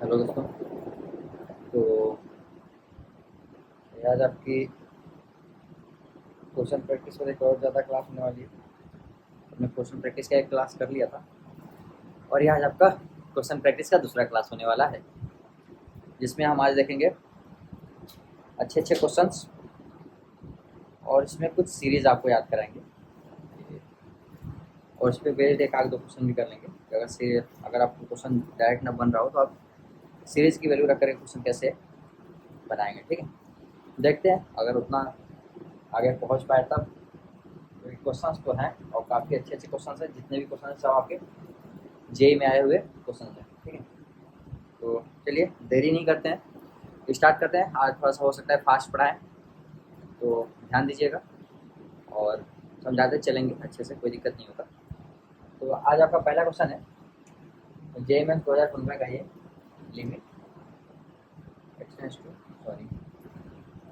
Hello दोस्तों। तो आज आपकी क्वेश्चन प्रैक्टिस पर एक और ज़्यादा क्लास होने वाली है। हमने क्वेश्चन प्रैक्टिस का एक क्लास कर लिया था और ये आज आपका क्वेश्चन प्रैक्टिस का दूसरा क्लास होने वाला है, जिसमें हम आज देखेंगे अच्छे अच्छे क्वेश्चंस और इसमें कुछ सीरीज आपको याद कराएंगे और इस पर बेस्ड एक आध दो क्वेश्चन भी कर लेंगे। अगर आपको क्वेश्चन डायरेक्ट ना बन रहा हो तो आप सीरीज की वैल्यू रख कर क्वेश्चन कैसे बनाएंगे, ठीक है। देखते हैं अगर उतना आगे पहुंच पाए तब। क्वेश्चंस तो हैं और काफ़ी अच्छे अच्छे क्वेश्चंस हैं, जितने भी क्वेश्चन सब आपके जेई में आए हुए क्वेश्चन हैं, ठीक है। तो चलिए देरी नहीं करते हैं, स्टार्ट करते हैं। आज थोड़ा सा हो सकता है फास्ट पढ़ाएं, तो ध्यान दीजिएगा और समझाते चलेंगे अच्छे से, कोई दिक्कत नहीं होगा। तो आज आपका पहला क्वेश्चन है जेई मेंस 2015 का, ये limit x tends to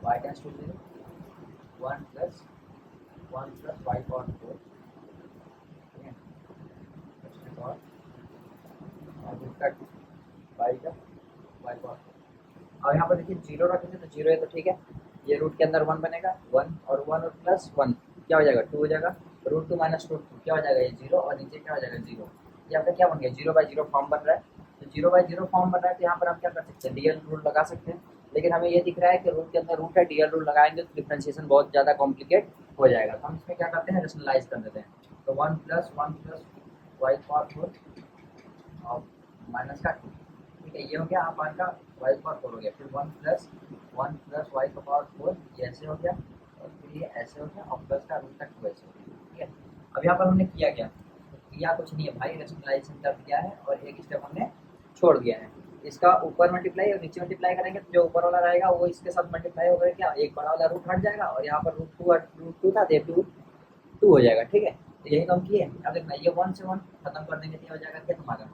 y tends to 0 1 plus y power 4, ठीक है, और इसका y का y पावर 4। और यहाँ पर देखिए जीरो रखेंगे तो जीरो है तो ठीक है, ये रूट के अंदर वन बनेगा, वन और प्लस वन क्या हो जाएगा, टू हो जाएगा। Root two minus root two क्या हो जाएगा, ये जीरो, और नीचे क्या हो जाएगा, जीरो। ये आपका क्या बन गया, जीरो बाई जीरो फॉर्म बन रहा है। तो जीरो बाई जीरो फॉर्म बन रहा है तो यहाँ पर हम क्या कर सकते हैं, डीएल रूल लगा सकते हैं। लेकिन हमें ये दिख रहा है कि रूट के अंदर रूट है, डीएल रूल लगाएंगे तो डिफ्रेंशिएशन बहुत ज़्यादा कॉम्प्लिकेट हो जाएगा। तो हम इसमें क्या करते हैं, रेशनलाइज कर देते हैं। तो one plus y power four और माइनस का टू, ठीक है, ये हो गया आप का वाई पावर फोर हो गया। फिर वन प्लस वाई का पावर फोर, ये ऐसे हो गया, और फिर ये ऐसे हो गया, और प्लस का रूट का टू ऐसे हो गया, ठीक है। अब यहाँ पर हमने किया क्या, तो किया कुछ नहीं है भाई, रेशनलाइजेशन कर दिया है और एक स्टेप हमने छोड़ दिया है। इसका ऊपर मल्टीप्लाई और नीचे मल्टीप्लाई करेंगे तो जो ऊपर वाला रहेगा वो इसके साथ मल्टीप्लाई होकर क्या, एक बड़ा वाला रूट हट जाएगा, और यहाँ पर रूट टू था तो टू हो जाएगा, ठीक है। तो यही तो हम किए। अब देखना, ये वन से वन खत्म कर देंगे तो हो जाएगा क्या तुम्हारा,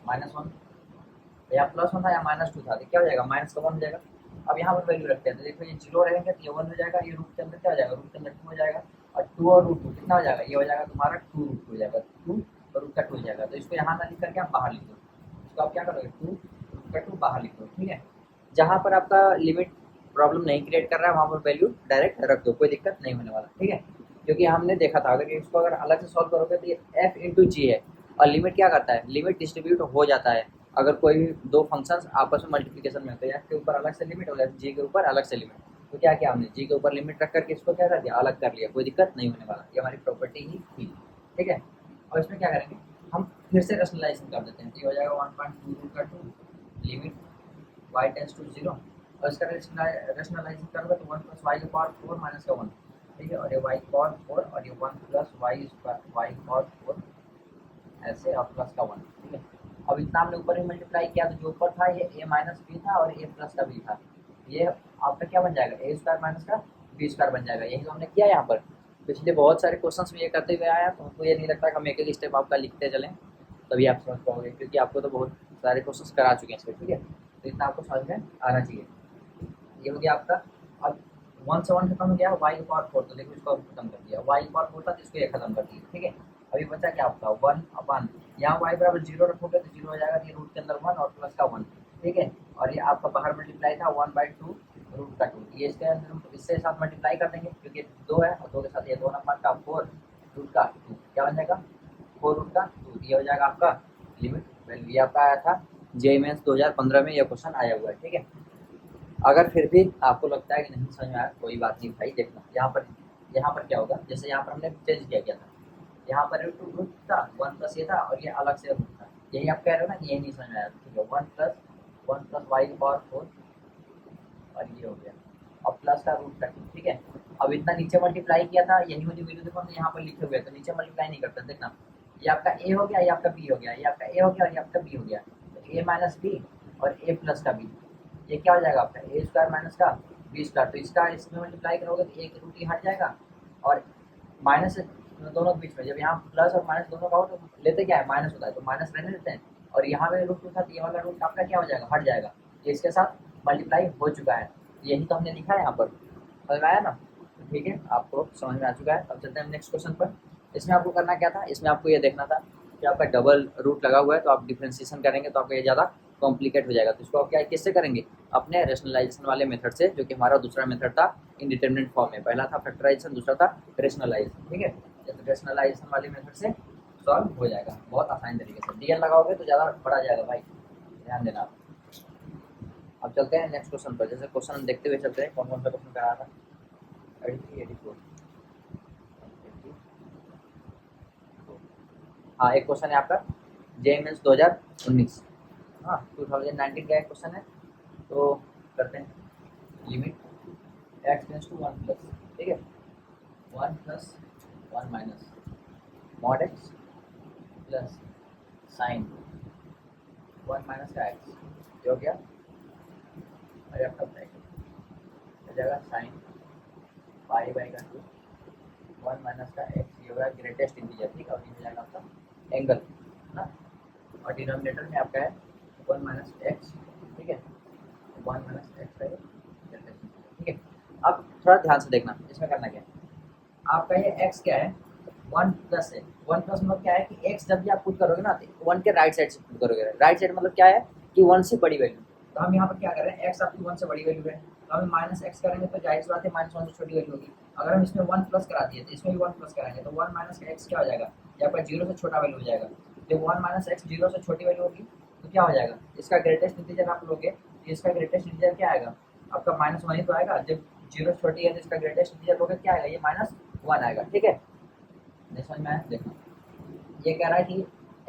माइनस वन, या प्लस वन था या माइनस टू था तो क्या हो जाएगा, माइनस का वन हो जाएगा। अब यहाँ पर वैल्यू रखते हैं तो देखो ये जीरो रहेंगे तो ये वन हो जाएगा, ये रूट के अंदर क्या हो जाएगा, रूट के अंदर टू हो जाएगा, और टू और रूट टू कितना हो जाएगा, ये हो जाएगा तुम्हारा टू रूट टू हो जाएगा, टू और रूट का टू हो जाएगा। तो इसको यहाँ ना लिख करके आप बाहर लिख दो, इसको आप क्या करोगे, टू रूट का टू बाहर लिख दो, ठीक है। जहाँ पर आपका लिमिट प्रॉब्लम नहीं क्रिएट कर रहा है वहाँ पर वैल्यू डायरेक्ट रख दो, कोई दिक्कत नहीं होने वाला, ठीक है। क्योंकि हमने देखा था अगर इसको अगर अलग से सॉल्व करोगे तो ये एफ इंटू जी है, और लिमिट क्या करता है, लिमिट डिस्ट्रीब्यूट हो जाता है अगर कोई भी दो फंक्शंस आपस में मल्टीप्लिकेशन में होते हैं, एफ के ऊपर अलग से लिमिट और जी के ऊपर अलग से लिमिट। तो क्या किया हमने, जी के ऊपर लिमिट रख करके इसको क्या कर दिया, अलग कर लिया, कोई दिक्कत नहीं होने वाला, ये हमारी प्रॉपर्टी ही थी, ठीक है। और इसमें क्या करेंगे, हम फिर से रेशनलाइजेशन कर देते हैं, तो ये हो जाएगा 1.2 रूट का two limit y tends to 0, और इसका रेशनलाइजेशन करोगे तो 1 प्लस वाई का पावर 4 माइनस का 1, ठीक है, और ये y पावर 4 और ये 1 प्लस वाई पावर 4 ऐसे, और प्लस का 1, ठीक है। अब इतना हमने ऊपर ही मल्टीप्लाई किया तो जो ऊपर था ये a माइनस बी था और a प्लस का b था, ये आपका क्या बन जाएगा, a स्क्वायर माइनस का b स्क्वायर बन जाएगा। यही तो हमने किया यहाँ पर। पिछले बहुत सारे क्वेश्चंस में ये करते हुए आया, तो हमको ये नहीं लगता कि हम एक एक स्टेप आपका लिखते चलें तभी आप समझ पाओगे, क्योंकि आपको तो बहुत सारे क्वेश्चंस करा चुके हैं इसमें, ठीक है। तो इतना आपको समझ में आना चाहिए। ये हो गया आपका। अब वन से वन खत्म हो गया, वाई पावर फोर, तो देखो इसको खत्म कर दिया, वाई पावर फोर था तो इसको ये खत्म कर दिया, ठीक है। अभी बचा क्या आपका, वन अपन, यहाँ वाई बराबर जीरो रखोगे तो जीरो हो जाएगा, ये रूट के अंदर वन और प्लस का वन, ठीक है। और ये आपका बाहर मल्टीप्लाई था 1/2 रूट का टू, ये इसके अंदर इससे साथ मल्टीप्लाई कर देंगे क्योंकि दो है, और दो के साथ ये दो नंबर का फोर रूट का टू क्या बन जाएगा, फोर रूट का टू, ये हो जाएगा आपका लिमिट वैल्यू। ये आपका आया था जेईई मेंस 2015 में, ये क्वेश्चन आया हुआ है, ठीक है। अगर फिर भी आपको लगता है कि नहीं समझ में आया, कोई बात नहीं भाई, देखना यहाँ पर क्या होगा, जैसे यहाँ पर हमने चेंज किया गया था, यहाँ पर रूट था, वन प्लस ये था और ये अलग से रूट था, यही आप कह रहे हो ना कि यही नहीं समझ में आया, ठीक है। One plus y power four और ये हो गया, और प्लस का रूट का टू, ठीक है। अब इतना नीचे मल्टीप्लाई किया था, यही वाली वीडियो देखो हमने यहाँ पर लिखे हुए, तो नीचे मल्टीप्लाई नहीं करता, देखना ये आपका ए हो गया, ये आपका बी हो गया, ये आपका ए हो गया और ये आपका बी हो गया, तो ए माइनस बी और ए प्लस का बी, ये क्या हो जाएगा आपका ए स्क्वायर माइनस का बी स्क्वायर। तो इसका इसमें मल्टीप्लाई करोगे तो एक रूट ही हट जाएगा, और माइनस दोनों के बीच में जब यहाँ प्लस और माइनस दोनों का हो तो लेते क्या है, माइनस होता है, तो माइनस रहने देते हैं, और यहाँ पे रूट टू था तो ये वाला रूट आपका क्या हो जाएगा, हट जाएगा, ये इसके साथ मल्टीप्लाई हो चुका है, यही तो हमने लिखा है यहाँ पर, समझ में आया ना। तो ठीक है, आपको समझ में आ चुका है। अब चलते हैं नेक्स्ट क्वेश्चन पर। इसमें आपको करना क्या था, इसमें आपको ये देखना था कि आपका डबल रूट लगा हुआ है, तो आप डिफ्रेंशिएशन करेंगे तो आपका ये ज़्यादा कॉम्प्लिकेट हो जाएगा। तो इसको आप क्या किससे करेंगे, अपने रेशनलाइजेशन वाले मेथड से, जो कि हमारा दूसरा मेथड था इंडिटरमिनेट फॉर्म में। पहला था फैक्टराइजेशन, दूसरा था रेशनलाइजेशन, ठीक है। तो रेशनलाइजेशन वाले मेथड से सॉल्व हो जाएगा बहुत आसान तरीके से। डीएल लगाओगे तो ज़्यादा बड़ा जाएगा भाई, ध्यान देना आप। अब चलते हैं नेक्स्ट क्वेश्चन पर। जैसे क्वेश्चन हम देखते हुए चलते हैं, कौन कौन सा क्वेश्चन करा था। 83, 84, हाँ एक क्वेश्चन है आपका JMS 2019, हाँ 2019 का एक क्वेश्चन है। तो करते हैं limit x tends to 1 plus, ठीक है, 1 plus 1 minus mod x plus sine 1 minus का x, ये हो गया। और आपका ब्रैकेट हो जाएगा साइन पाई बाई का 2 1 माइनस का x, ये होगा ग्रेटेस्ट इंटीजर, ठीक है। और ये हो जाएगा आपका एंगल ना, और डिनोमिनेटर में आपका है 1 माइनस एक्स, ठीक है, 1 माइनस एक्स का ग्रेटेस्ट, ठीक है। अब थोड़ा ध्यान से देखना, इसमें करना क्या है, आपका ये x क्या है 1 प्लस है। 1 प्लस मतलब क्या है कि x जब भी आप पुट करोगे ना तो 1 के राइट साइड से पुट करोगे। राइट साइड मतलब क्या है कि 1 से बड़ी वैल्यू। तो हम यहाँ पर क्या कर रहे हैं, x आपकी 1 से बड़ी वैल्यू है, तो हम माइनस एक्स करेंगे तो जाहिर सी बात है -1 से छोटी वैल्यू होगी। अगर हम इसमें 1 प्लस करा दिए तो इसमें भी 1 प्लस कराएंगे तो 1 माइनस का एक्स क्या हो जाएगा, ये आपका 0 से छोटा वैल्यू हो जाएगा। जब 1 माइनस एक्स 0 से छोटी वैल्यू होगी तो क्या हो जाएगा, इसका ग्रेटेस्ट इंटीजर आप लोगे तो इसका ग्रेटेस्ट इंटीजर क्या आएगा, आपका -1 ही तो आएगा। जब 0 छोटी है तो इसका ग्रेटेस्ट इंटीजर लोगे क्या आएगा, ये -1 आएगा, ठीक है। नहीं समझ में आया, देखो ये कह रहा है कि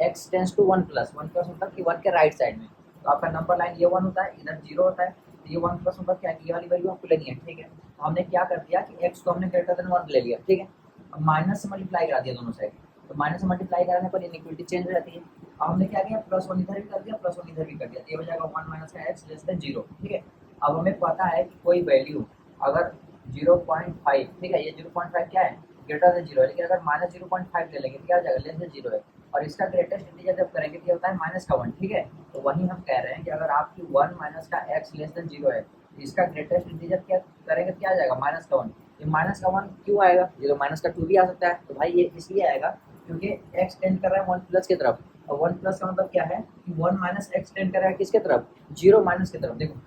x tends to 1 plus, 1 plus मतलब कि 1 के राइट साइड में, तो आपका नंबर लाइन ये 1 होता है, इधर 0 होता है, तो ये 1 प्लस मतलब क्या है कि ये वाली वैल्यू आपको लेनी है, ठीक है। तो हमने क्या कर दिया कि x को हमने ग्रेटर देन 1 ले लिया, ठीक है। अब माइनस से मल्टीप्लाई करा दिया दोनों साइड, तो माइनस से मल्टीप्लाई कराने पर इनइक्वालिटी चेंज हो जाती है। अब हमने क्या किया, +1 इधर भी कर दिया, +1 इधर भी कर दिया, ये हो जाएगा 1 माइनस का x लेस देन 0, ठीक है। अब हमें पता है कि कोई वैल्यू अगर 0.5, ठीक है, ये 0.5 क्या है, ग्रेटर देन 0 है, लेकिन अगर -0.5 ले लेंगे तो क्या हो जाएगा, लेस देन 0 है। और इसका ग्रेटेस्ट इंटीजर जब करेंगे तो ये होता है -1, ठीक है। तो वही हम कह रहे हैं कि अगर आपकी 1 माइनस का x लेस देन 0 है तो इसका ग्रेटेस्ट इंटीजर क्या करेंगे तो क्या आ जाएगा, -1। ये -1 क्यों आएगा, ये तो -2 भी आ सकता है, तो भाई ये इसलिए आएगा क्योंकि x टेंड कर रहा है 1 प्लस की तरफ, और 1 प्लस का मतलब क्या है कि 1 माइनस x टेंड कर रहा है किसके तरफ, 0 माइनस की तरफ। देखो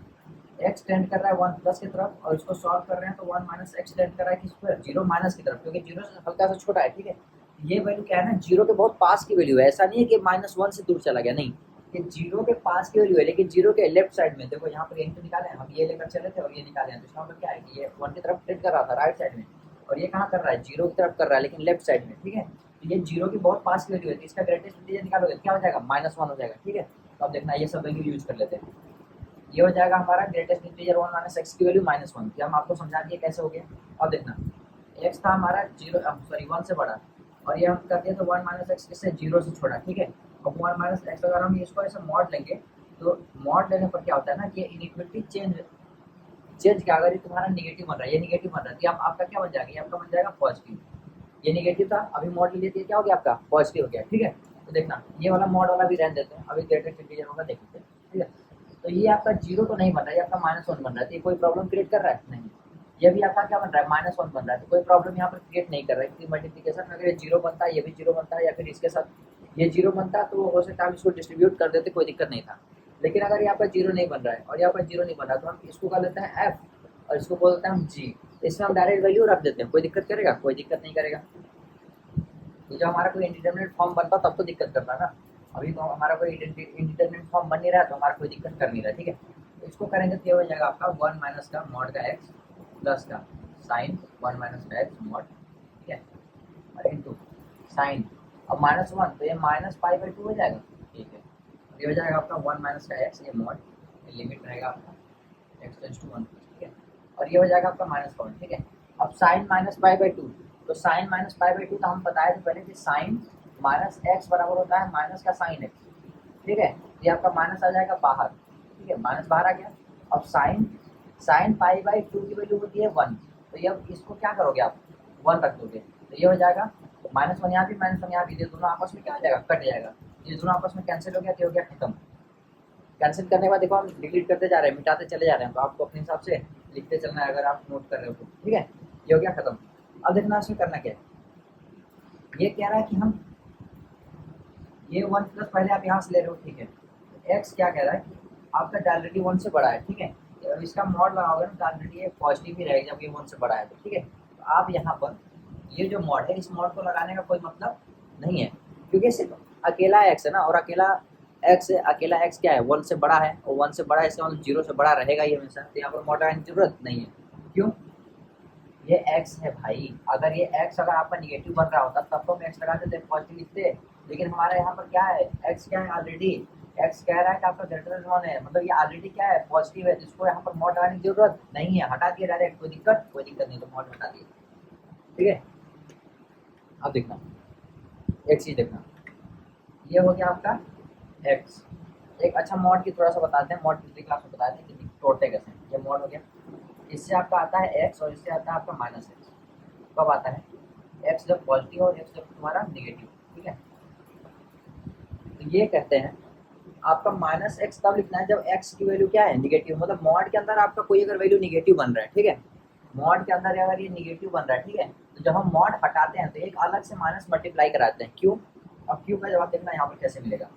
x टेंड कर रहा है 1 प्लस की तरफ, और इसको सॉल्व कर रहे हैं तो 1 माइनस x टेंड कर रहा है किस पर, 0 माइनस की तरफ, क्योंकि 0 से हल्का सा छोटा है, ठीक है। ये वैल्यू क्या है ना, 0 के बहुत पास की वैल्यू है, ऐसा नहीं है कि -1 से दूर चला गया, नहीं, ये 0 के पास की वैल्यू है, लेकिन 0 के लेफ्ट साइड में। देखो यहाँ पर यही तो निकाले हैं हम, ये लेकर चले थे और ये निकाले हैं, तो इसका मतलब क्या है कि ये 1 की तरफ टेंड कर रहा था राइट साइड में, और ये कहाँ कर रहा है, 0 की तरफ कर रहा है लेकिन लेफ्ट साइड में, ठीक है। तो ये 0 की बहुत पास की वैल्यू है, तो इसका ग्रेटेस्ट इंटीजर निकालोगे क्या हो जाएगा, -1 हो जाएगा, ठीक है। तो अब देखना ये सब वैल्यू यूज कर लेते हैं। ये हो जाएगा हमारा ग्रेटेस्ट इंटीजर 1 माइनस एक्स की वैल्यू -1, ये हम आपको समझा दिए कैसे हो गया। अब देखना एक्स था हमारा 1 से बड़ा, और ये हम कर दिए तो 1 माइनस एक्स किससे, 0 से छोटा, ठीक है। अब 1 माइनस एक्स अगर हम इसको ऐसे मॉड लेंगे तो मॉड लेने पर क्या होता है ना कि इनइक्वालिटी चेंज क्या, अगर ये तुम्हारा निगेटिव बन रहा है, ये निगेटिव बन रहा है, तो अब आपका क्या बन जाएगा, ये आपका बन जाएगा पॉजिटिव। ये निगेटिव था, अभी मॉड ले लेते, क्या हो गया आपका पॉजिटिव हो गया, ठीक है। तो देखना ये वाला मॉड वाला भी रहने देते हैं, अभी ग्रेटेस्ट इंटीजर होगा देख लेते हैं, ठीक है। तो ये आपका 0 तो नहीं बन रहा है, ये आपका -1 बन रहा है, तो ये कोई प्रॉब्लम क्रिएट कर रहा है, नहीं। ये भी आपका क्या बन रहा है, -1 बन रहा है, तो कोई प्रॉब्लम यहाँ पर क्रिएट नहीं कर रहा है, क्योंकि मल्टीप्लिकेशन में अगर ये 0 बनता है, ये भी 0 बनता है, या फिर इसके साथ ये 0 बनता तो हो सकता है हम इसको डिस्ट्रीब्यूट कर देते, कोई दिक्कत नहीं था। लेकिन अगर यहाँ पर 0 नहीं बन रहा है और यहाँ पर 0 नहीं बन रहा, तो हम इसको कर लेते हैं f, और इसको बोलते हैं हम g, तो इसमें हम डायरेक्ट वैल्यू रख देते हैं, कोई दिक्कत करेगा, कोई दिक्कत नहीं करेगा। तो जब हमारा कोई इंडिटरमिनेट फॉर्म बनता तब तो दिक्कत करता है ना, अभी तो हमारा कोई इंडिटरमिनेट फॉर्म बन नहीं रहा है, तो हमारा कोई दिक्कत कर नहीं रहा है, ठीक है। तो इसको करेंगे तो ये हो जाएगा आपका 1 माइनस का मॉड का x प्लस का साइन 1 माइनस का x मॉड, ठीक है, और इंटू साइन, अब -1 तो ये -π/2 हो जाएगा, ठीक है। और ये हो जाएगा आपका 1 माइनस का x, ये मॉड, ये लिमिट रहेगा आपका x टेंड्स टू 1, ठीक है। और ये हो जाएगा आपका -1, ठीक है। अब साइन -π/2, तो साइन -π/2 का हम बताए थे पहले कि साइन माइनस एक्स बराबर होता है माइनस का साइन एक्स, ठीक है। ये आपका माइनस आ जाएगा बाहर, ठीक है, माइनस बाहर आ गया। अब साइन π/2 की वैल्यू होती है 1, तो ये अब इसको क्या करोगे आप, 1 रख दोगे, तो ये हो जाएगा -1 यहाँ भी, -1 यहाँ भी, ये दोनों आपस में क्या हो जाएगा, कट जाएगा, ये दोनों आपस में कैंसिल हो गया, तो हो गया खत्म। कैंसिल करने के बाद देखो हम डिलीट करते जा रहे हैं, मिटाते चले जा रहे हैं, तो आपको अपने हिसाब से लिखते चलना है अगर आप नोट कर रहे हो तो, ठीक है। ये हो गया खत्म। अब देखना इसमें करना क्या है, ये कह रहा है कि हम ये 1 प्लस पहले आप यहाँ से ले रहे हो, ठीक है, एक्स क्या कह रहा है कि आपका ऑलरेडी 1 से बड़ा है, ठीक है। अब इसका मॉड लगाओगे ना तो ऑलरेडी ये पॉजिटिव ही रहेगा जब ये 1 से बड़ा है तो, ठीक है। तो आप यहाँ पर ये जो मॉड है इस मॉड को लगाने का कोई मतलब नहीं है, क्योंकि सिर्फ अकेला एक्स है ना, और अकेला एक्स है, अकेला एक्स क्या है 1 से बड़ा है, और 1 से बड़ा है इसका मतलब 0 से बड़ा रहेगा ही हमेशा, तो यहाँ पर मॉड लगाने की जरूरत नहीं है। क्यों? ये एक्स है भाई, अगर ये एक्स अगर आपका निगेटिव बन रहा होता तब तो हम एक्स लगा देते पॉजिटिव लिखते, लेकिन हमारा यहाँ पर क्या है, एक्स क्या है ऑलरेडी, एक्स कह रहा है कि आपका ग्रेटर देन 1 है, मतलब ये ऑलरेडी क्या है पॉजिटिव है, जिसको यहाँ पर मॉड लगाने की जरूरत नहीं है, हटा दिया डायरेक्ट, कोई दिक्कत नहीं, तो मॉड हटा दिया, ठीक है। अब देखना एक चीज देखना, ये हो गया आपका एक्स। एक अच्छा मॉड की थोड़ा सा बताते हैं, मॉड पिछली क्लास में बताते हैं कि तोड़ते कैसे हैं। ये मॉड हो गया, इससे आपका आता है एक्स और इससे आता है आपका माइनस एक्स। कब आता है? एक्स जब पॉजिटिव और एक्स जब तुम्हारा निगेटिव, ठीक है। तो ये कहते हैं आपका माइनस एक्स तब लिखना है जब एक्स की वैल्यू क्या है निगेटिव, मतलब मॉड के अंदर आपका कोई अगर वैल्यू निगेटिव बन रहा है, ठीक है, मॉड के अंदर अगर ये निगेटिव बन रहा है, ठीक है, तो जब हम मॉड हटाते हैं तो एक अलग से माइनस मल्टीप्लाई कराते हैं। क्यों? अब क्यों का जवाब देखना यहाँ पर कैसे मिलेगा।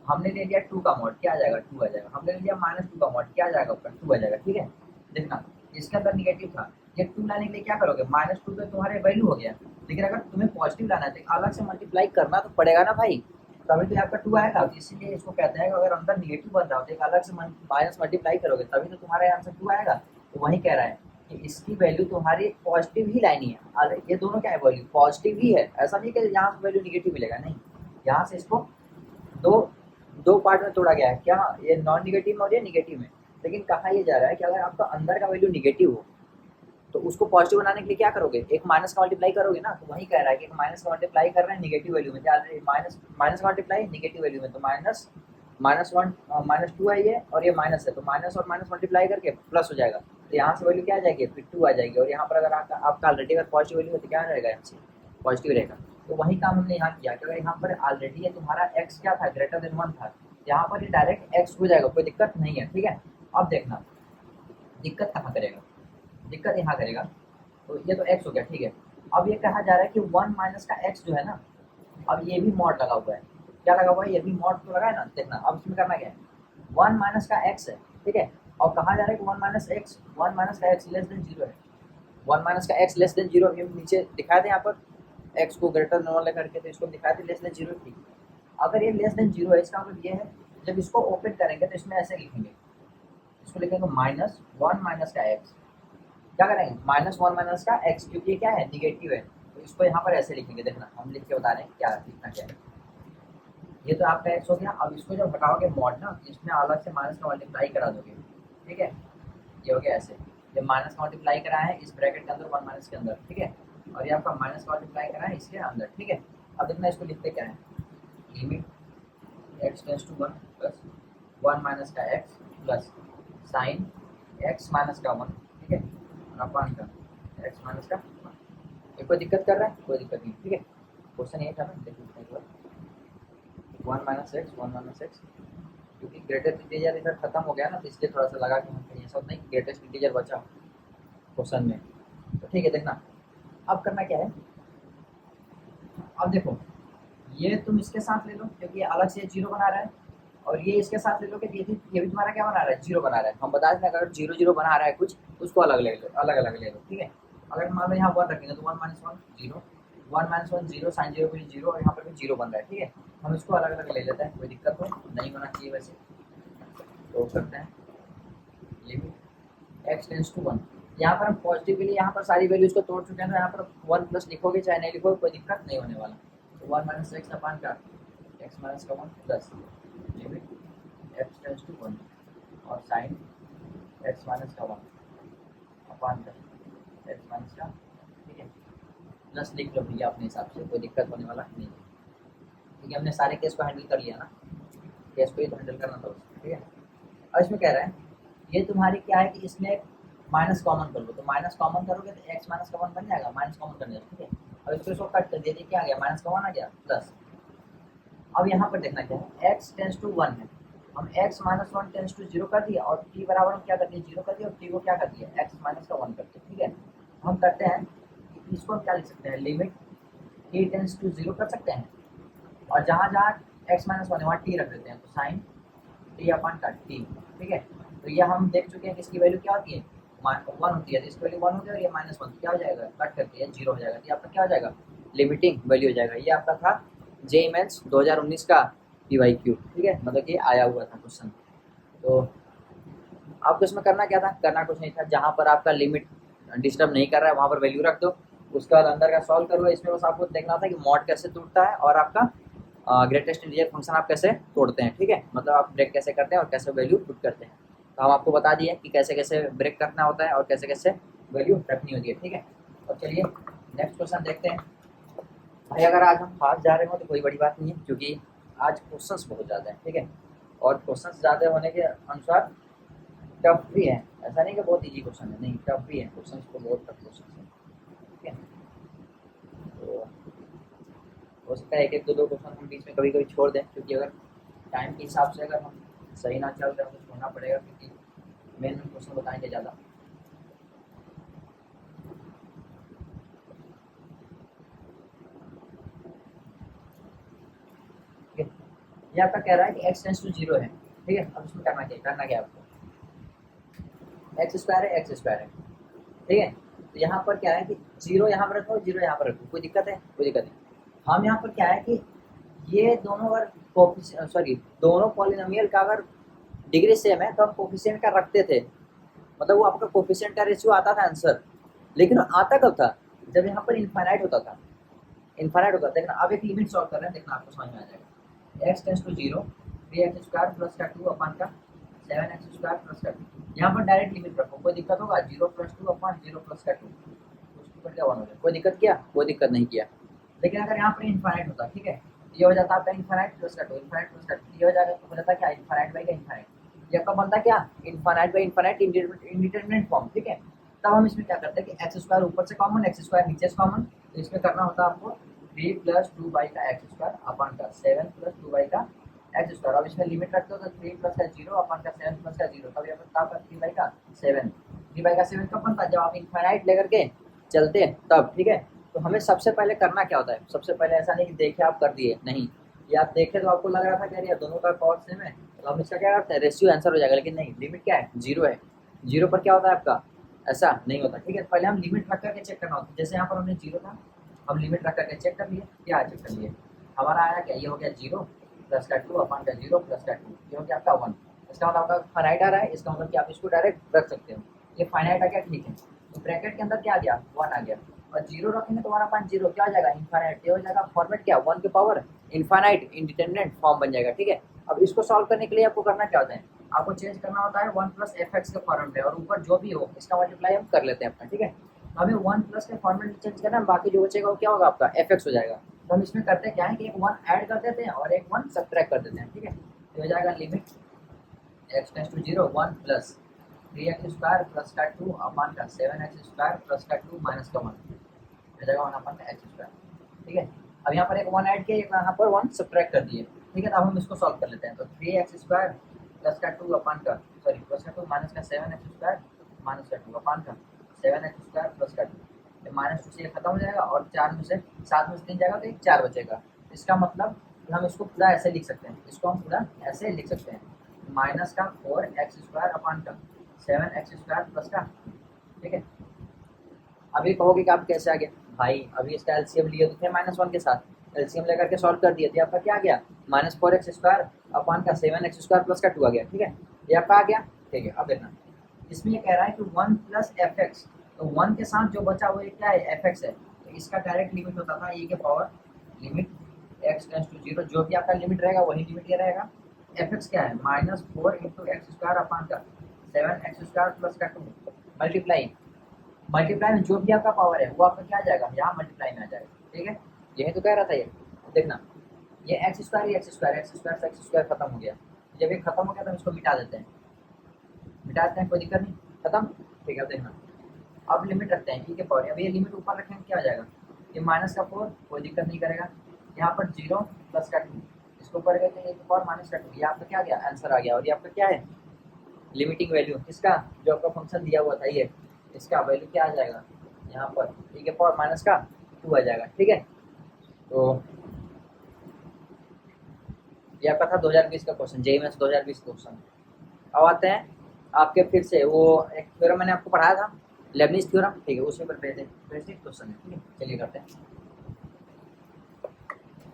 हमने ले लिया 2 का मॉड, क्या आ जाएगा 2 आ जाएगा, हमने ले लिया -2 का मॉड, क्या आ जाएगा ऊपर 2 आ जाएगा, ठीक है। देखना इसके अंदर निगेटिव था, ये 2 लाने के लिए क्या करोगे, -2 पे तुम्हारे वैल्यू हो गया, लेकिन अगर तुम्हें पॉजिटिव लाना है तो अलग से मल्टीप्लाई करना तो पड़ेगा ना भाई, तभी तो आपका 2 आएगा। तो इसीलिए इसको कहते हैं कि अगर अंदर निगेटिव बन रहा हो तो एक अलग से माइनस मल्टीप्लाई करोगे तभी तो तुम्हारा आंसर 2 आएगा। तो वही कह रहा है कि इसकी वैल्यू तुम्हारी पॉजिटिव ही लानी है, अरे ये दोनों क्या है वैल्यू पॉजिटिव ही है, ऐसा नहीं कि यहाँ से वैल्यू निगेटिव मिलेगा, नहीं, यहाँ से इसको दो दो पार्ट में तोड़ा गया है, क्या ये नॉन निगेटिव में और ये निगेटिव में। लेकिन कहा यह जा रहा है कि अगर आपका अंदर का वैल्यू निगेटिव हो तो उसको पॉजिटिव बनाने के लिए क्या करोगे, एक माइनस का मल्टीप्लाई करोगे ना, तो वही कह रहा है कि एक माइनस का मल्टीप्लाई कर रहे हैं निगेटिव वैल्यू में, क्या माइनस माइनस का मल्टीप्लाई निगेटिव वैल्यू में, तो माइनस -1 -2 है ये, और ये माइनस है, तो माइनस और माइनस मल्टीप्लाई करके प्लस हो जाएगा, तो यहाँ से वैल्यू क्या आ जाएगी, फिर 2 आ जाएगी, और यहाँ पर अगर आपका ऑलरेडी अगर पॉजिटिव वैल्यू है तो क्या आ जाएगा, यहाँ से पॉजिटिव रहेगा। तो वही काम हमने यहाँ किया कि अगर यहाँ पर ऑलरेडी ये तुम्हारा एक्स क्या था ग्रेटर देन 1 था, यहाँ पर ये डायरेक्ट एक्स हो जाएगा, कोई दिक्कत नहीं है, ठीक है। अब देखना दिक्कत कहाँ करेगा, दिक्कत यहाँ करेगा, तो ये तो एक्स हो गया, ठीक है। अब ये कहा जा रहा है कि 1 माइनस का एक्स जो है ना, अब ये भी मॉड लगा हुआ है, क्या लगा हुआ है, ये भी मॉड तो लगा है ना। देखना अब इसमें करना क्या है, 1 माइनस का एक्स है, ठीक है, और कहा जा रहा है कि 1 माइनस का एक्स लेस देन 0 है, 1 माइनस का एक्स लेस देन 0, ये नीचे दिखाए थे यहाँ पर एक्स को ग्रेटर देन 1 करके, तो इसको दिखाए थे लेस देन 0, ठीक। अगर ये लेस देन 0 है इसका मतलब ये है जब इसको ओपन करेंगे तो इसमें ऐसे लिखेंगे, इसको लिखेंगे -1 माइनस का एक्स, क्या करेंगे -1 माइनस का एक्स, क्योंकि ये क्या है निगेटिव है, तो इसको यहाँ पर ऐसे लिखेंगे। देखना हम लिख के बता रहे हैं क्या लिखना क्या है। ये तो आपका एक्स हो गया, अब इसको जब हटाओगे मॉड ना तो इसमें अलग से माइनस का मल्टीप्लाई करा दोगे, ठीक है। ये हो गया ऐसे, ये माइनस का मल्टीप्लाई करा है इस ब्रैकेट के अंदर 1 माइनस के अंदर, ठीक है, और ये आपका माइनस का मल्टीप्लाई करा है इसके अंदर, ठीक है। अब देखना इसको लिखते क्या है, limit x tends to 1 plus 1 minus का x plus sine x minus का 1, ठीक है, और अपान का एक्स माइनस का 1। ये कोई दिक्कत कर रहा है, कोई दिक्कत नहीं, ठीक है। क्वेश्चन ये था ना, देखिए 1 माइनस एक्स, क्योंकि ग्रेटेस्ट इंटीजर इधर खत्म हो गया ना, तो इसलिए थोड़ा सा लगा कि हम कहीं सब नहीं ग्रेटेस्ट इंटीजर बचा क्वेश्चन में, तो ठीक है। देखना अब करना क्या है, अब देखो ये तुम इसके साथ ले लो क्योंकि ये अलग से 0 बना रहा है, और ये इसके साथ ले लो कि ये भी तुम्हारा क्या बना रहा है 0 बना रहा है। हम बता दें अगर 0 0 बना रहा है कुछ उसको अलग ले लो, अलग अलग ले लो, ठीक है। अगर मान लो यहाँ 1 रखेंगे तो 1 माइनस 1 0, 1 माइनस 1 0, साइन 0 भी 0, और यहाँ पर भी 0 बन रहा है, ठीक है। हम इसको अलग अलग ले लेते हैं, कोई दिक्कत तो नहीं होना चाहिए वैसे, तो करते हैं लिमिट एक्स टेंस टू 1। यहाँ पर हम पॉजिटिव के लिए यहाँ पर सारी वैल्यूज को तोड़ चुके हैं, तो यहाँ पर 1 प्लस लिखोगे चाहे नहीं लिखोगे कोई दिक्कत नहीं होने वाला। तो 1 माइनस एक्स अपान का एक्स माइनस का 1 plus limit x tends to 1 और साइन एक्स माइनस का 1 अपान का एक्स माइनस का, ठीक है, प्लस लिख लो भैया अपने हिसाब से, कोई दिक्कत होने वाला नहीं है, ठीक है। हमने सारे केस को हैंडल कर लिया ना, केस को ही तो हैंडल करना था उसको, ठीक है। और इसमें कह रहा है ये तुम्हारी क्या है कि इसमें माइनस कॉमन कर लो, तो माइनस कॉमन करोगे तो एक्स माइनस का 1 बन जाएगा, माइनस कॉमन कर दिया, ठीक है। और इसको कट कर दिया, क्या आ गया माइनस का 1 आ गया प्लस। अब यहाँ पर देखना क्या है, एक्स टेंस टू 1 है, हम एक्स माइनस 1 टेंस टू 0 कर दिया, और टी बराबर हम क्या कर दिया 0 कर दिया, और टी को क्या कर दिया एक्स माइनस का 1 कर दिया, ठीक है। हम करते हैं कि इसको हम क्या लिख सकते हैं, लिमिट टी टेंस टू 0 कर सकते हैं, और जहाँ जहाँ एक्स माइनस 1 है वहाँ टी रख देते हैं, तो साइन टी अपन का टी, ठीक है। तो ये हम देख चुके हैं कि इसकी वैल्यू क्या होती है, 1 होती है, तो इसकी वैल्यू 1 हो जाएगी, -1 क्या हो जाएगा, कट करके ये 0 हो जाएगा, तो ये आपका क्या हो जाएगा, लिमिटिंग वैल्यू हो जाएगा। ये आपका था जेईई मेंस 2019 का पीवाईक्यू, ठीक है, मतलब कि आया हुआ था क्वेश्चन। तो आपको इसमें करना क्या था, करना कुछ नहीं था, जहाँ पर आपका लिमिट डिस्टर्ब नहीं कर रहा है वहाँ पर वैल्यू रख दो, उसके बाद अंदर का सॉल्व कर लो। इसमें बस आपको देखना था कि मॉड कैसे टूटता है और आपका ग्रेटेस्ट इंटीजर फंक्शन आप कैसे तोड़ते हैं, ठीक है, मतलब आप ब्रेक कैसे करते हैं और कैसे वैल्यू पुट करते हैं। तो हम आपको बता दिए कि कैसे कैसे ब्रेक करना होता है और कैसे कैसे वैल्यू रखनी होती है, ठीक है। और चलिए नेक्स्ट क्वेश्चन देखते हैं। भाई अगर आज हम फास्ट जा रहे हो तो कोई बड़ी बात नहीं है, क्योंकि आज क्वेश्चंस बहुत ज़्यादा हैं, ठीक है, और क्वेश्चंस ज़्यादा होने के अनुसार टफ भी है, ऐसा नहीं कि बहुत इजी क्वेश्चन है, नहीं टफ भी है क्वेश्चन, तो बहुत टफ क्वेश्चन है, ठीक है। तो हो सकता है एक एक दो दो क्वेश्चन हम बीच में कभी कभी छोड़ दें, क्योंकि अगर टाइम के हिसाब से अगर हम सही ना चल रहे हो तो छोड़ना पड़ेगा, क्योंकि मेन क्वेश्चन बताएंगे ज़्यादा। ठीक है, ये आपका कह रहा है कि x टेंस टू 0 है, ठीक है। अब इसमें करना क्या है आपको, एक्स स्क्वायर है, एक्स स्क्वायर है, ठीक है। तो यहाँ पर क्या है कि 0 यहाँ पर रखो, 0 यहाँ पर रखो, कोई दिक्कत है, कोई दिक्कत नहीं। हम यहाँ पर क्या है कि ये दोनों अगर सॉरी दोनों पॉलिनोमियल का अगर डिग्री सेम है तो हम कोफिशिएंट का रखते थे, मतलब वो आपका कोफिशिएंट का रेशियो आता था आंसर। लेकिन आता कब था, जब यहाँ पर इनफाइनाइट होता था, इनफाइनाइट होता था। लेकिन अब एक लिमिट सॉल्व कर रहे हैं, देखना आपको समझ में आ जाएगा। X tends to 0, 3x² plus का 2 अपन का 7x² प्लस का 2, यहाँ पर डायरेक्ट लिमिट रखो, कोई दिक्कत होगा, 0 + 2 अपन 0 प्लस का 2, उसको क्या 1 हो जाए, कोई दिक्कत किया, कोई दिक्कत नहीं किया। लेकिन अगर यहाँ पर इनफाइनाइट होता, ठीक है, ये हो जाता आपका इनफाइनाइट प्लस का 2, इनफाइनाइट प्लस का 2, ये हो जाएगा, तो हो जाता क्या, इनफाइनाइट बाई का इनफाइनाइट, ये आपका बनता क्या, infinite by infinite indeterminate form, ठीक है। तब हम इसमें क्या करते हैं कि एक्स स्क्वायर ऊपर से कॉमन, एक्स स्क्वायर नीचे से कॉमन, तो इसमें करना होता है आपको 3 + 2 का एक्स स्क्वायर अपन का 7 + 2 का एक्स स्क्वायर। अब इसमें लिमिट रखते हो तो 3 प्लस का 0 अपन का 7 प्लस का 0, तब यहाँ पर क्या 3 का 7, 3 का 7 कब बनता है, जब आप इनफाइनाइट लेकर के चलते हैं तब, ठीक है। तो हमें सबसे पहले करना क्या होता है, सबसे पहले ऐसा नहीं कि देखे आप कर दिए, नहीं, ये आप देखे तो आपको लग रहा था कि यार दोनों का पावर सेम है, तो हम इसका क्या करते हैं, रेशियो आंसर हो जाएगा, लेकिन नहीं, लिमिट क्या है, 0 है, 0 पर क्या होता है आपका, ऐसा नहीं होता, ठीक है। पहले हम लिमिट रख करके चेक करना होता है, जैसे यहाँ पर हमने 0 था, हम लिमिट रख करके चेक कर लिए, क्या चेक कर लिए, हमारा आया क्या, ये हो गया 0 प्लस का 2 अपन का 0 प्लस का 2, ये हो गया आपका 1। इसका मतलब आपका फाइनाइट आ रहा है, इसका मतलब कि आप इसको डायरेक्ट रख सकते हो, ये फाइनाइट आ गया, ठीक है। तो ब्रैकेट के अंदर क्या आ गया, 1 आ गया, और 0 रखेंगे तो 1/0 क्या हो जाएगा, इनफाइनाइट, ये हो जाएगा फॉर्मेट क्या, 1 के पावर इनफाइनाइट इंडिटरमिनेट फॉर्म बन जाएगा, ठीक है। अब इसको सॉल्व करने के लिए आपको करना क्या होता है, आपको चेंज करना होता है 1 + fx के फॉर्म में, और ऊपर जो भी हो इसका मल्टीप्लाई हम कर लेते हैं अपना, ठीक है। तो हमें 1 + के फॉर्म में चेंज करना है, बाकी जो बचेगा वो क्या होगा आपका fx हो जाएगा। तो हम इसमें करते क्या है कि एक 1 ऐड कर देते हैं और एक 1 सब्ट्रैक्ट कर देते हैं, ठीक है। तो हो जाएगा limit x tends to 0 1 + 3x² plus का 2 अपन का 7x² प्लस का 2 माइनस का 1, हो जाएगा 1 अपन का x², ठीक है। अब यहाँ पर एक 1 ऐड किया, यहाँ पर 1 सब्ट्रैक्ट कर दिए, ठीक है। तो अब हम इसको सॉल्व कर लेते हैं। तो 3x² प्लस का 2 अपन का सॉरी प्लस का 2 माइनस का 7x² माइनस का 2 अपन का 7x² प्लस का 2, -2 से ये खत्म हो जाएगा, और 4 में से 7 में से 3 जाएगा तो एक 4 बचेगा। इसका मतलब हम इसको पूरा ऐसे लिख सकते हैं, इसको हम पूरा ऐसे लिख सकते हैं, माइनस का 4x² अपन का 7x² प्लस का, ठीक है। अभी कहोगे कि आप कैसे आ गए भाई, अभी इसका एलसीएम लिए तो थे -1 के साथ, एलसीएम लेकर के सॉल्व कर दिए थे, आपका क्या आ गया, -4x² अपन का 7x² प्लस का 2 आ गया, ठीक है, ये आपका आ गया, ठीक है। अब देखना, इसमें ये कह रहा है कि 1 + fx, तो 1 के साथ जो बचा वो ये क्या है, fx है, तो इसका डायरेक्ट लिमिट होता था e के power limit x tends to 0, जो भी आपका लिमिट रहेगा वही लिमिट ये रहेगा। fx क्या है, -4 × x² अपन का 7x² प्लस का 2 मल्टीप्लाई, मल्टीप्लाई में जो भी आपका पावर है वो आपका क्या आ जाएगा, यहाँ मल्टीप्लाई में आ जाएगा, ठीक है। यही तो कह रहा था ये, देखना, ये x² एक्स स्क्वायर से x² खत्म हो गया, जब ये खत्म हो गया तो हम इसको मिटा देते हैं, मिटा देते हैं, कोई दिक्कत नहीं, खत्म, ठीक है। अब देखना, अब लिमिट रखते हैं e के पावर, अब ये लिमिट ऊपर रखेंगे क्या हो जाएगा, ये -4 कोई दिक्कत नहीं करेगा, यहाँ पर 0 प्लस का 2, इसको ऊपर करके e के पावर -2, ये आपका क्या आ गया, आंसर आ गया। और ये आपका क्या है, लिमिटिंग वैल्यू किसका, जो आपका फंक्शन दिया हुआ था ये, इसका वैल्यू क्या आ जाएगा, यहाँ पर e के पावर -2 आ जाएगा, ठीक है। तो ये आपका था 2020 का क्वेश्चन, जेईई मेंस 2020 क्वेश्चन। अब आते हैं आपके फिर से वो एक थ्योरम मैंने आपको पढ़ाया था, लेबनिज थ्योरम, ठीक है, उसी पर बेसिक क्वेश्चन है, ठीक है, चलिए करते हैं।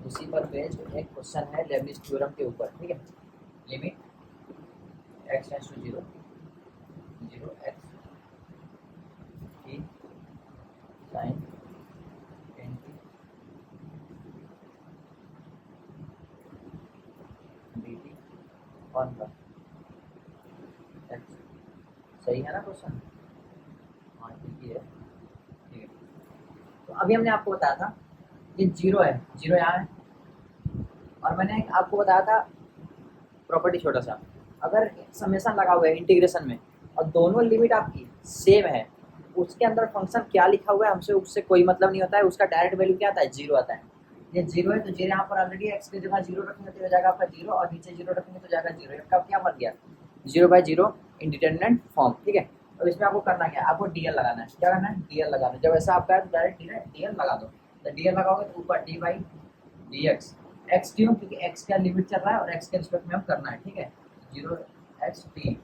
उसी पर बेस्ड एक क्वेश्चन है लेबनिज थ्योरम के ऊपर, ठीक है। Limit x tends to zero, zero x t sine ten t d t one का एक्स, सही है ना क्वेश्चन? हाँ ठीक है, ठीक है। तो अभी हमने आपको बताया था ये जीरो है, जीरो यहाँ है, और मैंने आपको बताया था प्रॉपर्टी छोटा सा, अगर समेशन लगा हुआ है इंटीग्रेशन में और दोनों लिमिट आपकी सेम है, उसके अंदर फंक्शन क्या लिखा हुआ है हमसे उससे कोई मतलब नहीं होता है, उसका डायरेक्ट वैल्यू क्या आता है, जीरो आता है। ये जीरो है तो जीरो यहाँ पर ऑलरेडी एक्स की जगह जीरो रखेंगे तो हो जाएगा आपका जीरो, और नीचे जीरो रखेंगे तो जाएगा जीरो, इसका क्या बन गया, जीरो बाई जीरो इंडिटरमिनेंट फॉर्म, ठीक है। अब इसमें आपको करना क्या है, आपको डीएल लगाना है, क्या करना है, डीएल लगाना है। जब ऐसा आपका है तो डायरेक्ट डीएल लगा दो, तो डीएल लगाओगे तो ऊपर D by D x, x क्यों, क्योंकि एक्स का लिमिट चल रहा है और एक्स के रिस्पेक्ट में हम करना है, ठीक है। Zero x t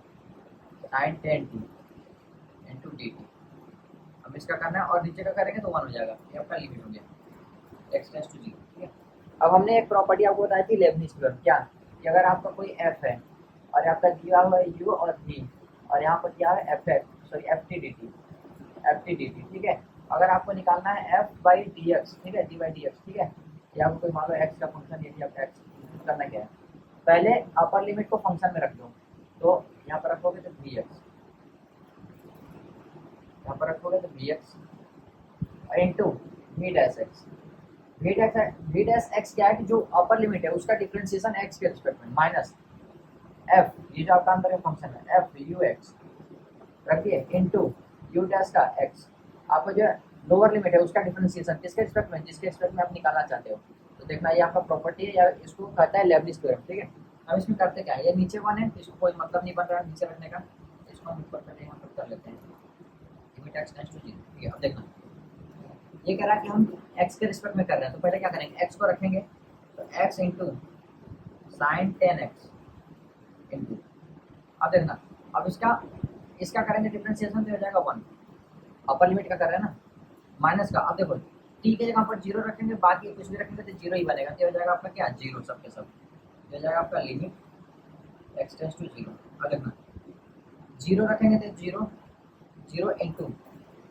sine ten t into d t, हम इसका करना है और नीचे का करेंगे तो वन हो जाएगा, ये आपका लिमिट हो गया एक्स टेंड्स टू जीरो, ठीक है। अब हमने एक प्रॉपर्टी आपको बताई थी लेबनिज थ्योरम, क्या कि अगर आपका कोई एफ है और आपका दिया हुआ है यू और वी, और यहाँ पर दिया है F x sorry F T d T, F T d T, ठीक है। अगर आपको निकालना है एफ बाई डी एक्स, ठीक है, डी बाई डी एक्स, ठीक है, या आपको कोई मान लो एक्स का फंक्शन, यदि आप एक्स करना क्या है, पहले अपर लिमिट को फंक्शन में रख दो, तो यहाँ पर रखोगे तो वी एक्स, यहाँ पर रखोगे तो v x into v dash x, v dash x क्या है कि जो अपर लिमिट है उसका डिफरेंशिएशन एक्स के रिस्पेक्ट में माइनस एफ, ये जो आपका अंदर का फंक्शन है एफ यू एक्स रखिए इंटू यू डैश का एक्स, आपको जो लोअर लिमिट है उसका डिफरेंशिएशन किसके रिस्पेक्ट में, जिसके रिस्पेक्ट में आप निकालना चाहते हो। तो देखना ये आपका प्रॉपर्टी है या इसको कहता है लेबनिज थ्योरम, ठीक है। हम इसमें करते क्या है, ये नीचे वन है तो इसको कोई मतलब नहीं बन रहा है नीचे रखने का, इसको हम ऊपर करने मतलब कर लेते हैं limit x tends to zero, ठीक है। अब देखना ये कह रहा है कि हम एक्स के रिस्पेक्ट में कर रहे हैं, तो पहले क्या करेंगे, एक्स को रखेंगे तो x into sine ten x into, अब देखना अब इसका इसका करेंगे डिफरेंशिएशन तो हो जाएगा वन, अपर लिमिट का कर रहे हैं ना, माइनस का, अब देखो टी के जगह पर जीरो रखेंगे बाकी कुछ भी रखेंगे तो जीरो ही बनेगा, तो हो जाएगा आपका क्या, जीरो सब के सब, हो जाएगा आपका limit x tends to zero. अब देखना जीरो रखेंगे तो zero, zero into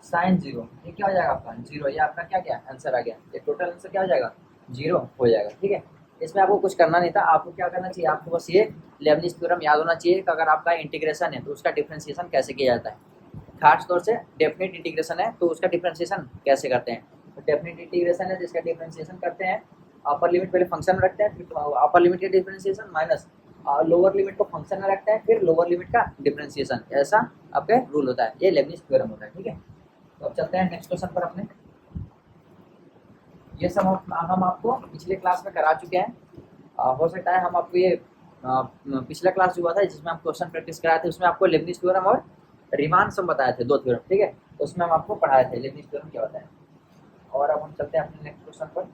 sine zero, ये क्या हो जाएगा आपका जीरो, ये आपका क्या क्या आंसर आ गया, ये टोटल आंसर क्या हो जाएगा, जीरो हो जाएगा, ठीक है। इसमें आपको कुछ करना नहीं था, आपको क्या करना चाहिए, आपको बस ये लेबनिज थ्योरम याद होना चाहिए कि अगर आपका इंटीग्रेशन है तो उसका डिफरेंशिएशन कैसे किया जाता है, खास तौर से डेफिनेट इंटीग्रेशन है तो उसका डिफरेंशिएशन कैसे करते हैं। तो डेफिनेट इंटीग्रेशन है जिसका डिफरेंशिएशन करते हैं, अपर लिमिट पहले फंक्शन में रखते हैं, फिर अपर लिमिट का डिफरेंशिएशन माइनस लोअर लिमिट को फंक्शन में रखते हैं, फिर लोअर लिमिट का डिफरेंशिएशन, ऐसा आपके रूल होता है, ये लेबनिज थ्योरम होता है, ठीक है। तो अब चलते हैं नेक्स्ट क्वेश्चन पर अपने, ये सब हम आपको पिछले क्लास में करा चुके हैं। हो सकता है हम आपको ये पिछला क्लास जो हुआ था जिसमें हम क्वेश्चन प्रैक्टिस कराए थे उसमें आपको लेबनिज थ्योरम और रीमान सम बताए थे, दो थ्योरम, ठीक है, तो उसमें हम आपको पढ़ाए थे लेबनिज थ्योरम क्या होता है। और अब हम चलते हैं अपने नेक्स्ट क्वेश्चन पर।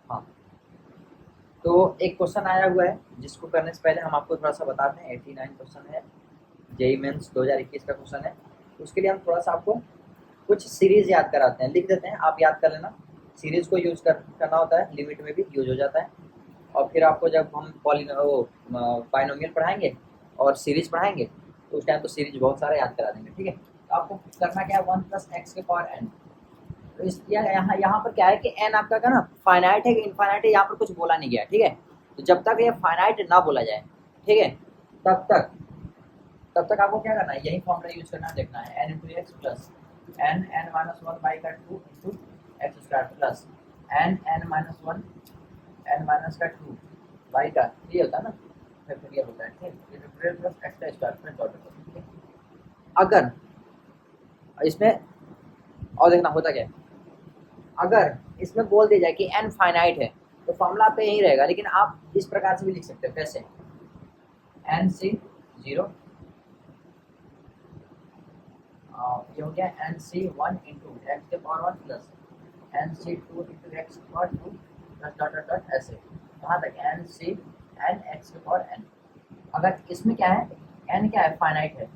हाँ, तो एक क्वेश्चन आया हुआ है जिसको करने से पहले हम आपको थोड़ा सा बताते हैं, 89 क्वेश्चन है, जेईई मेंस 2021 का क्वेश्चन है। उसके लिए हम थोड़ा सा आपको कुछ सीरीज याद कराते हैं, लिख देते हैं, आप याद कर लेना, सीरीज को यूज करना होता है, लिमिट में भी यूज हो जाता है। और फिर आपको जब हम बाइनोमियल पढ़ाएंगे और सीरीज पढ़ाएंगे तो उस टाइम तो सीरीज बहुत सारा याद करा देंगे, ठीक है। तो आपको करना क्या है, वन प्लस एक्स के पावर एन, तो इस यहाँ पर क्या है कि एन आपका का ना फाइनाइट है कि इनफाइनाइट है, यहाँ पर कुछ बोला नहीं गया, ठीक है। तो जब तक ये फाइनाइट ना बोला जाए, ठीक है, तब तक आपको क्या करना है, यही फॉर्मूला यूज करना है, देखना है n into x plus n n minus one by का two into x square plus n n minus one n minus का टू बाई का, ये होता है ना फैक्टोरियल होता है, ठीक है, ये प्लस एक्स का स्क्वायर प्लस डॉट, ठीक है। अगर इसमें और देखना होता क्या है, अगर इसमें बोल दिया जाए कि एन फाइनाइट है तो फॉर्मूला पे यही रहेगा, लेकिन आप इस प्रकार से भी लिख सकते हो, कैसे, एन सी जीरो ये हो गया n C one into x के power one plus n C two into x के power two plus dot dot dot ऐसे कहाँ तक एन सी एन एक्स के पावर एन। अगर इसमें क्या है, एन क्या है, फाइनाइट है,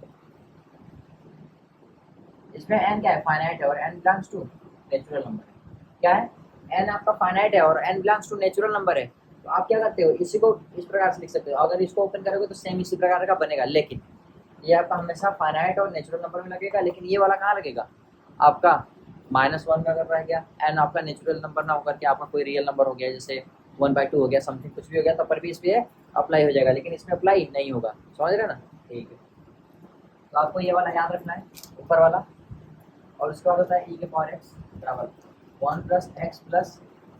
इसमें एन क्या है, फाइनाइट है और n belongs to natural number है। क्या है, एन आपका फाइनाइट है और n belongs to natural number है। तो आप क्या करते हो, इसी को इस प्रकार से लिख सकते हो। अगर इसको ओपन करोगे तो सेम इसी प्रकार का बनेगा, लेकिन ये आपका हमेशा फाइनाइट और नेचुरल नंबर में लगेगा। लेकिन ये वाला कहाँ लगेगा, आपका -1 का अगर रह गया, एन आपका नेचुरल नंबर ना होकर के आपका कोई रियल नंबर हो गया, जैसे 1/2 हो गया, समथिंग कुछ भी हो गया, तब पर भी इस पर अप्लाई हो जाएगा, लेकिन इसमें अप्लाई नहीं होगा। समझ रहे ना, ठीक है। तो आपको ये वाला याद रखना है, ऊपर वाला। और उसके बाद होता है ई के पावर एक्स बराबर 1 प्लस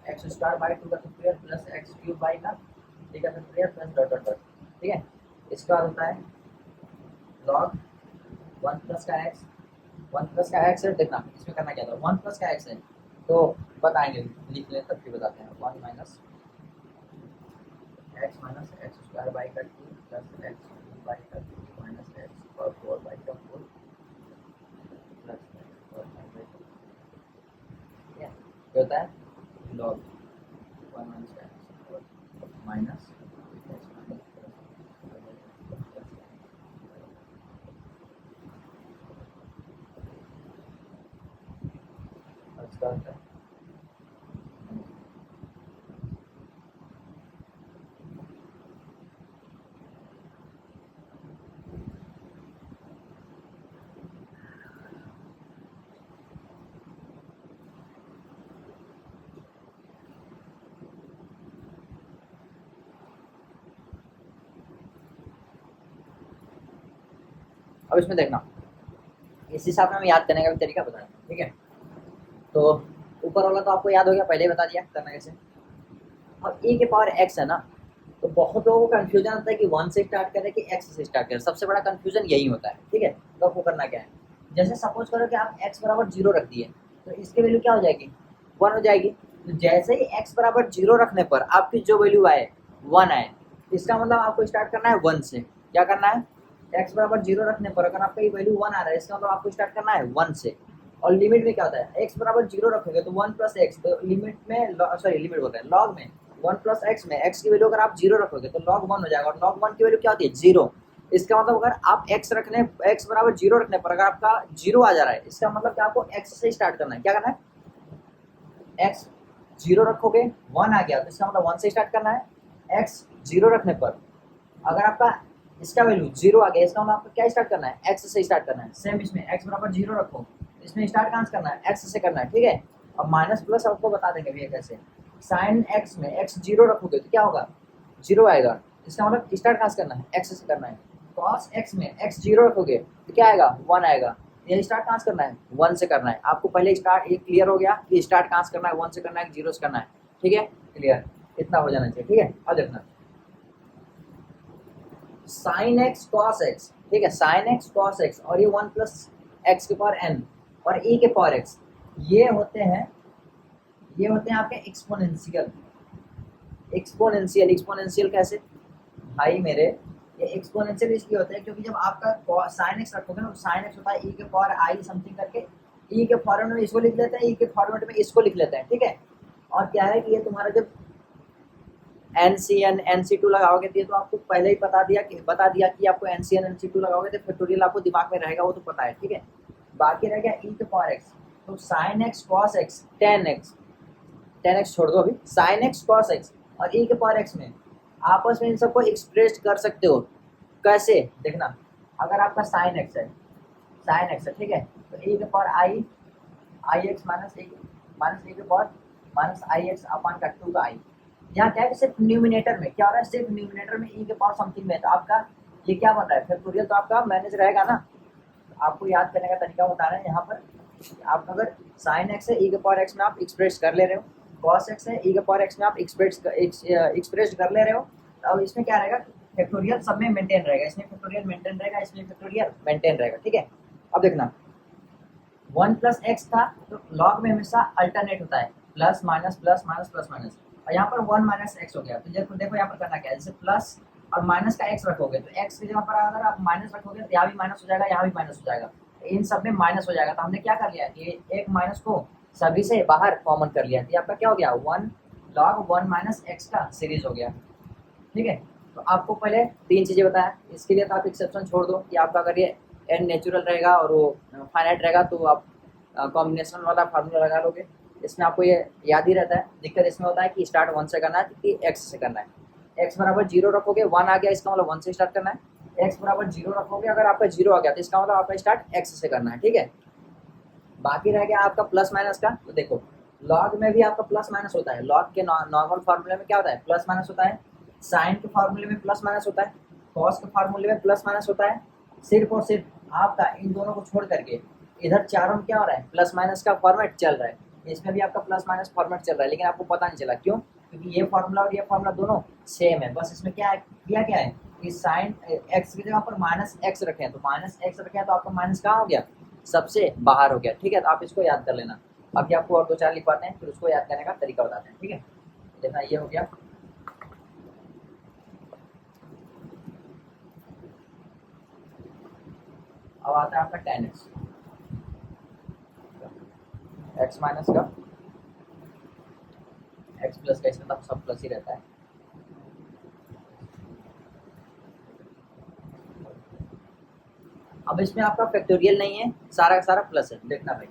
एक्स स्क्वायर बाई 2 का square plus x cube by का ठीक है square plus dot dot dot. ठीक है, इसके बाद होता है लॉग 1 प्लस का एक्स, 1 प्लस का एक्स है। देखना इसमें करना क्या था, 1 प्लस का एक्स है तो बताएंगे, लिख लें तब फिर बताते हैं। 1 माइनस एक्स स्क्वायर बाई का 2 प्लस एक्स क्यूब बाई का 2 माइनस एक्स पावर 4 बाई का 4 प्लस एक्स पावर 5 बाई 2। ठीक है, क्या होता है लॉग 1 माइनस एक्स माइनस इसका होता है अब इसमें देखना, इस हिसाब से हमें याद करने का भी तरीका बताना। ठीक है, तो ऊपर वाला तो आपको याद हो गया, पहले ही बता दिया करना कैसे। अब ए के पावर एक्स है ना, तो बहुत लोगों को कंफ्यूजन होता है कि 1 से स्टार्ट करें कि एक्स से स्टार्ट करें। सबसे बड़ा कंफ्यूजन यही होता है। ठीक है, तो आपको करना क्या है, जैसे सपोज करो कि आप एक्स बराबर 0 रख दिए, तो इसकी वैल्यू क्या हो जाएगी, 1 हो जाएगी। तो जैसे ही एक्स बराबर 0 रखने पर आपकी जो वैल्यू आए 1 आए, इसका मतलब आपको स्टार्ट करना है 1 से। क्या करना है, एक्स बराबर 0 रखने पर अगर आपका ये वैल्यू 1 आ रहा है, इसका मतलब आपको स्टार्ट करना है 1 से। और लिमिट में क्या होता है, एक्स बराबर 0 रखोगे तो 1 प्लस एक्स, तो लिमिट में सॉरी लिमिट बोल रहे हैं, लॉग में 1 प्लस एक्स में एक्स की वैल्यू अगर आप 0 रखोगे तो log 1 हो जाएगा, और log 1 की वैल्यू क्या होती है, 0। इसका मतलब अगर आप x बराबर 0 रखने पर अगर आपका 0 आ जा रहा है, इसका मतलब कि आपको x से स्टार्ट करना है। क्या करना है, x 0 रखोगे 1 आ गया, तो इसका मतलब 1 से स्टार्ट करना है। x 0 रखने पर अगर आपका इसका वैल्यू 0 आ गया, इसका मतलब आपको क्या स्टार्ट करना है, x से स्टार्ट करना है। सेम इसमें x बराबर 0 रखो, इसमें स्टार्ट कहाँ से करना है, x से करना है। ठीक है, अब माइनस प्लस आपको बता देंगे भैया कैसे। साइन एक्स में एक्स 0 रखोगे तो क्या होगा, 0 आएगा, इसका मतलब स्टार्ट कहाँ से करना है, एक्स से करना है। कॉस एक्स में एक्स 0 रखोगे तो क्या आएगा, 1 आएगा। ये स्टार्ट कहाँ से करना है, 1 से करना है। आपको पहले स्टार्ट ये क्लियर हो गया कि स्टार्ट कहाँ से करना है, 1 से करना है कि 0 से करना है। ठीक है, क्लियर, इतना हो जाना चाहिए। ठीक है, अब देखना साइन एक्स कॉस एक्स। ठीक है, साइन एक्स कॉस एक्स और ये 1 प्लस एक्स के पावर एन और e के पावर एक्स, ये होते हैं आपके एक्सपोनेंशियल। एक्सपोनेंशियल कैसे भाई मेरे, ये एक्सपोनेंशियल इसलिए होता है क्योंकि जब आपका साइन एक्स रखोगे ना, तो साइन एक्स होता है e के पावर आई समथिंग करके, e के फॉर्मेट में इसको लिख लेते हैं, e के फॉर्मेट में इसको लिख लेते हैं। ठीक है, और क्या है कि ये तुम्हारा जब NCN NC2 लगाओगे तो ये तो आपको पहले ही बता दिया कि आपको NCN NC2 लगाओगे तो फैक्टोरियल आपको दिमाग में रहेगा, वो तो पता है। ठीक है, बाकी रह गया e के पावर x, तो sine x cos x ten x छोड़ दो अभी, साइन एक्स कॉस एक्स और e के पावर x में आपस में इन सबको एक्सप्रेस कर सकते हो। कैसे देखना, अगर आपका साइन एक्स है ठीक है, तो e के पावर आई एक्स माइनस e के पावर माइनस आई एक्स अपान का 2 का आई। यहाँ क्या है, सिर्फ न्यूमिनेटर में क्या हो रहा है, सिर्फ न्यूमिनेटर में e के पावर समथिंग में, तो आपका ये क्या बन रहा है, फैक्टोरियल तो आपका मैनेज रहेगा ना। आपको याद करने का तरीका बता रहे हैं यहाँ पर। आप अगर साइन एक्स है e के पावर x में आप एक्सप्रेस कर ले रहे हो, कॉस एक्स है e के पावर x में आप एक्सप्रेस कर ले रहे हो, अब इसमें क्या रहेगा, फैक्टोरियल सब में मेंटेन रहेगा, इसमें फैक्टोरियल मेंटेन रहेगा, इसमें फैक्टोरियल मेंटेन रहेगा। ठीक है, अब देखना 1 प्लस एक्स था तो लॉग में हमेशा अल्टरनेट होता है, plus minus plus minus plus minus, और यहाँ पर 1 माइनस एक्स हो गया। तो देखो यहाँ पर करना क्या है, जैसे प्लस और माइनस का एक्स रखोगे तो एक्स की जगह पर अगर आप माइनस रखोगे तो यहाँ भी माइनस हो जाएगा, यहाँ भी माइनस हो जाएगा। इन सब में माइनस हो जाएगा, तो हमने क्या कर लिया, ये एक माइनस को सभी से बाहर कॉमन कर लिया, तो ये आपका क्या हो गया, 1 log 1 - x का सीरीज हो गया। ठीक है, तो आपको पहले तीन चीज़ें बताया, इसके लिए तो आप एक्सेप्शन छोड़ दो कि आपका अगर ये एन नेचुरल रहेगा और वो फाइनाइट रहेगा तो आप कॉम्बिनेशन वाला फार्मूला लगा लोगे। इसमें आपको ये याद ही रहता है, दिक्कत इसमें होता है कि स्टार्ट 1 से करना है कि x से करना है। x बराबर 0 रखोगे, 1 आ गया, इसका मतलब 1 से स्टार्ट करना है। x बराबर 0 रखोगे, अगर आपका 0 आ गया तो इसका मतलब आपका स्टार्ट x से करना है। ठीक है, बाकी रह गया आपका प्लस माइनस का। तो देखो लॉग में भी आपका प्लस माइनस होता है, लॉग के नॉर्मल फार्मूले में क्या होता है, प्लस माइनस होता है। साइन के फार्मूले में प्लस माइनस होता है, कॉस के फार्मूले में प्लस माइनस होता है। सिर्फ और सिर्फ आपका इन दोनों को छोड़ करके इधर चारों में क्या हो रहा है, प्लस माइनस का फॉर्मेट चल रहा है। इसमें भी आपका प्लस माइनस फॉर्मेट चल रहा है, लेकिन आपको पता नहीं चला क्यों, क्योंकि ये फार्मूला और ये फार्मूला दोनों सेम है। बस इसमें क्या है, किया क्या है कि साइन एक्स की जगह पर माइनस एक्स रखे हैं, तो माइनस एक्स रखे हैं तो आपका माइनस कहाँ हो गया, सबसे बाहर हो गया। ठीक है, तो आप इसको याद कर लेना। अभी आपको और दो चार लिखवाते हैं, फिर उसको याद करने का तरीका बताते हैं। ठीक है, देखना ये हो गया। अब आता है आपका tan x, x माइनस का x प्लस का, इसमें तो सब प्लस ही रहता है। अब इसमें आपका फैक्टोरियल नहीं है, सारा का सारा प्लस है। देखना भाई,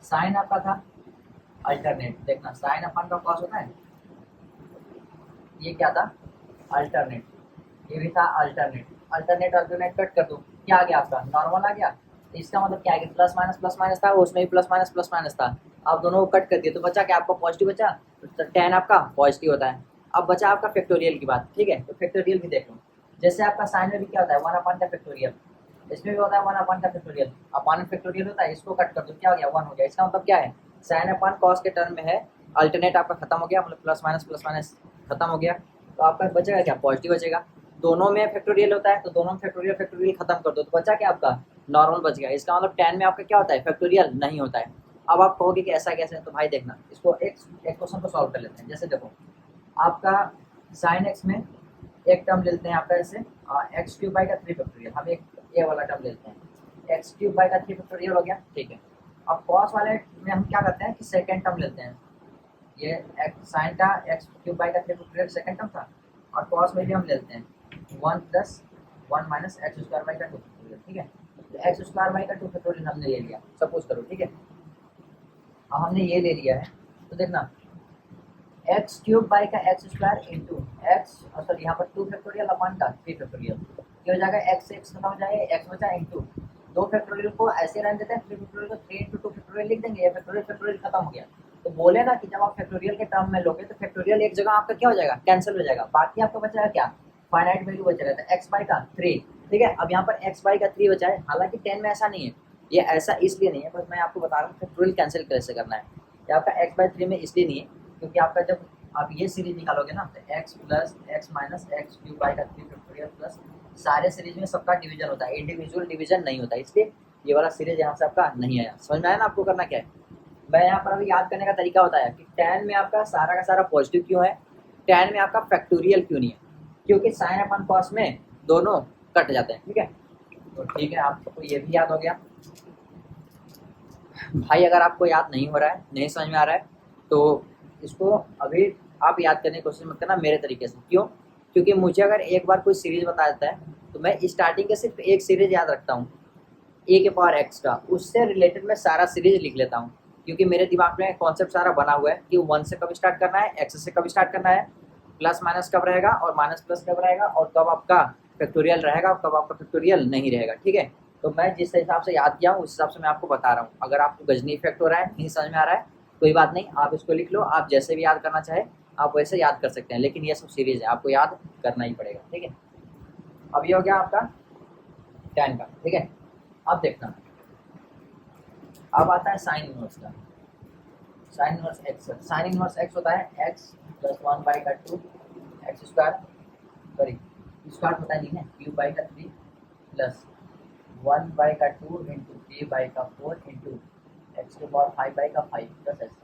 साइन आपका था अल्टरनेट, देखना साइन अपन का कॉस होता है, ये क्या था अल्टरनेट, ये भी था अल्टरनेट। अल्टरनेट अल्टरनेट कट कर दो, क्या आ गया आपका नॉर्मल आ गया। तो इसका मतलब क्या है कि प्लस माइनस था, उसमें भी प्लस माइनस था। आप दोनों को कट कर दिए तो बचा क्या आपका, पॉजिटिव बचा, तो टेन आपका पॉजिटिव होता है। अब बचा आपका फैक्टोरियल की बात। ठीक है, तो फैक्टोरियल भी देख लो, जैसे आपका साइन में भी क्या होता है, 1 का फैक्टोरियल, इसमें भी होता है 1 का फैक्टोरियल। अपान फैक्टोरियल होता है, इसको कट कर दो, क्या हो गया 1 हो गया। इसका मतलब क्या है, साइन अपान कॉस के टर्म में है, अल्टरनेट आपका खत्म हो गया, मतलब प्लस माइनस खत्म हो गया, तो आपका बचेगा क्या, पॉजिटिव बचेगा। दोनों में फैक्टोरियल होता है, तो दोनों में फैक्टोरियल फैक्टोरियल खत्म कर दो, तो बचा क्या आपका नॉर्मल बच गया। इसका मतलब टेन में आपका क्या होता है, फैक्टोरियल नहीं होता है। अब आप कहोगे कि ऐसा कैसे है, तो भाई देखना इसको एक क्वेश्चन को सॉल्व कर लेते हैं। जैसे देखो आपका साइन एक्स में एक टर्म लेते हैं आपका, ऐसे एक्स क्यूब बाई का 3 फैक्टोरियल, हम एक ये वाला टर्म लेते हैं, एक्स क्यूब बाई का 3 फैक्टोरियल हो गया। ठीक है, अब कॉस वाले में हम क्या करते हैं कि सेकेंड टर्म लेते हैं, ये साइन का एक्स क्यूब बाई का 3 फैक्टोरियल सेकेंड टर्म था, और कॉस में भी हम लेते हैं 1 + 1 - एक्स स्क्वायर बाई का 2 फैक्टोरियल। ठीक है, तो एक्स स्क्वायर बाई का 2 फैक्टोरियल हमने ले लिया, सपोज करो। ठीक है, अब हमने ये ले लिया है, तो देखना एक्स क्यूब बाई का x square into x, sorry यहाँ पर 2 फैक्टोरियल अपान का 3 फैक्टोरियल, ये हो जाएगा एक्स एक्स खत्म हो जाएगा, एक्स बचा इंटू 2 फैक्टोरियल को ऐसे रहने देते हैं, 3 फैक्टोरियल को 3 × 2 फैक्टोरियल लिख देंगे, ये फैक्टोरियल फैक्टोरियल खत्म हो गया। तो बोले ना कि जब आप फैक्टोरियल के टर्म में लोगे तो फैक्टोरियल एक जगह आपका क्या हो जाएगा, कैंसिल हो जाएगा, बाकी आपका बचेगा क्या, फाइनाइट वैल्यू बचेगा, तो एक्स बाई का 3। ठीक है, अब यहाँ पर एक्स बाई का 3 बचा है, हालांकि 10 में ऐसा नहीं है, ये ऐसा इसलिए नहीं है, बस मैं आपको बता रहा हूँ फैक्टोरियल कैंसिल कैसे करना है। ये आपका एक्स बाई 3 में इसलिए नहीं है क्योंकि आपका जब आप ये सीरीज निकालोगे ना, तो x plus x minus x cube by का 3 फैक्टोरियल प्लस सारे सीरीज में सबका डिवीजन होता है, इंडिविजुअल डिवीजन नहीं होता, इसलिए ये वाला सीरीज यहाँ से आपका नहीं आया। समझ में आया ना आपको करना क्या है। मैं यहाँ पर अभी याद करने का तरीका बताया कि tan में आपका सारा का सारा पॉजिटिव क्यों है, tan में आपका फैक्टोरियल क्यों नहीं है, क्योंकि साइन अपन कॉस में दोनों कट जाते हैं। ठीक है, तो ठीक है, आपको ये भी याद हो गया। भाई अगर आपको याद नहीं हो रहा है, नहीं समझ में आ रहा है, तो इसको अभी आप याद करने की कोशिश मत करना मेरे तरीके से। क्यों, क्योंकि मुझे अगर एक बार कोई सीरीज बता देता है तो मैं स्टार्टिंग के सिर्फ एक सीरीज याद रखता हूँ, a⁴x का, उससे रिलेटेड मैं सारा सीरीज लिख लेता हूँ, क्योंकि मेरे दिमाग में कॉन्सेप्ट सारा बना हुआ है कि 1 से कब स्टार्ट करना है, x से कब स्टार्ट करना है, प्लस माइनस कब रहेगा और माइनस प्लस कब रहेगा, और कब आपका फैक्टोरियल रहेगा और कब आपका फैक्टोरियल नहीं रहेगा। ठीक है, तो मैं जिस हिसाब से याद किया हूँ उस हिसाब से मैं आपको बता रहा हूँ। अगर आपको गजनी इफेक्ट हो रहा है, नहीं समझ में आ रहा है, कोई बात नहीं, आप इसको लिख लो, आप जैसे भी याद करना चाहे आप वैसे याद कर सकते हैं, लेकिन ये सब सीरीज है, आपको याद करना ही पड़ेगा। ठीक है, अब ये हो गया आपका tan का। ठीक है, अब देखना, अब आता है साइन इनवर्स का। Sine inverse x, sine inverse x होता है एक्स प्लस 1 बाई का 2 एक्स स्क्वायर, सॉरी स्क्वायर होता है नहीं है, क्यूब बाई का 3 प्लस 1 बाई का 2 इंटू 3 बाई का 4 into x to power 5 by का 5 प्लस एक्स।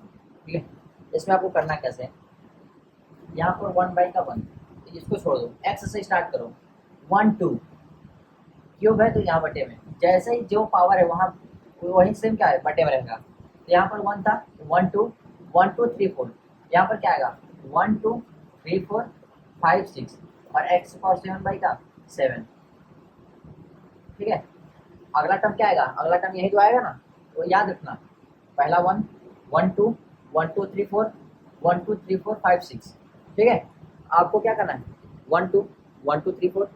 ठीक है, इसमें आपको करना कैसे है, यहाँ पर 1 बाई का 1, तो इसको छोड़ दो, एक्स से स्टार्ट करो, 1 2 क्यूब है तो यहाँ बटे में, जैसे ही जो पावर है वहाँ वही सेम क्या है बटे में रहेगा। तो यहाँ पर 1 था, 1 2 1 2 3 4, यहाँ पर क्या आएगा 1 2 3 4 5 6 और x पावर 7 बाई का 7। ठीक है, अगला टर्म क्या आएगा, अगला टर्म यही जो आएगा ना, तो याद रखना पहला 1 1 2 1 2 3 4 1 2 3 4 5 6। ठीक है, आपको क्या करना है 1 2 1 2 3 4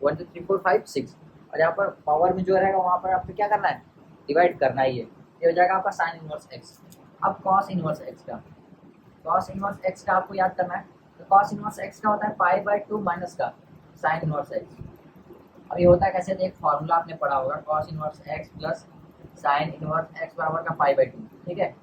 1 2 3 4 5 6 और यहाँ पर पावर में जो रहेगा वहाँ पर आपको क्या करना है डिवाइड करना ही है। ये हो जाएगा आपका साइन इनवर्स एक्स। अब कॉस इनवर्स एक्स का, कॉस इनवर्स एक्स का आपको याद करना है। तो कॉस इनवर्स एक्स का होता है पाई बाय 2 माइनस का साइन इनवर्स एक्स। अब ये होता है कैसे, तो एक फॉर्मूला आपने पढ़ा होगा cos inverse x plus sine inverse x बराबर का पाई बाय 2। ठीक है,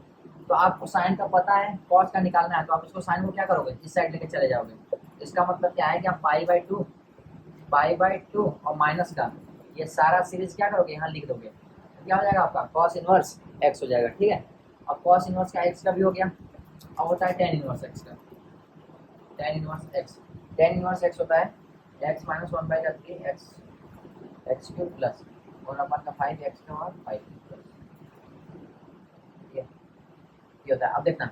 तो आपको साइन का पता है, कॉस का निकालना है, तो आप इसको साइन को क्या करोगे इस साइड लेके चले जाओगे। इसका मतलब क्या है कि आप पाई बाय 2 और माइनस का ये सारा सीरीज क्या करोगे यहाँ लिख दोगे, तो क्या हो जाएगा आपका कॉस इनवर्स एक्स हो जाएगा। ठीक है, अब कॉस इनवर्स का एक्स का भी हो गया। अब होता है टेन इनवर्स एक्स का, टेन इनवर्स एक्स होता है एक्स माइनस 1 बाई का 3 एक्स क्यूब प्लस 1 का 5 एक्स का और 5 प्लस। ये होता है। अब देखना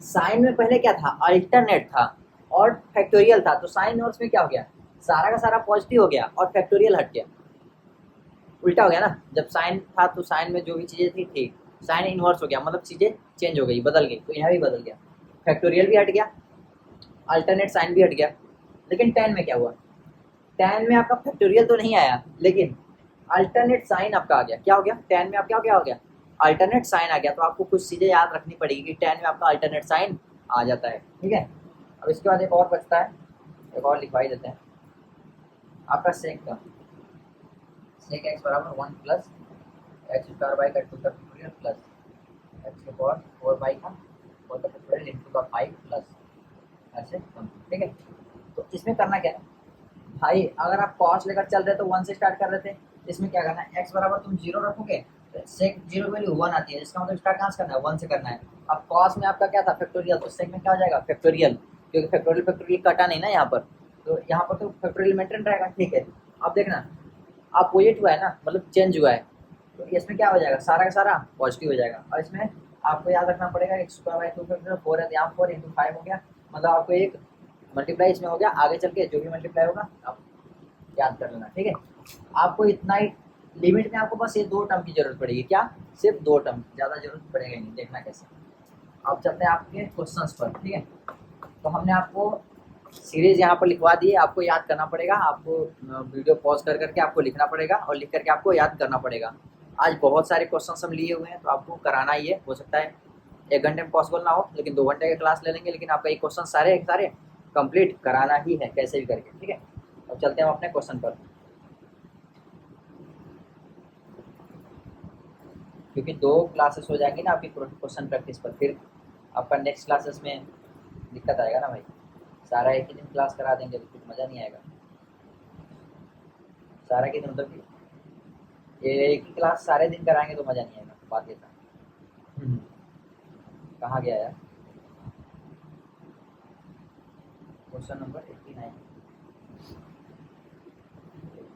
साइन में पहले क्या था अल्टरनेट था और फैक्टोरियल था, तो साइन इनवर्स में क्या हो गया सारा का सारा पॉजिटिव हो गया और फैक्टोरियल हट गया, उल्टा हो गया ना। जब साइन था तो साइन में जो भी चीज़ें थी ठीक, साइन इनवर्स हो गया मतलब चीज़ें चेंज हो गई बदल गई, तो यहाँ भी बदल गया, फैक्टोरियल भी हट गया, अल्टरनेट साइन भी हट गया। लेकिन टेन में क्या हुआ, टेन में आपका फैक्टोरियल तो नहीं आया लेकिन अल्टरनेट साइन आपका आ गया। क्या हो गया टेन में आपका क्या हो गया अल्टरनेट साइन आ गया। तो आपको कुछ चीज़ें याद रखनी पड़ेगी कि टेन में आपका अल्टरनेट साइन आ जाता है। ठीक है, अब इसके बाद एक और बचता है, एक और लिखवाई देते हैं आपका सेक का, सेक एक्स बराबर 1 प्लस एक्स स्क्वायर बाई का 2 का फैक्टोरियल प्लस एक्स के पावर 4 बाई का 4 का फैक्टोरियल इंटू का 5 प्लस ऐसे 1। ठीक है, तो इसमें करना क्या है भाई, अगर आप कॉस लेकर चल रहे तो 1 से स्टार्ट कर रहे थे, इसमें क्या करना है एक्स बराबर तुम 0 रखोगे तो सेक 0 वैल्यू 1 आती है, इसका मतलब स्टार्ट कहाँ से करना है 1 से करना है। अब कॉस में आपका क्या था फैक्टोरियल, तो सेक में क्या हो जाएगा फैक्टोरियल, क्योंकि फैक्टोरियल कटा नहीं ना यहाँ पर, तो यहाँ पर तो फैक्टोरियल मेंटेन रहेगा। ठीक है, अब देखना अपोजिट हुआ है ना, मतलब चेंज हुआ है, तो इसमें क्या हो जाएगा सारा का सारा पॉजिटिव हो जाएगा। और इसमें आपको याद रखना पड़ेगा एक्स स्क्वायर बाई 2 फैक्टोरियल 4 है, यहाँ 4 इंटू 5 हो गया, मतलब आपको एक मल्टीप्लाई इसमें हो गया, आगे चल के जो भी मल्टीप्लाई होगा आप याद कर लेना। ठीक है, आपको इतना ही लिमिट में आपको बस ये 2 टर्म की जरूरत पड़ेगी, क्या सिर्फ 2 टर्म, ज़्यादा जरूरत पड़ेगा नहीं। देखना कैसे, अब चलते हैं आपके क्वेश्चंस पर। ठीक है, तो हमने आपको सीरीज यहाँ पर लिखवा दी है, आपको याद करना पड़ेगा, आपको वीडियो पॉज कर करके आपको लिखना पड़ेगा और लिख करके आपको याद करना पड़ेगा। आज बहुत सारे क्वेश्चन हम लिए हुए हैं तो आपको कराना ही है, हो सकता है 1 घंटे में पॉसिबल ना हो लेकिन 2 घंटे की क्लास ले लेंगे, लेकिन आपका ये क्वेश्चन सारे सारे कंप्लीट कराना ही है कैसे भी करके। ठीक है, अब चलते हैं हम अपने क्वेश्चन पर, क्योंकि 2 क्लासेस हो जाएंगी ना आपकी क्वेश्चन प्रैक्टिस पर, फिर आपका नेक्स्ट क्लासेस में दिक्कत आएगा ना भाई, सारा एक ही दिन क्लास करा देंगे तो कुछ मज़ा नहीं आएगा। सारा के दिन मतलब कि ये एक ही क्लास सारे दिन कराएंगे तो मज़ा नहीं आएगा, बात ये था। कहाँ गया यार क्वेश्चन नंबर 89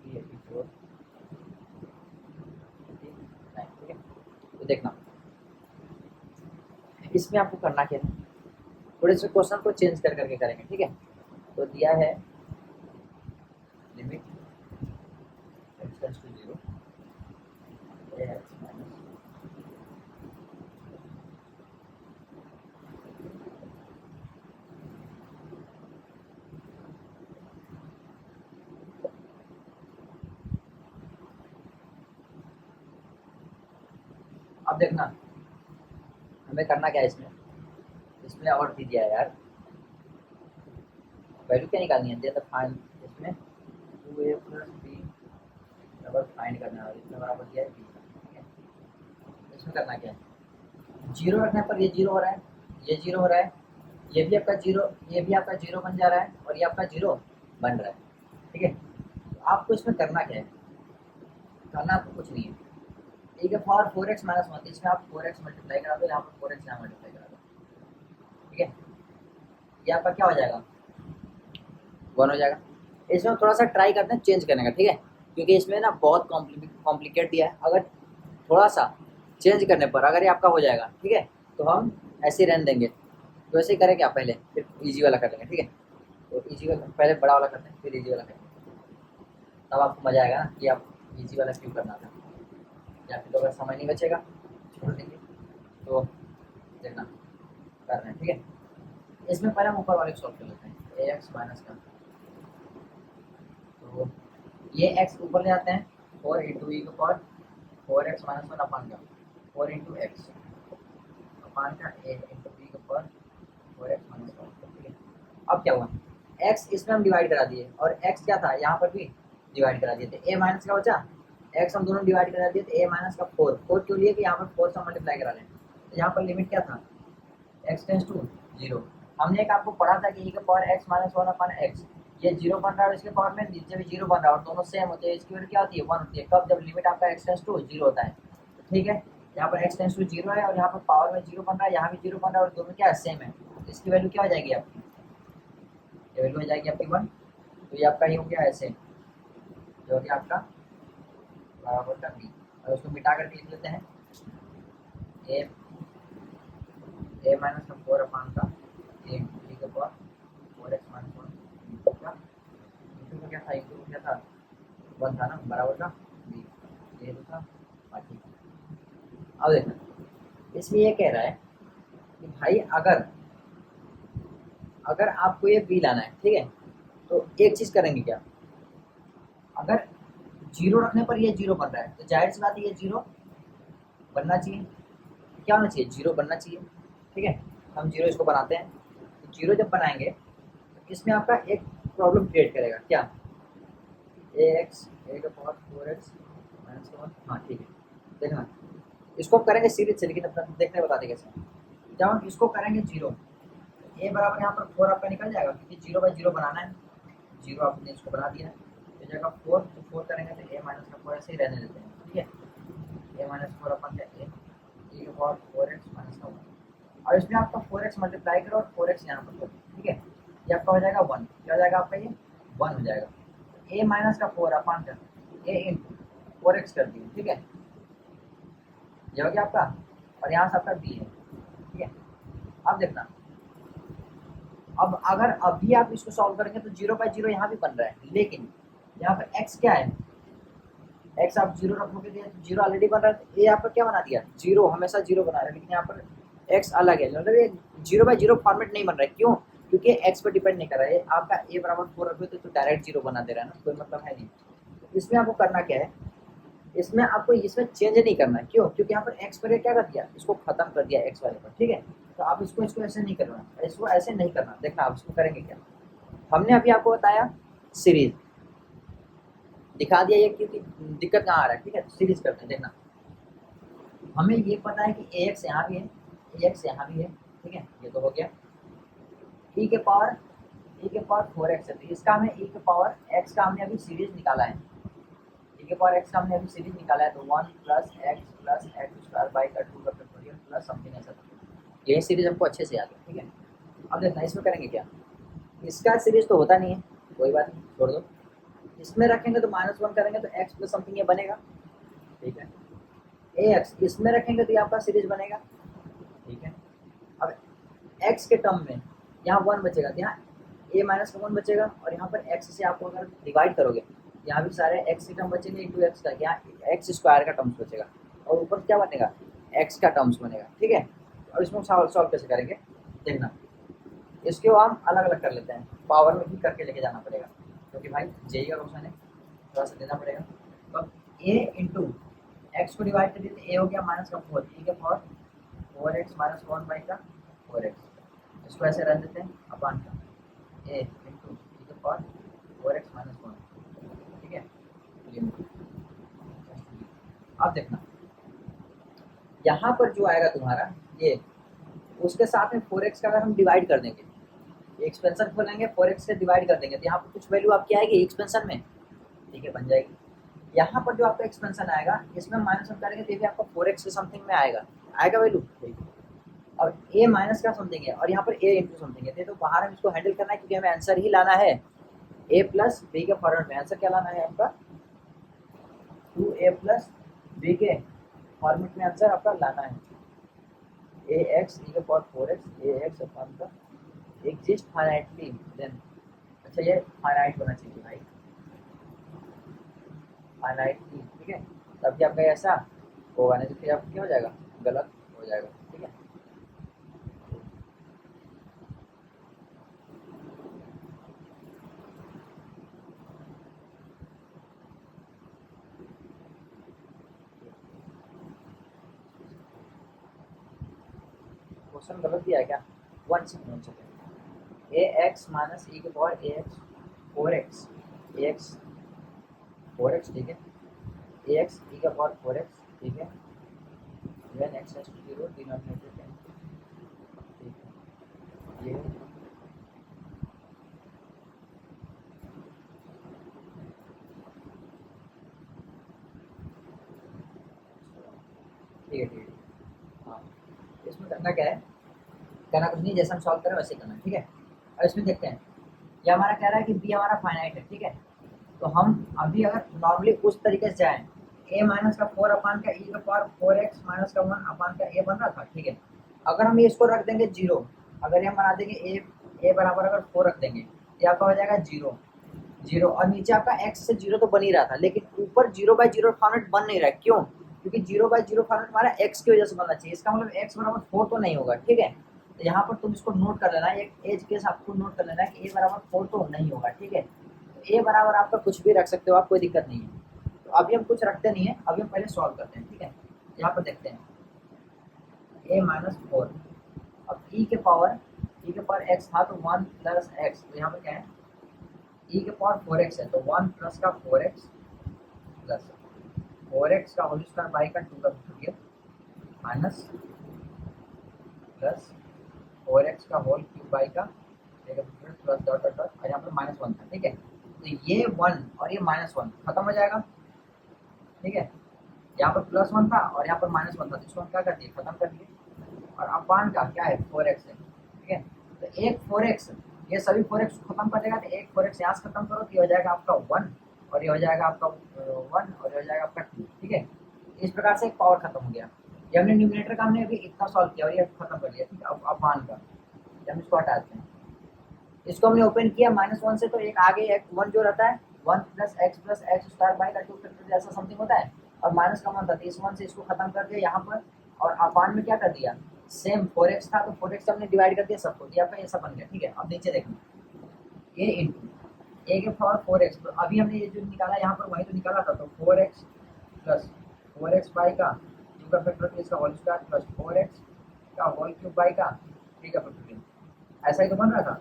84 ठीक है, तो देखना इसमें आपको करना क्या है, थोड़े से क्वेश्चन को चेंज कर करके करेंगे। ठीक है, तो दिया है limit x tends to 0 ax minus अब देखना हमें करना क्या है इसमें, इसमें और भी दिया है यार, वैल्यू क्या निकालनी है, दिया था फाइंड इसमें 2a plus b double find करना है, इसमें बराबर दिया है b। ठीक है, इसमें करना क्या है, 0 रखने पर ये 0 हो रहा है, ये 0 हो रहा है, ये भी आपका 0, ये भी आपका 0 बन जा रहा है और ये आपका 0 बन रहा है। ठीक है, तो आपको इसमें करना क्या है, करना आपको कुछ नहीं है, ठीक है फॉर 4x माइनस 1, इसमें आप 4x मल्टीप्लाई करा दो, यहाँ पर 4x यहाँ मल्टीप्लाई करा दो। ठीक है, ये आपका क्या हो जाएगा 1 हो जाएगा। इसमें थोड़ा सा ट्राई करते हैं चेंज करने का। ठीक है, क्योंकि इसमें ना बहुत कॉम्प्लिकेट दिया है। अगर थोड़ा सा चेंज करने पर अगर ये आपका हो जाएगा, ठीक है, तो हम ऐसे रहने देंगे। तो ऐसे ही करेंगे आप, पहले फिर इजी वाला कर लेंगे, ठीक है। तो इजी वाला पहले बड़ा वाला करते हैं, फिर इजी वाला करेंगे, तब आपको मज़ा आएगा ना कि आप इजी वाला क्यों करना था। या फिर तो अगर समय नहीं बचेगा छोड़ देंगे। तो देखना कर रहे हैं, ठीक है। इसमें पहले हम ऊपर वाले को सॉल्व कर लेते हैं, ए एक्स माइनस का। तो ये एक्स ऊपर ले आते हैं, 4 इंटू ई का पावर 4x माइनस 1 अपान का 4 इंटू एक्स अपान का ए इंटू बी का पावर 4x माइनस 1, ठीक है। अब क्या हुआ, x इसमें हम डिवाइड करा दिए और x क्या था यहाँ पर भी डिवाइड करा दिए थे, a माइनस का बचा, x हम दोनों डिवाइड करा दिए थे, a माइनस का 4 क्यों लिए कि यहाँ पर 4 से मल्टीप्लाई करा लें। तो यहाँ पर लिमिट क्या था, x टेंस टू 0। हमने एक आपको पढ़ा था कि e का पावर x माइनस 1 अपान x, ये 0 बन रहा है और इसके पावर में नीचे भी 0 बन रहा है और दोनों सेम होते हैं, इसकी वैल्यू क्या होती है 1 होती है। कब, जब लिमिट आपका x टेंस टू 0 होता है। तो ठीक है, यहाँ पर x टेंस टू 0 है और यहाँ पर पावर में 0 बन रहा है, यहाँ भी 0 बन रहा है और दोनों क्या है सेम है। तो इसकी वैल्यू क्या हो जाएगी आपकी, ये वैल्यू हो जाएगी आपकी 1। तो ये आपका ये हो गया ऐसे, जो हो गया आपका बराबर का b। और उसको मिटा करके लिख लेते हैं, a माइनस का 4 अपान का a इंटू b का पावर 4x माइनस 1 का इंटू क्या था, इंटू क्या था 1 था ना, बराबर का b, ये तो था बाकी। अब देखना, इसमें ये कह रहा है कि भाई अगर अगर आपको ये b लाना है, ठीक है, तो एक चीज़ करेंगे क्या, अगर जीरो रखने पर ये जीरो बन रहा है तो जाहिर सी बात है ये जीरो बनना चाहिए। क्या होना चाहिए, जीरो बनना चाहिए, ठीक है। हम जीरो इसको बनाते हैं, तो जीरो जब बनाएंगे तो इसमें आपका एक प्रॉब्लम क्रिएट करेगा, क्या, ए एक्स ए का पावर 4x माइनस 1, हाँ ठीक है। देखना, इसको हम करेंगे सीरीज से, लेकिन अपना देखने बता दें कैसे। जब हम इसको करेंगे जीरो, ए बराबर यहाँ पर 4 आपका निकल जाएगा क्योंकि 0 बाई 0 बनाना है, जीरो आपने इसको बना दिया है। तो जगह 4 तो 4 करेंगे तो ए माइनस का 4 ऐसे ही रहने देते हैं, ठीक है। ए माइनस 4 अपन ए के पावर 4x माइनस का 1, और इसमें आपका 4x मल्टीप्लाई करो और 4x यहाँ पर करो, ठीक है। ये आपका हो जाएगा 1, क्या हो जाएगा आपका ये 1 हो जाएगा। ए माइनस का 4 अपान कर ए इंटू 4x कर दिए, ठीक है, ये हो गया आपका। और यहाँ से आपका बी है, ठीक है। अब देखना, अब अगर अभी आप इसको सॉल्व करेंगे तो 0 बाई 0 यहाँ भी बन रहा है, लेकिन यहाँ पर x क्या है, x आप 0 रखोगे तो 0 ऑलरेडी बन रहा है, तो ये आपका क्या बना दिया 0, हमेशा 0 बना रहा है, लेकिन यहाँ पर x अलग है, मतलब ये 0 बाई 0 फॉर्मेट नहीं बन रहा है। क्यों, क्योंकि x पर डिपेंड नहीं कर रहा है, आपका a बराबर 4 रखोगे तो डायरेक्ट 0 बना दे रहा है ना, कोई मतलब है नहीं। इसमें आपको करना क्या है, इसमें आपको इसमें चेंज नहीं करना है। क्यों, क्योंकि यहाँ पर x पर क्या कर दिया, इसको खत्म कर दिया x वाले पर, ठीक है। तो आप इसको इसको ऐसे नहीं करना, इसको ऐसे नहीं करना। देखना आप इसको करेंगे क्या, हमने अभी आपको बताया सीरीज दिखा दिया, ये क्योंकि दिक्कत कहाँ आ रहा है, ठीक है। तो सीरीज करते हैं, देखना हमें ये पता है कि ax यहाँ भी है, ax यहाँ भी है, ठीक है, ये तो हो गया। e के पावर 4x है, तो इसका हमें e के पावर x का हमने अभी सीरीज निकाला है, e के पावर x का हमने अभी सीरीज निकाला है, तो 1 प्लस एक्स स्क्वायर बाई का 2 का फैक्टोरियल प्लस समथिंग ऐसा। ये सीरीज हमको अच्छे से याद है, ठीक है। अब देखना इसमें करेंगे क्या, इसका सीरीज तो होता नहीं है, कोई बात नहीं छोड़ दो। इसमें रखेंगे तो -1 करेंगे तो x प्लस समथिंग ये बनेगा, ठीक है। ax इसमें रखेंगे तो ये आपका सीरीज बनेगा, ठीक है। अब x के टर्म में यहाँ 1 बचेगा, तो यहाँ a माइनस का 1 बचेगा, और यहाँ पर x से आपको अगर डिवाइड करोगे यहाँ भी सारे x के टर्म बचेंगे इंटू एक्स का, यहाँ एक्स स्क्वायर का टर्म्स बचेगा, और ऊपर क्या बनेगा x का टर्म्स बनेगा, ठीक है। और इसमें सॉल्व कैसे करेंगे देखना, इसको हम अलग अलग कर लेते हैं, पावर में भी करके लेके जाना पड़ेगा क्योंकि भाई जेई का क्वेश्चन है, थोड़ा सा देना पड़ेगा। तो अब a इंटू एक्स को डिवाइड कर देते, a हो गया माइनस का 4, e के पावर 4x माइनस 1 बाई का 4x, इसको ऐसे रख देते हैं अपान का a इंटू e के पावर 4x माइनस 1, ठीक है। अब देखना यहाँ पर जो आएगा तुम्हारा ये, उसके साथ में 4x का अगर हम डिवाइड कर देंगे, एक्सपेंशन खोलेंगे 4x से डिवाइड कर देंगे, तो यहाँ पर कुछ वैल्यू आपकी आएगी एक्सपेंशन में, ठीक है, बन जाएगी। यहाँ पर जो आपका एक्सपेंशन आएगा इसमें माइनस करेंगे तो ये भी आपका 4x से समथिंग में आएगा वैल्यू, और a माइनस का समथिंग है और यहाँ पर a इंटू समथिंग है, तो बाहर हम इसको हैंडल करना है क्योंकि हमें आंसर ही लाना है a प्लस बी के फॉर्मेट में। आंसर क्या लाना है आपका 2a+b के फॉर्मेट में आंसर आपका लाना है। ax e⁴x अपॉन का एग्जिस्ट फाइनाइटली देन, अच्छा ये फाइनाइट होना चाहिए भाई, फाइनाइटली, ठीक है, तभी आपका ऐसा होगा, नहीं तो फिर आपका क्या हो जाएगा, गलत हो जाएगा, ठीक है। क्वेश्चन गलत दिया है क्या, 1 सेकेंड, ए एक्स माइनस ई के पावर ए एक्स 4x, ए एक्स 4x, ठीक है, ए एक्स ई का पावर 4x, ठीक है, when x has to 0 denominator 10, ठीक है, ये ठीक है, ठीक है, हाँ, इसमें करना क्या है, करना कुछ नहीं, जैसे हम सॉल्व करें वैसे करना है, ठीक है। अब इसमें देखते हैं, ये हमारा कह रहा है कि बी हमारा फाइनाइट है, ठीक है, तो हम अभी अगर नॉर्मली उस तरीके से जाएं, ए माइनस का 4 अपान का ई का पावर 4x माइनस का 1 अपान का ए बन रहा था, ठीक है, अगर हम ये इसको रख देंगे 0, अगर ये हम बना देंगे ए बराबर अगर 4 रख देंगे, ये आपका हो जाएगा 0 0, और नीचे आपका x से 0 तो बन ही रहा था, लेकिन ऊपर 0/0 फॉर्मेट बन नहीं रहा है, क्यों, क्योंकि 0/0 फॉर्मेट हमारा x की वजह से बनना चाहिए, इसका मतलब x बराबर 4 तो नहीं होगा, ठीक है, तो यहाँ पर तुम इसको नोट कर लेना, एक एज केस आपको नोट कर लेना कि a बराबर 4 तो नहीं होगा, ठीक है, तो a बराबर आपका कुछ भी रख सकते हो आप, कोई दिक्कत नहीं है। तो अभी हम कुछ रखते नहीं है, अभी हम पहले सॉल्व करते हैं, ठीक है, यहाँ पर देखते हैं a-4, अब e के पावर x था तो 1 प्लस एक्स, तो यहाँ पर क्या है, e के पावर 4x है तो 1 प्लस का 4x प्लस 4x का होल स्क्वायर बाई का 2 का फैक्टोरियल माइनस प्लस 4x का होल क्यूब बाई का प्लस डॉट डॉट डॉट, और यहाँ पर -1 था, ठीक है, तो ये 1 और ये -1 खत्म हो जाएगा, ठीक है, यहाँ पर +1 था और यहाँ पर -1 था, तो इसको हम क्या कर दिए, खत्म कर दिए, और अपान का क्या है 4x है, ठीक है, तो एक 4x, ये सभी 4x खत्म कर देगा, तो एक 4x यहाँ से खत्म करो तो ये हो जाएगा आपका 1, और ये हो जाएगा आपका 1, और ये हो जाएगा आपका 2, ठीक है, इस प्रकार से एक पावर खत्म हो गया, ये हमने न्यूमिनेटर का हमने अभी इतना सॉल्व किया और ये खत्म कर लिया, ठीक है, अब अपान का हम इसको हटाते हैं, इसको हमने ओपन किया -1 से, तो एक आगे एक 1 जो रहता है 1 प्लस एक्स स्क्वायर बाई का 2 फैक्टोरियल ऐसा समथिंग होता है, और माइनस का 1 था, तो इस 1 से इसको खत्म कर दिया यहाँ पर, और अपान में क्या कर दिया, सेम 4x था तो 4x हमने डिवाइड कर दिया सबको, दिया आपका ऐसा बन गया, ठीक है, अब नीचे देखना a इंटू ए के पावर 4x, तो अभी हमने ये जो निकाला यहाँ पर वही तो निकाला था, तो 4x प्लस 4x बाई का 2 का फैक्टोरियल इसका होल स्क्वायर प्लस 4x का होल क्यूब बाई का 3 का फैक्टोरियल, ऐसा ही तो बन रहा था,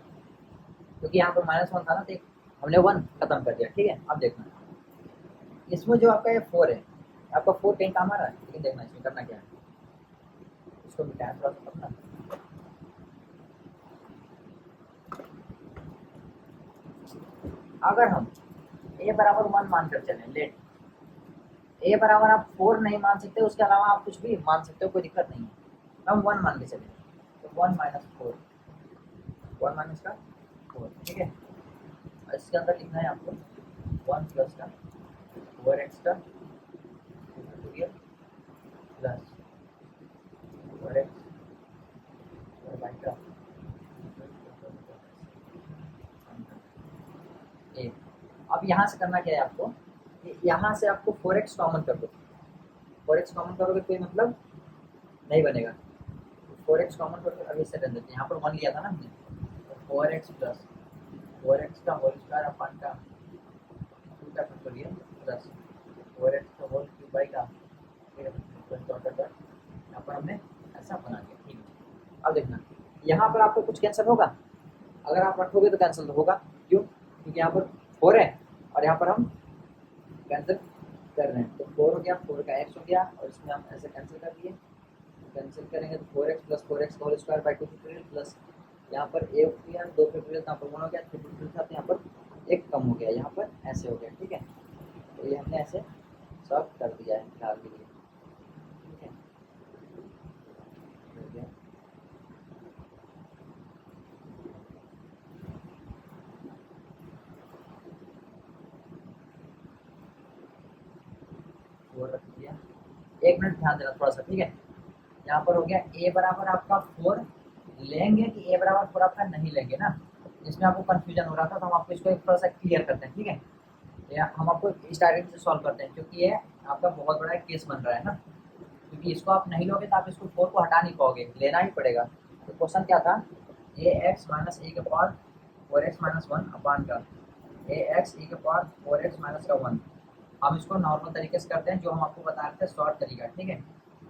क्योंकि यहाँ पर -1 था ना, तो हमने 1 खत्म कर दिया, ठीक है, अब देखना इसमें जो आपका ये 4 है, आपका 4 कहीं काम आ रहा है, लेकिन देखना इसमें करना क्या है, इसको मिटाएं थोड़ा सा अपना, अगर हम a बराबर 1 मानकर चलें, लेट a बराबर आप 4 नहीं मान सकते, उसके अलावा आप कुछ भी मान सकते हो, कोई दिक्कत नहीं है, हम 1 मान के चलें, तो 1 माइनस 4, 1 माइनस का 4, ठीक है, और इसके अंदर लिखना है आपको 1 प्लस का 4x का फैक्टोरियल प्लस 4x और बाई का ए, अब यहाँ से करना क्या है आपको, यहाँ से आपको 4x कॉमन कर दो, 4x कॉमन करोगे कोई मतलब नहीं बनेगा, 4x कॉमन करके अभी से रख देते हैं, यहाँ पर 1 लिया था ना हमने, तो 4x प्लस 4x का होल स्क्वायर अपन का 2 का फैक्टोरियल प्लस 4x का होल क्यूब बाई का प्लस डॉट डॉट, यहाँ पर हमने ऐसा बना दिया, ठीक है, अब देखना यहाँ पर आपको कुछ कैंसिल होगा, अगर आप रखोगे तो कैंसिल तो होगा, क्यों, क्योंकि यहाँ पर 4 है और यहाँ पर हम कैंसिल कर रहे हैं, तो 4 हो गया, 4 का x हो गया, और इसमें हम ऐसे कैंसिल कर दिए, कैंसिल करेंगे तो 4x प्लस 4x का whole square by 2 factorial plus यहाँ पर a हो गया 2 फैक्टोरियल, यहाँ पर 1 हो गया, 3 फैक्टोरियल था तो यहाँ पर 1 कम हो गया, यहाँ पर ऐसे हो गया, ठीक है, तो ये हमने ऐसे सॉल्व कर दिया है फिलहाल के लिए, ठीक है, हो गया। एक मिनट ध्यान देना थोड़ा सा, ठीक है। यहाँ पर हो गया ए बराबर आपका 4 लेंगे कि ए बराबर 4 आपका नहीं लेंगे ना, जिसमें आपको कंफ्यूजन हो रहा था, तो हम आपको इसको एक थोड़ा सा क्लियर करते हैं, ठीक है। या हम आपको स्टार्टिंग से सॉल्व करते हैं, क्योंकि ये आपका बहुत बड़ा केस बन रहा है ना, क्योंकि इसको आप नहीं लोगे तो आप इसको 4 को हटा नहीं पाओगे, लेना ही पड़ेगा। तो क्वेश्चन क्या था, ए एक्स माइनस ए के पावर 4x माइनस 1 अपान का ए एक्स e के पावर 4x माइनस का 1। हम इसको नॉर्मल तरीके से करते हैं, जो हम आपको बता रहे थे शॉर्ट तरीका, ठीक है।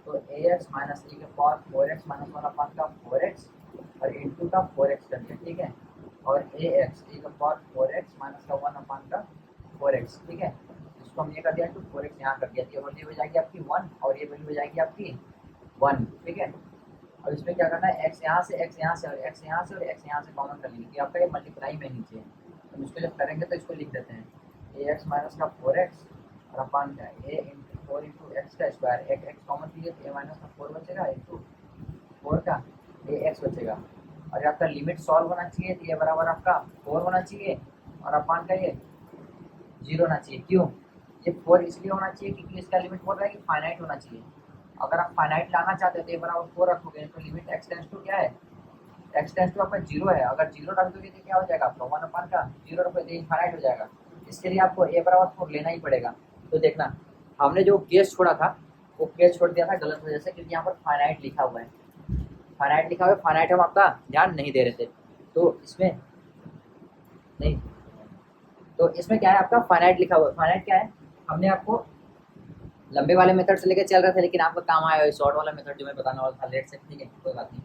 तो ए एक्स माइनस ए के पावर 4x माइनस 1 अपान का 4x और इंटू का 4x कर दिया, ठीक है। और ए एक्स e के पावर 4x माइनस का 1 अपान का 4x, ठीक है। इसको हम ये कर दिया तो 4x यहाँ कर दिया, तो ये वैल्यू हो जाएगी आपकी 1 और ये वैल्यू हो जाएगी आपकी 1, ठीक है। अब इसमें क्या करना है, x यहाँ से x यहाँ से और x यहाँ से और x यहाँ से कॉमन कर लेंगे, कि आपका ये मल्टीप्लाई में नीचे है। तो इसको जब करेंगे तो इसको लिख देते हैं ए एक्स माइनस का 4x और अपान का ए इंटू 4 इंटू एक्स का स्क्वायर, एक एक्स कॉमन लीजिए तो ए माइनस का 4 बचेगा इंटू 4 का ए एक्स बचेगा। और आपका लिमिट सॉल्व होना चाहिए, तो ये बराबर आपका 4 होना चाहिए और अपान का ये 0 होना चाहिए। क्यों, ये 4 इसलिए होना चाहिए क्योंकि इसका लिमिट बोल रहा है कि फाइनाइट होना चाहिए। अगर आप फाइनाइट लाना चाहते हो तो ये बराबर 4 रखोगे, तो लिमिट एक्स टेंस टू क्या है, एक्स टेंस टू आपका 0 है। अगर 0 रख दोगे तो क्या हो जाएगा आपका 1 अपान का 0 रखोगे तो इनफाइनाइट हो जाएगा। इसके लिए आपको ए बराबर 4 लेना ही पड़ेगा। तो देखना, हमने जो केस छोड़ा था वो केस छोड़ दिया था गलत वजह से, क्योंकि यहाँ पर फाइनाइट लिखा हुआ है। फाइनाइट लिखा हुआ है, फाइनाइट हम आपका ध्यान नहीं दे रहे थे, तो इसमें नहीं, तो इसमें क्या है आपका फाइनाइट लिखा हुआ है। फाइनाइट क्या है, हमने आपको लंबे वाले मेथड से लेकर चल रहे थे, लेकिन आपका काम आया शॉर्ट वाला मेथड जो मैं बताने वाला था लेट से, ठीक है, कोई बात नहीं।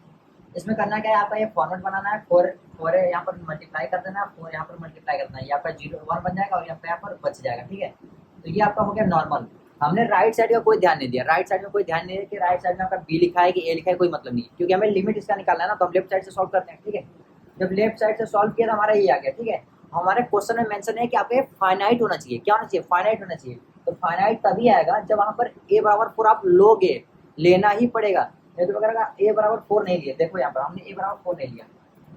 इसमें करना क्या है, आपका ये फॉर्मेट बनाना है, 4 है यहाँ पर मल्टीप्लाई कर देना है, 4 यहाँ पर मल्टीप्लाई करना है, ये आपका 0 1 बन जाएगा और यहाँ पर बच जाएगा, ठीक है। तो ये आपका हो गया नॉर्मल। हमने राइट साइड का कोई ध्यान नहीं दिया, राइट साइड में कोई ध्यान नहीं दिया कि राइट साइड में आपका बी लिखा है कि ए लिखा है, कोई मतलब नहीं, क्योंकि हमें लिमिट इसका निकालना है ना, तो हम लेफ्ट साइड से सॉल्व करते हैं, ठीक है। जब लेफ्ट साइड से सॉल्व किया तो हमारा ये आ गया, ठीक है। हमारे क्वेश्चन में मेंशन है कि आपके फाइनाइट होना चाहिए, क्या होना चाहिए, फाइनाइट होना चाहिए। तो फाइनाइट तभी आएगा जब वहां पर ए बराबर 4 आप लोगे, लेना ही पड़ेगा। नहीं तो अगर ए बराबर 4 नहीं लिया, देखो यहाँ पर हमने ए बराबर 4 नहीं लिया,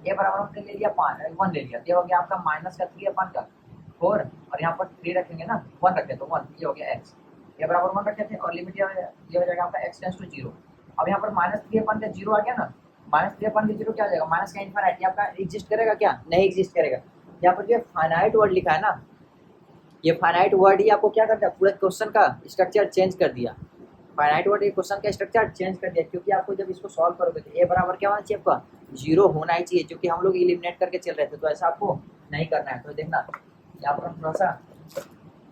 ए बराबर हमने ले लिया 1 ले लिया, तो ये हो गया आपका माइनस का 3 अपान का 4 और यहाँ पर 3 रखेंगे ना, 1 रखे तो 1, ये हो गया एक्स, ए बराबर 1 रखे थे और लिमिट ये हो जाएगा आपका एक्स टेंस टू 0। अब यहाँ पर माइनस 3 अपान का 0 आ गया ना, माइनस 3 अपान का 0 क्या हो जाएगा, माइनस का इनफाइनाइट, आपका एग्जिस्ट करेगा क्या, नहीं एग्जिस्ट करेगा। यहाँ पर जो फाइनाइट वर्ड लिखा है ना, ये फाइनाइट वर्ड ही आपको क्या करता है, पूरे क्वेश्चन का स्ट्रक्चर चेंज कर दिया। फाइनाइट वर्ड ये क्वेश्चन का स्ट्रक्चर चेंज कर दिया, क्योंकि आपको जब इसको सॉल्व करोगे तो ए बराबर क्या होना चाहिए आपका 0 होना ही चाहिए, क्योंकि हम लोग इलिमिनेट करके चल रहे थे, तो ऐसा आपको नहीं करना है। तो देखना यहाँ पर हम थोड़ा सा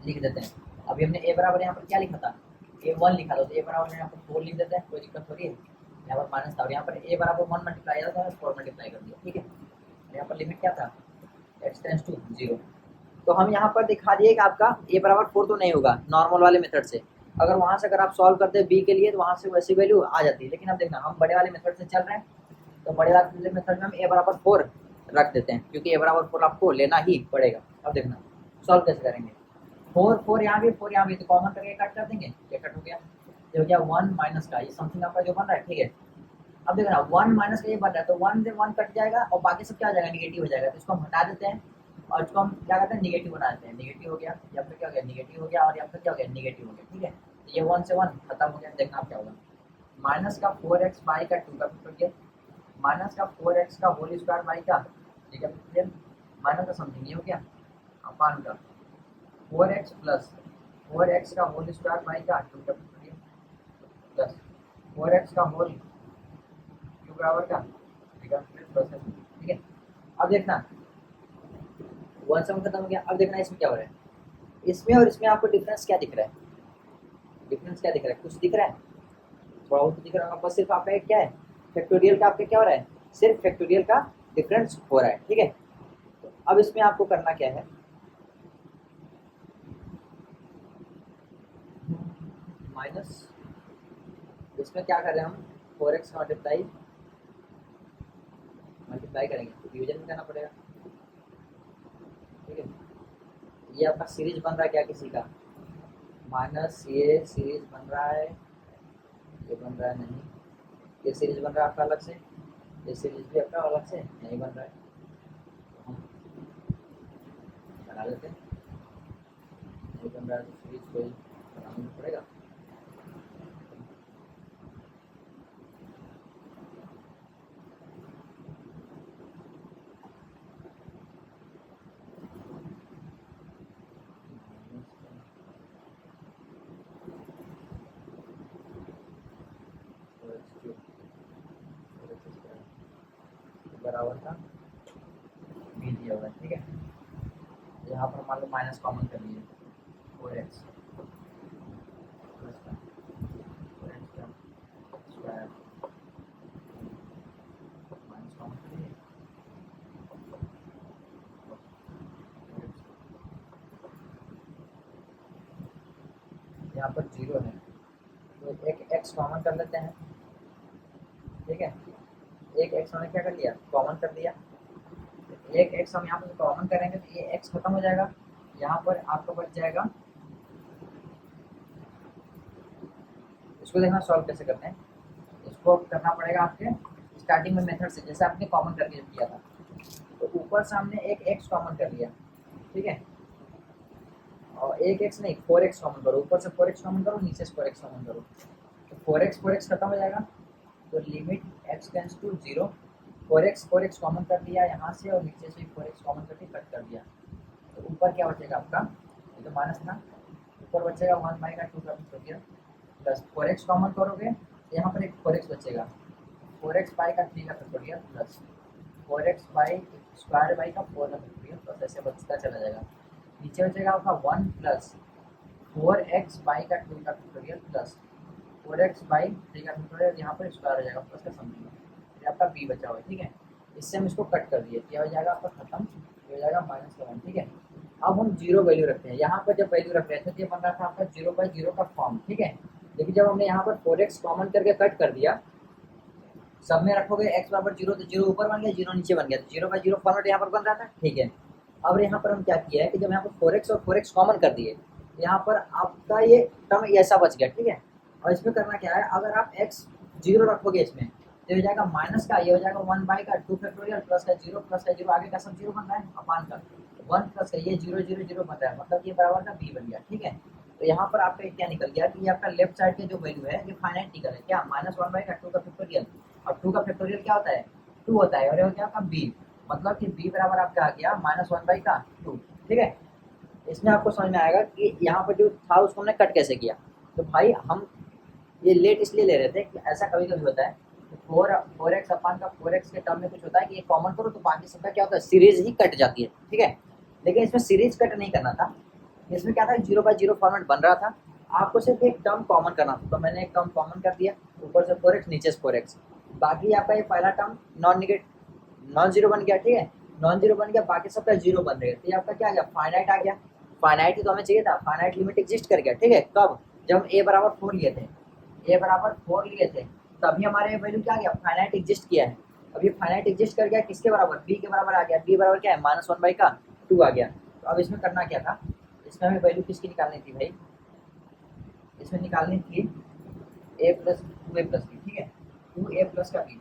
लिख देते हैं। अभी हमने ए बराबर यहाँ पर क्या लिखा था, A1 लिखा था, तो ए बराबर यहाँ पर 4 लिख देते हैं, कोई दिक्कत थोड़ी है। यहाँ पर माइनस था और यहाँ पर ए बराबर 1 मल्टीप्लाई था, 4 मल्टीप्लाई कर दिया, ठीक है। यहाँ पर लिमिट क्या था, एक्स टेंस टू 0। तो हम यहाँ पर दिखा दिए कि आपका ए बराबर 4 तो नहीं होगा नॉर्मल वाले मेथड से। अगर वहाँ से अगर आप सॉल्व करते हैं बी के लिए तो वहाँ से वैसी वैल्यू आ जाती है, लेकिन अब देखना हम बड़े वाले मेथड से चल रहे हैं, तो बड़े वाले मेथड में हम ए बराबर 4 रख देते हैं, क्योंकि ए बराबर 4 आपको लेना ही पड़ेगा। अब देखना सॉल्व कैसे करेंगे, 4 यहाँ भी 4 यहाँ भी, तो कॉमन करके कट कर देंगे, ये कट हो गया, ये हो गया 1 माइनस का ये समथिंग आपका जो बन रहा है, ठीक है। अब देखना 1 माइनस का ये बन रहा है, तो 1 से 1 कट जाएगा और बाकी सब क्या हो जाएगा, निगेटिव हो जाएगा, तो इसको हम हटा देते हैं और इसको हम क्या करते हैं, निगेटिव बना देते हैं। निगेटिव हो गया, यहाँ पर क्या हो गया, निगेटिव हो गया और यहाँ पर क्या हो गया, निगेटिव हो गया, ठीक है। तो ये 1 से 1 खत्म हो गया। देखना आप क्या होगा, माइनस का 4x बाई का 2 का फैक्टोरियल, माइनस का 4x का होल स्क्वायर बाई का ठीक है फैक्टोरियल, माइनस का समथिंग ये हो गया अपान का 4x प्लस 4x का होल स्क्वायर बाई का 2 का फैक्टोरियल प्लस 4x का होल क्यू बराबर का ठीक है प्लस, ठीक है। अब देखना 1 से 1 खत्म हो गया। अब देखना इसमें क्या हो रहा है, इसमें और इसमें आपको डिफरेंस क्या दिख रहा है, डिफरेंस क्या दिख रहा है, कुछ दिख रहा है, थोड़ा बहुत दिख रहा होगा, बस सिर्फ आपका एक क्या है, फैक्टोरियल का आपका क्या हो रहा है, सिर्फ फैक्टोरियल का डिफरेंस हो रहा है, ठीक है। तो अब इसमें आपको करना क्या है, माइनस इसमें क्या कर रहे हैं हम, 4x का मल्टीप्लाई मल्टीप्लाई करेंगे तो डिवीजन में करना पड़ेगा, ठीक है। ये आपका सीरीज बन रहा है क्या किसी का, माइनस ये सीरीज बन रहा है, ये बन रहा है नहीं, ये सीरीज बन रहा है आपका अलग से, ये सीरीज भी आपका अलग से नहीं बन रहा है, तो हम बना लेते हैं, नहीं बन रहा है तो सीरीज कोई बनाना पड़ेगा। बराबर का बी दिया हुआ है, ठीक है। यहाँ पर मान लो माइनस कॉमन कर लिए, 4x प्लस का 4x का स्क्वायर माइनस कॉमन कर लिए, यहाँ पर जीरो है तो एक x कॉमन कर लेते हैं, ठीक है। एक x हमने क्या कर लिया, कॉमन कर दिया। एक x हम यहाँ पर कॉमन करेंगे तो ये x खत्म हो जाएगा, यहाँ पर आपको बच जाएगा, इसको देखना सॉल्व कैसे करते हैं। इसको करना पड़ेगा आपके स्टार्टिंग में मेथड से, जैसे आपने कॉमन करके किया था, तो ऊपर सामने एक x कॉमन कर लिया, ठीक है। और एक x नहीं 4x कॉमन करो, ऊपर से 4x कॉमन करो, नीचे से 4x कॉमन करो, तो 4x खत्म हो जाएगा, तो limit x tends to 0, 4x common कर दिया यहाँ से और नीचे से 4x कॉमन करके कट कर दिया, तो ऊपर क्या बचेगा आपका, ये तो माइनस था, ऊपर बचेगा 1/2 का फैक्टोरियल प्लस 4x कॉमन करोगे यहाँ पर एक 4x बचेगा, 4x बाई का 3 का factorial plus 4x by square by का 4 का फैक्टोरियल प्लस ऐसे बचता चला जाएगा। नीचे बचेगा आपका 1 प्लस 4x बाई का 2 का फैक्टोरियल प्लस 4x बाई 3 का फैक्टोरियल, यहाँ पर स्क्वायर हो जाएगा प्लस का समथिंग, ये आपका b बचा हुआ है, ठीक है। इससे हम इसको कट कर दिए, क्या हो जाएगा आपका खत्म, ये हो जाएगा -1, ठीक है। अब हम जीरो वैल्यू रखते हैं, यहाँ पर जब वैल्यू रख रहे थे तो ये बन रहा था आपका 0/0 का फॉर्म, ठीक है। लेकिन जब हमने यहाँ पर 4x कॉमन करके कट कर दिया, सब में रखोगे x बराबर 0 तो 0 ऊपर बन गया, 0 नीचे बन गया, तो 0/0 फॉर्मेट यहाँ पर बन रहा था, ठीक है। अब यहाँ पर हम क्या किया है कि जब यहाँ पर 4x और 4x कॉमन कर दिए, यहाँ पर आपका ये टर्म ऐसा बच गया, ठीक है। और इसमें करना क्या है, अगर आप x 0 रखोगे इसमें तो हो जाएगा माइनस का, ये हो जाएगा 1/2 फैक्टोरियल प्लस का 0 आगे का सब 0 बन रहा है, अपान का 1 प्लस का ये 0 0 0 बन रहा है, मतलब ये बराबर का b बन गया, ठीक है। तो यहाँ पर आपका क्या निकल गया कि ये आपका लेफ्ट साइड के जो वैल्यू है ये फाइनाइट निकल है, क्या -1/2 का फैक्टोरियल, और 2 का फैक्टोरियल क्या होता है 2 होता है, और ये हो गया आपका b, मतलब कि b बराबर आपका आ गया -1/2, ठीक है। इसमें आपको समझ में आएगा कि यहाँ पर जो था उसको हमने कट कैसे किया। तो भाई हम ये लेट इसलिए ले रहे थे कि ऐसा कभी कभी होता है, 4x अपान का 4x के टर्म में कुछ होता है कि ये कॉमन करो तो बाकी सबका क्या होता है सीरीज ही कट जाती है, ठीक है। लेकिन इसमें सीरीज कट नहीं करना था, इसमें क्या था 0/0 फॉर्मेट बन रहा था, आपको सिर्फ एक टर्म कॉमन करना था, तो मैंने एक टर्म कॉमन कर दिया, ऊपर से 4x नीचे से 4x, बाकी आपका ये पहला टर्म नॉन जीरो बन गया, ठीक है। नॉन जीरो बन गया, बाकी सबका जीरो बन गया, तो ये आपका क्या आ गया फाइनाइट आ गया। फाइनाइट ही तो हमें चाहिए था, फाइनाइट लिमिट एग्जिस्ट कर गया, ठीक है। कब, जब हम a बराबर 4 लिए थे, a बराबर 4 लिए थे तभी हमारे वैल्यू क्या आ गया फाइनाइट एग्जिस्ट किया है। अब ये फाइनाइट एग्जिस्ट कर गया किसके बराबर, b के बराबर आ गया, b बराबर क्या है -1/2 आ गया। तो अब इसमें करना क्या था, इसमें हमें वैल्यू किसकी निकालनी थी भाई, इसमें निकालनी थी a plus 2a plus b, ठीक है, 2a प्लस का b,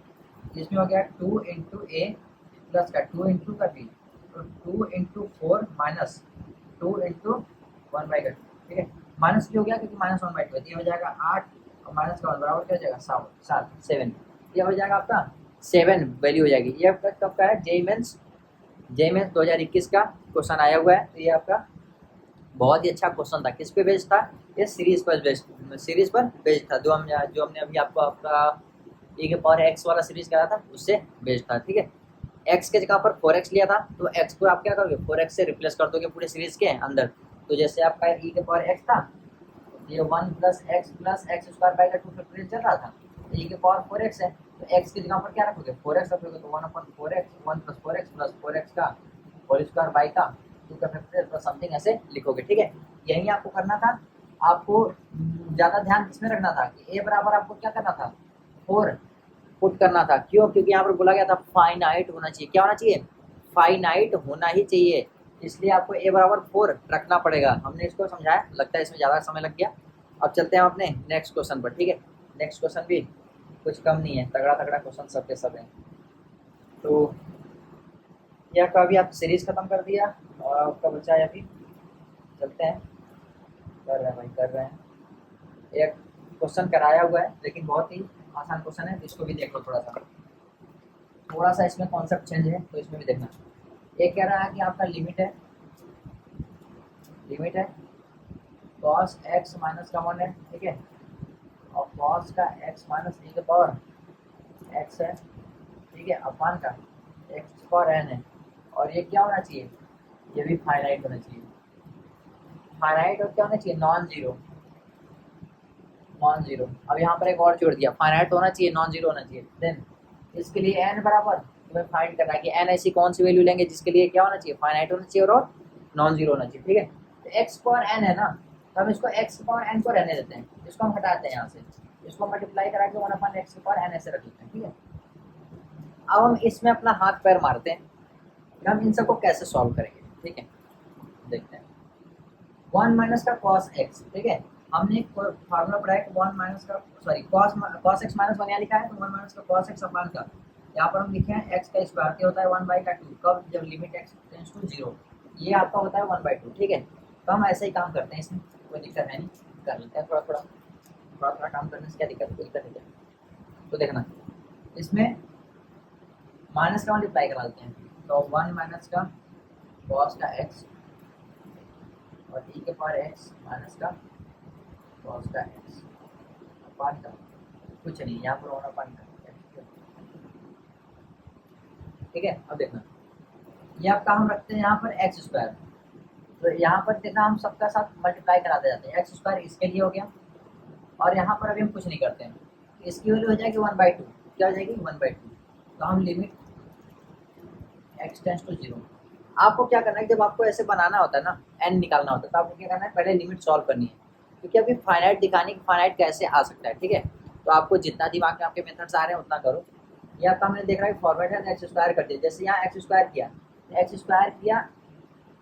इसमें हो गया 2 इंटू ए प्लस का 2 इंटू का b, तो 2 इंटू 4 माइनस 2 इंटू 1/2, ठीक है। माइनस क्यों हो गया, क्योंकि -1/2 ये हो जाएगा 8 और माइनस का 1 बराबर क्या हो जाएगा 7, ये हो जाएगा आपका 7 वैल्यू हो जाएगी। ये आपका कब का है, जेईमेंस 2021 का क्वेश्चन आया हुआ है, तो ये आपका बहुत ही अच्छा क्वेश्चन था। किस पे बेस्ड था, ये सीरीज पर बेस्ड था, जो हमने अभी आपको आपका e के पावर x वाला सीरीज करा था उससे बेस्ड था, ठीक है। x के जगह पर 4x लिया था, तो x को आप क्या करोगे 4x से रिप्लेस कर दोगे पूरे सीरीज के अंदर। तो जैसे आपका e के पावर x था, ये 1 प्लस x स्क्वायर बाई का 2 फैक्टोरियल चल रहा था, तो e के पावर 4x है, तो x की जगह पर क्या रखोगे 4x रखोगे, तो 1/4x 1 प्लस 4x का होल स्क्वायर बाई का 2 का फैक्टोरियल प्लस समथिंग ऐसे लिखोगे, ठीक है। यही आपको करना था। आपको ज़्यादा ध्यान किसमें रखना था कि a बराबर आपको क्या करना था 4 पुट करना था, क्यों, क्योंकि यहाँ पर बोला गया था फाइनाइट होना चाहिए, क्या होना चाहिए फाइनाइट होना ही चाहिए, इसलिए आपको a बराबर 4 रखना पड़ेगा। हमने इसको समझाया, लगता है इसमें ज़्यादा समय लग गया। अब चलते हैं अपने नेक्स्ट क्वेश्चन पर, ठीक है। नेक्स्ट क्वेश्चन भी कुछ कम नहीं है, तगड़ा तगड़ा क्वेश्चन सबके सब है। तो यह का अभी आप सीरीज खत्म कर दिया और आपका बचा है अभी, चलते हैं, कर रहे हैं भाई कर रहे हैं। एक क्वेश्चन कराया हुआ है लेकिन बहुत ही आसान क्वेश्चन है, तो इसको भी देख लो थोड़ा सा इसमें कॉन्सेप्ट चेंज है, तो इसमें भी देखना। एक कह रहा है कि आपका लिमिट है cos x माइनस का 1 है, ठीक है, और cos का x माइनस e के पावर x है, ठीक है, अपान का एक्स पावर एन है, और ये क्या होना चाहिए, ये भी फाइनाइट होना चाहिए। फाइनाइट और क्या होना चाहिए, नॉन जीरो। Non zero. अब यहाँ पर एक और जोड़ दिया, फाइनाइट होना चाहिए, नॉन जीरो होना चाहिए। देन इसके लिए एन बराबर तुम्हें फाइंड करना है कि एन ऐसी कौन सी वैल्यू लेंगे जिसके लिए क्या होना चाहिए, फाइनाइट होना चाहिए और नॉन जीरो होना चाहिए। ठीक है, तो एक्स पावर एन है ना, तो हम इसको एक्स पावर एन को रहने देते हैं, इसको हम हटाते हैं यहाँ से, इसको मल्टीप्लाई करा के 1/x पावर एन ऐसे रख लेते हैं। ठीक है, अब हम इसमें अपना हाथ पैर मारते हैं कि हम इन सबको कैसे सॉल्व करेंगे। ठीक है, देखते हैं। 1 माइनस का कॉस एक्स, ठीक है, हमने एक फार्मूला पढ़ा है कि 1 माइनस का सॉरी कॉस एक्स माइनस 1 यहाँ लिखा है, तो 1 माइनस का कॉस एक्स अपान का यहाँ पर हम लिखे हैं एक्स का स्क्वायर क्या होता है 1/2, कब, जब लिमिट एक्स टेंड्स टू 0, ये आपका होता है 1/2। ठीक है, तो हम ऐसे ही काम करते हैं, इसमें कोई दिक्कत है नहीं, कर लेते हैं थोड़ा थोड़ा काम करने से क्या दिक्कत, कोई दिक्कत नहीं है। तो देखना, इसमें माइनस का मल्टीप्लाई करा देते हैं, तो 1 माइनस का कॉस का एक्स और e के पावर एक्स माइनस का कॉस का एक्स अपान का कुछ नहीं, यहाँ पर होना अपान का। ठीक है, अब देखना, ये आपका हम रखते हैं यहाँ पर एक्स स्क्वायर, तो यहाँ पर देखना हम सबका साथ मल्टीप्लाई कराते जाते हैं, एक्स स्क्वायर इसके लिए हो गया, और यहाँ पर अभी हम कुछ नहीं करते हैं, इसकी वैल्यू हो जाएगी 1/2, क्या हो जाएगी 1/2, तो हम लिमिट एक्स टेंड्स टू 0। आपको क्या करना है, जब आपको ऐसे बनाना होता है ना, एन निकालना होता है, तो आपको क्या करना है, पहले लिमिट सॉल्व करनी है, क्योंकि अभी फाइनाइट दिखाने की फाइनाइट कैसे आ सकता है। ठीक है, तो आपको जितना दिमाग में आपके मेथड्स आ रहे हैं उतना करो। ये आपका हमने देख रहा है फॉर्मेट है, एक्स स्क्वायर कर दिया, जैसे यहाँ एक्स स्क्वायर किया,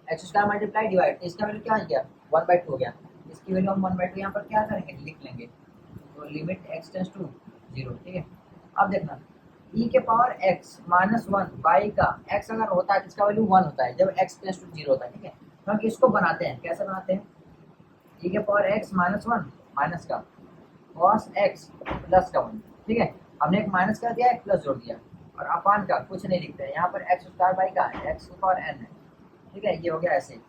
एक्स स्क्वायर मल्टीप्लाई डिवाइड, तो इसका वैल्यू क्या हो गया 1/2 हो गया, इसकी वैल्यू हम 1/2 यहाँ पर क्या करेंगे, लिख लेंगे, तो लिमिट एक्स टेंड्स टू 0। ठीक है, अब देखना, e के पावर x माइनस 1 बाई का x अगर होता है तो इसका वैल्यू 1 होता है जब x टेंड्स टू 0 होता है। ठीक है, तो हम इसको बनाते हैं, कैसे बनाते हैं, e के पावर x माइनस 1 माइनस का cos x प्लस का 1। ठीक है, हमने एक माइनस कर दिया, एक प्लस जोड़ दिया, और अपान का कुछ नहीं लिखते हैं, यहाँ पर एक्स स्क्वायर बाई का एक्स की पावर n है। ठीक है, ये हो गया ऐसे।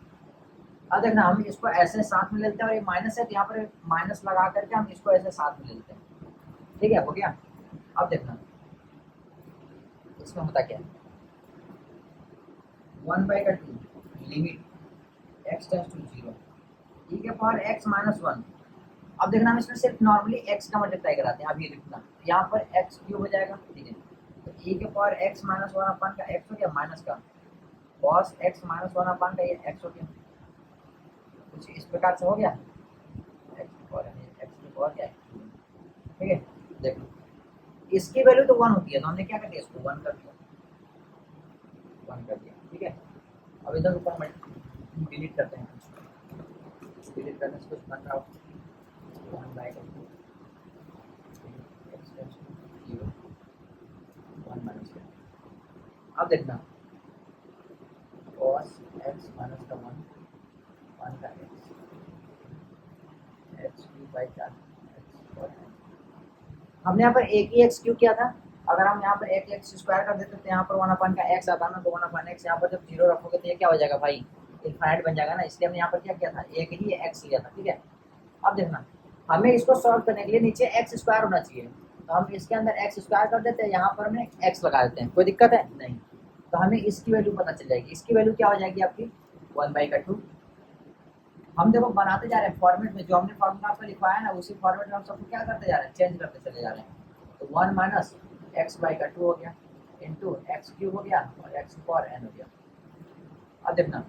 अब देखना, हम इसको ऐसे साथ में लेते हैं, और ये माइनस है तो यहाँ पर माइनस लगा करके हम इसको ऐसे साथ में लेते हैं। ठीक है, हो गया। अब देखना इसमें होता क्या है, 1/2 limit x tends to 0 e के पावर x माइनस 1। अब देखना, हम इसमें सिर्फ नॉर्मली x का मल्टीप्लाई कराते हैं, अब ये लिखना, यहाँ पर x क्यूब हो जाएगा। ठीक है, तो e के पावर x माइनस 1 अपान का x हो गया, माइनस का cos x माइनस 1 अपान का ये x हो गया, कुछ इस प्रकार से हो गया, x की पावर क्या है। ठीक है, देखो इसकी वैल्यू तो 1 होती है, तो हमने क्या कर दिया, इसको 1 कर दिया, 1 कर दिया। ठीक है, अब इधर ऊपर डिलीट करते हैं, डिलीट करने से कुछ बन रहा हो, 1/2 x टेंड्स टू 0 1 माइनस। अब देखना cos x माइनस का 1 का x क्यूब बाई 4 x और हमने यहाँ पर एक ही x क्यूब किया था, अगर हम यहाँ पर एक एक्स स्क्वायर कर देते तो यहाँ पर 1/, का x आता ना, तो 1/x यहाँ पर जब 0 रखोगे तो ये क्या हो जाएगा भाई, इनफाइनाइट बन जाएगा ना, इसलिए हमने यहाँ पर क्या किया था, एक ही x लिया था। ठीक है, अब देखना, हमें इसको सॉल्व करने के लिए नीचे एक्स स्क्वायर होना चाहिए, तो हम इसके अंदर एक्स स्क्वायर कर देते हैं, यहाँ पर हमें एक्स लगा देते हैं, कोई दिक्कत है नहीं, तो हमें इसकी वैल्यू पता चल जाएगी, इसकी वैल्यू क्या हो जाएगी आपकी 1/2। हम देखो बनाते जा रहे हैं फॉर्मेट में, जो हमने फॉर्मूला आपको लिखवाया है ना, उसी फॉर्मेट में हम सबको क्या करते जा रहे हैं, चेंज करते चले जा रहे हैं, तो 1 माइनस x/2 हो गया, इंटू एक्स क्यूब हो गया, और एक्स की पावर n हो गया। अब देखना,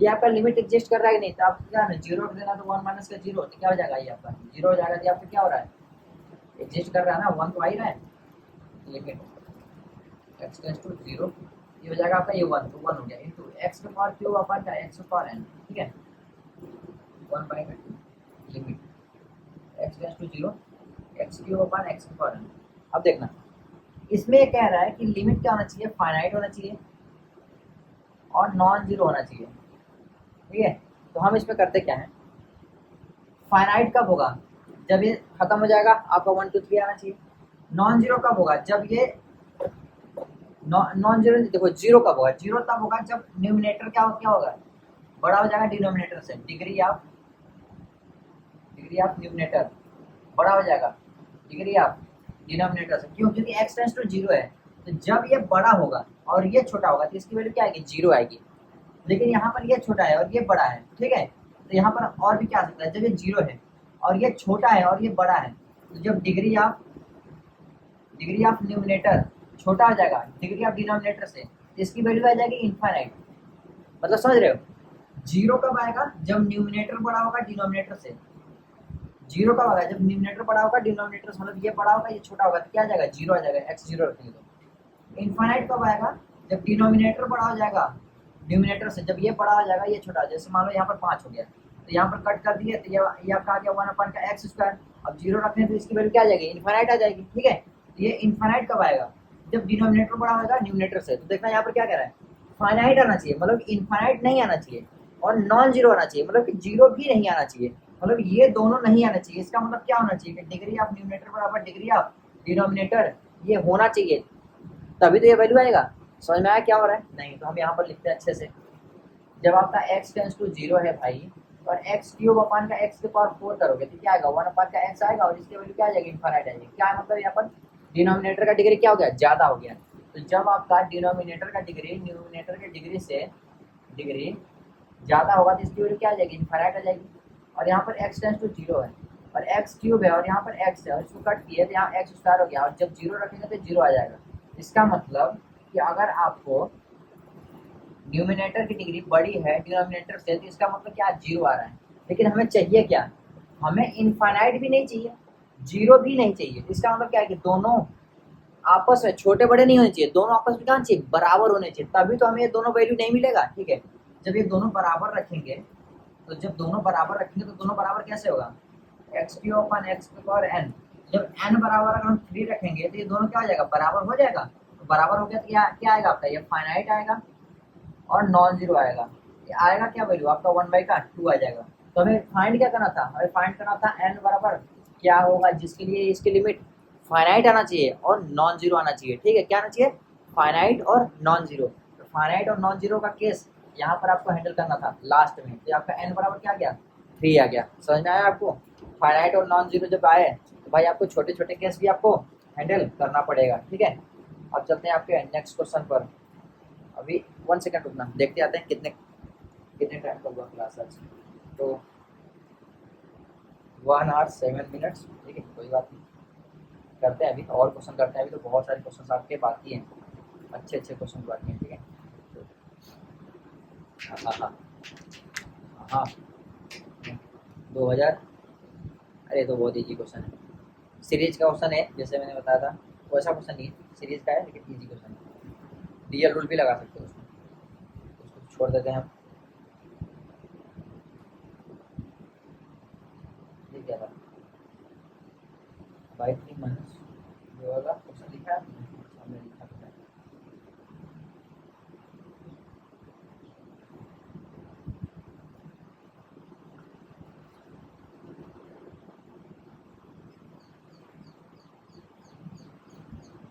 ये आपका लिमिट एग्जिस्ट कर रहा है कि नहीं, तो आपको क्या है, 0 रख देना, तो 1 माइनस का 0 तो क्या हो जाएगा, ये आपका 0 हो जाएगा, तो आपका क्या हो रहा है, एग्जिस्ट कर रहा है ना, 1 तो आ ही रहा है, लिमिट एक्स टेंड्स टू 0, ये हो जाएगा आपका ये 1, तो 1 हो गया, इंटू एक्स की पावर क्यूब अपन का एक्स की पावर n। ठीक है, 1/2 limit x tends to 0 x cube upon x की पावर n। अब देखना, इसमें ये कह रहा है कि लिमिट क्या होना चाहिए, फाइनाइट होना चाहिए और नॉन जीरो होना चाहिए। ठीक है, तो हम इसमें करते क्या है, फाइनाइट कब होगा, जब ये खत्म हो जाएगा, आपका 1 2 3 आना चाहिए। नॉन जीरो कब होगा, जब ये नॉन जीरो, देखो जीरो कब होगा, जीरो तब होगा जब न्यूमिनेटर क्या होगा, बड़ा हो जाएगा डिनोमिनेटर से, डिग्री ऑफ न्यूमिनेटर बड़ा हो जाएगा डिग्री ऑफ डिनोमिनेटर से, क्यों, क्योंकि एक्स टेंड्स टू 0 है, तो जब ये बड़ा होगा और ये छोटा होगा तो इसकी वैल्यू क्या आएगी, जीरो आएगी। लेकिन यहाँ पर ये छोटा है और ये बड़ा है, ठीक है, तो यहाँ पर और भी क्या आ सकता है, जब ये जीरो है और ये छोटा है और ये बड़ा है, तो जब डिग्री ऑफ न्यूमिनेटर छोटा आ जाएगा डिग्री ऑफ डिनोमिनेटर से, इसकी वैल्यू आ जाएगी इनफाइनाइट। मतलब समझ रहे हो, जीरो कब आएगा, जब न्यूमिनेटर बड़ा होगा डिनोमिनेटर से। जीरो कब आएगा, जब न्यूमिनेटर बड़ा होगा डिनोमिनेटर से, मतलब ये बड़ा होगा ये छोटा होगा, तो क्या आ जाएगा, जीरो आ जाएगा, एक्स जीरो रखेंगे तो। इनफाइनाइट कब आएगा, जब डिनोमिनेटर बड़ा हो जाएगा न्यूमिनेटर से, जब ये बड़ा हो जाएगा ये छोटा हो जाएगा। जैसे मान लो यहाँ पर 5 हो गया, तो यहाँ पर कट कर दिए, तो ये आपका आ गया 1/x²। अब जीरो रखें तो इसकी वैल्यू क्या आ जाएगी, इनफाइनाइट आ जाएगी, ठीक है। तो ये इनफाइनाइट कब आएगा, जब डिनोमिनेटर बड़ा होगा न्यूमिनेटर से। तो देखना यहाँ पर क्या कह रहा है, फाइनाइट आना चाहिए, मतलब इनफाइनाइट नहीं आना चाहिए, और नॉन जीरो आना चाहिए, मतलब कि जीरो भी नहीं आना चाहिए, मतलब ये दोनों नहीं आना चाहिए। इसका मतलब क्या होना चाहिए कि डिग्री ऑफ न्यूमिनेटर बराबर डिग्री ऑफ डिनोमिनेटर, ये होना चाहिए, तभी तो ये वैल्यू आएगा। समझ में आया क्या हो रहा है, नहीं तो हम यहाँ पर लिखते हैं अच्छे से। जब आपका x टेंस टू जीरो है भाई, और एक्स क्यूब अपान का x के पावर 4 करोगे तो क्या आएगा, 1/x आएगा, और इसकी वैल्यू क्या आ जाएगी, इनफाइनाइट आ जाएगी। क्या है मतलब यहाँ पर डिनोमिनेटर का डिग्री क्या हो गया, ज्यादा हो गया। तो जब आपका डिनोमिनेटर का डिग्री न्यूमिनेटर के डिग्री से डिग्री ज्यादा होगा तो इसकी वैल्यू क्या आ जाएगी, इनफाइनाइट आ जाएगी। और यहाँ पर x टेंस टू जीरो है और x क्यूब है और यहाँ पर x है और इसको कट किए तो यहाँ x² हो गया, और जब जीरो रखेंगे तो जीरो आ जाएगा। इसका मतलब कि अगर आपको न्यूमिनेटर की डिग्री बड़ी है डिनोमिनेटर से, तो इसका मतलब क्या, जीरो आ रहा है। लेकिन हमें चाहिए क्या, हमें इनफाइनाइट भी नहीं चाहिए, जीरो भी नहीं चाहिए। इसका मतलब क्या है कि दोनों आपस में छोटे बड़े नहीं होने चाहिए, दोनों आपस में क्या होना चाहिए, बराबर होने चाहिए, तभी तो हमें ये दोनों वैल्यू नहीं मिलेगा, ठीक है। जब ये दोनों बराबर रखेंगे, तो जब दोनों बराबर रखेंगे तो दोनों बराबर कैसे होगा, x³ / n। जब n बराबर अगर हम 3 रखेंगे तो ये दोनों क्या हो जाएगा, बराबर हो जाएगा। तो बराबर हो गया तो क्या क्या आएगा आपका, ये फाइनाइट आएगा और नॉन जीरो आएगा। ये आएगा क्या वैल्यू आपका, 1/2 आ जाएगा। तो हमें फाइंड क्या करना था, हमें फाइंड करना था n बराबर क्या होगा जिसके लिए इसकी लिमिट फाइनाइट आना चाहिए और नॉन जीरो आना चाहिए, ठीक है। क्या आना चाहिए, फाइनाइट और नॉन जीरो। तो फाइनाइट और नॉन जीरो का केस यहाँ पर आपको हैंडल करना था लास्ट में। तो आपका n बराबर क्या आ गया, 3 आ गया। समझ में आया आपको, फाइनाइट और नॉन जीरो जब आए तो भाई आपको छोटे छोटे केस भी आपको हैंडल करना पड़ेगा, ठीक है। अब चलते हैं आपके नेक्स्ट क्वेश्चन पर। अभी 1 सेकंड रुकना, देखते आते हैं कितने कितने टाइम का हुआ क्लास आज। तो 1 आवर 7 मिनट्स, ठीक है, कोई बात नहीं, करते हैं अभी और क्वेश्चन करते हैं। अभी तो बहुत सारे क्वेश्चन आपके बाकी हैं, अच्छे अच्छे क्वेश्चन बाकी हैं, ठीक है। हाँ हाँ हाँ 2000, अरे तो बहुत ईजी क्वेश्चन है, सीरीज का क्वेश्चन है, जैसे मैंने बताया था वैसा क्वेश्चन नहीं है, सीरीज का है लेकिन ईजी क्वेश्चन है। रियल रूल भी लगा सकते हो उसमें, उसको छोड़ देते हैं हम। ये क्या था, बाई 3 माइनस जो होगा क्वेश्चन लिखा है हमने, लिखा था।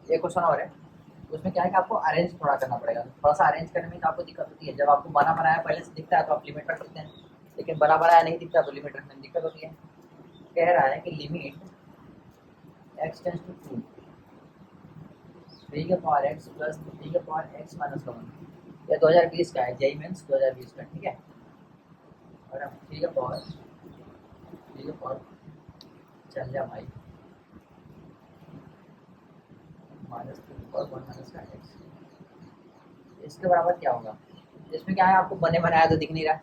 एक क्वेश्चन और है, उसमें क्या है कि आपको अरेंज थोड़ा करना पड़ेगा। थोड़ा सा अरेंज करने में तो आपको दिक्कत होती है। जब आपको बना बनाया पहले से दिखता है तो आप लिमिट रख सकते हैं, लेकिन बना बनाया नहीं दिखता तो लिमिट रखने में दिक्कत होती है। कह रहा है कि limit x tends to 2 3x plus 3x minus 1, ये 2020 का है, जेई मेंस 2020 का, ठीक है। और अब 3 चल जा भाई -3 माइनस का x, इसके बराबर क्या होगा। इसमें क्या है, आपको बने बनाया तो दिख नहीं रहा।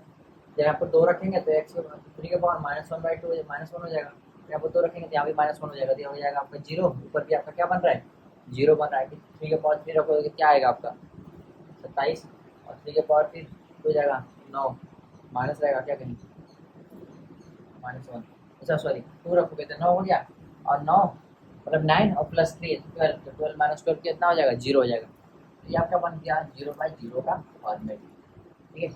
जब आपको 2 रखेंगे तो x के पावर -1/2 -1 हो जाएगा। जब आपको 2 रखेंगे तो यहाँ भी -1 हो जाएगा, तो ये हो जाएगा आपका 0। ऊपर भी आपका क्या बन रहा है, 0 बन रहा है। 3 के पावर 3 रखोगे क्या आएगा आपका 27, और 3 के पावर 3 हो जाएगा 9, माइनस रहेगा क्या कहीं -1, अच्छा सॉरी 2 रखोगे तो 9 हो गया, और 9 मतलब 9 और प्लस 3 12, तो 12 माइनस 12 कितना हो जाएगा, 0 हो जाएगा। तो ये आपका बन गया 0/0 का फॉर्मेट, ठीक है।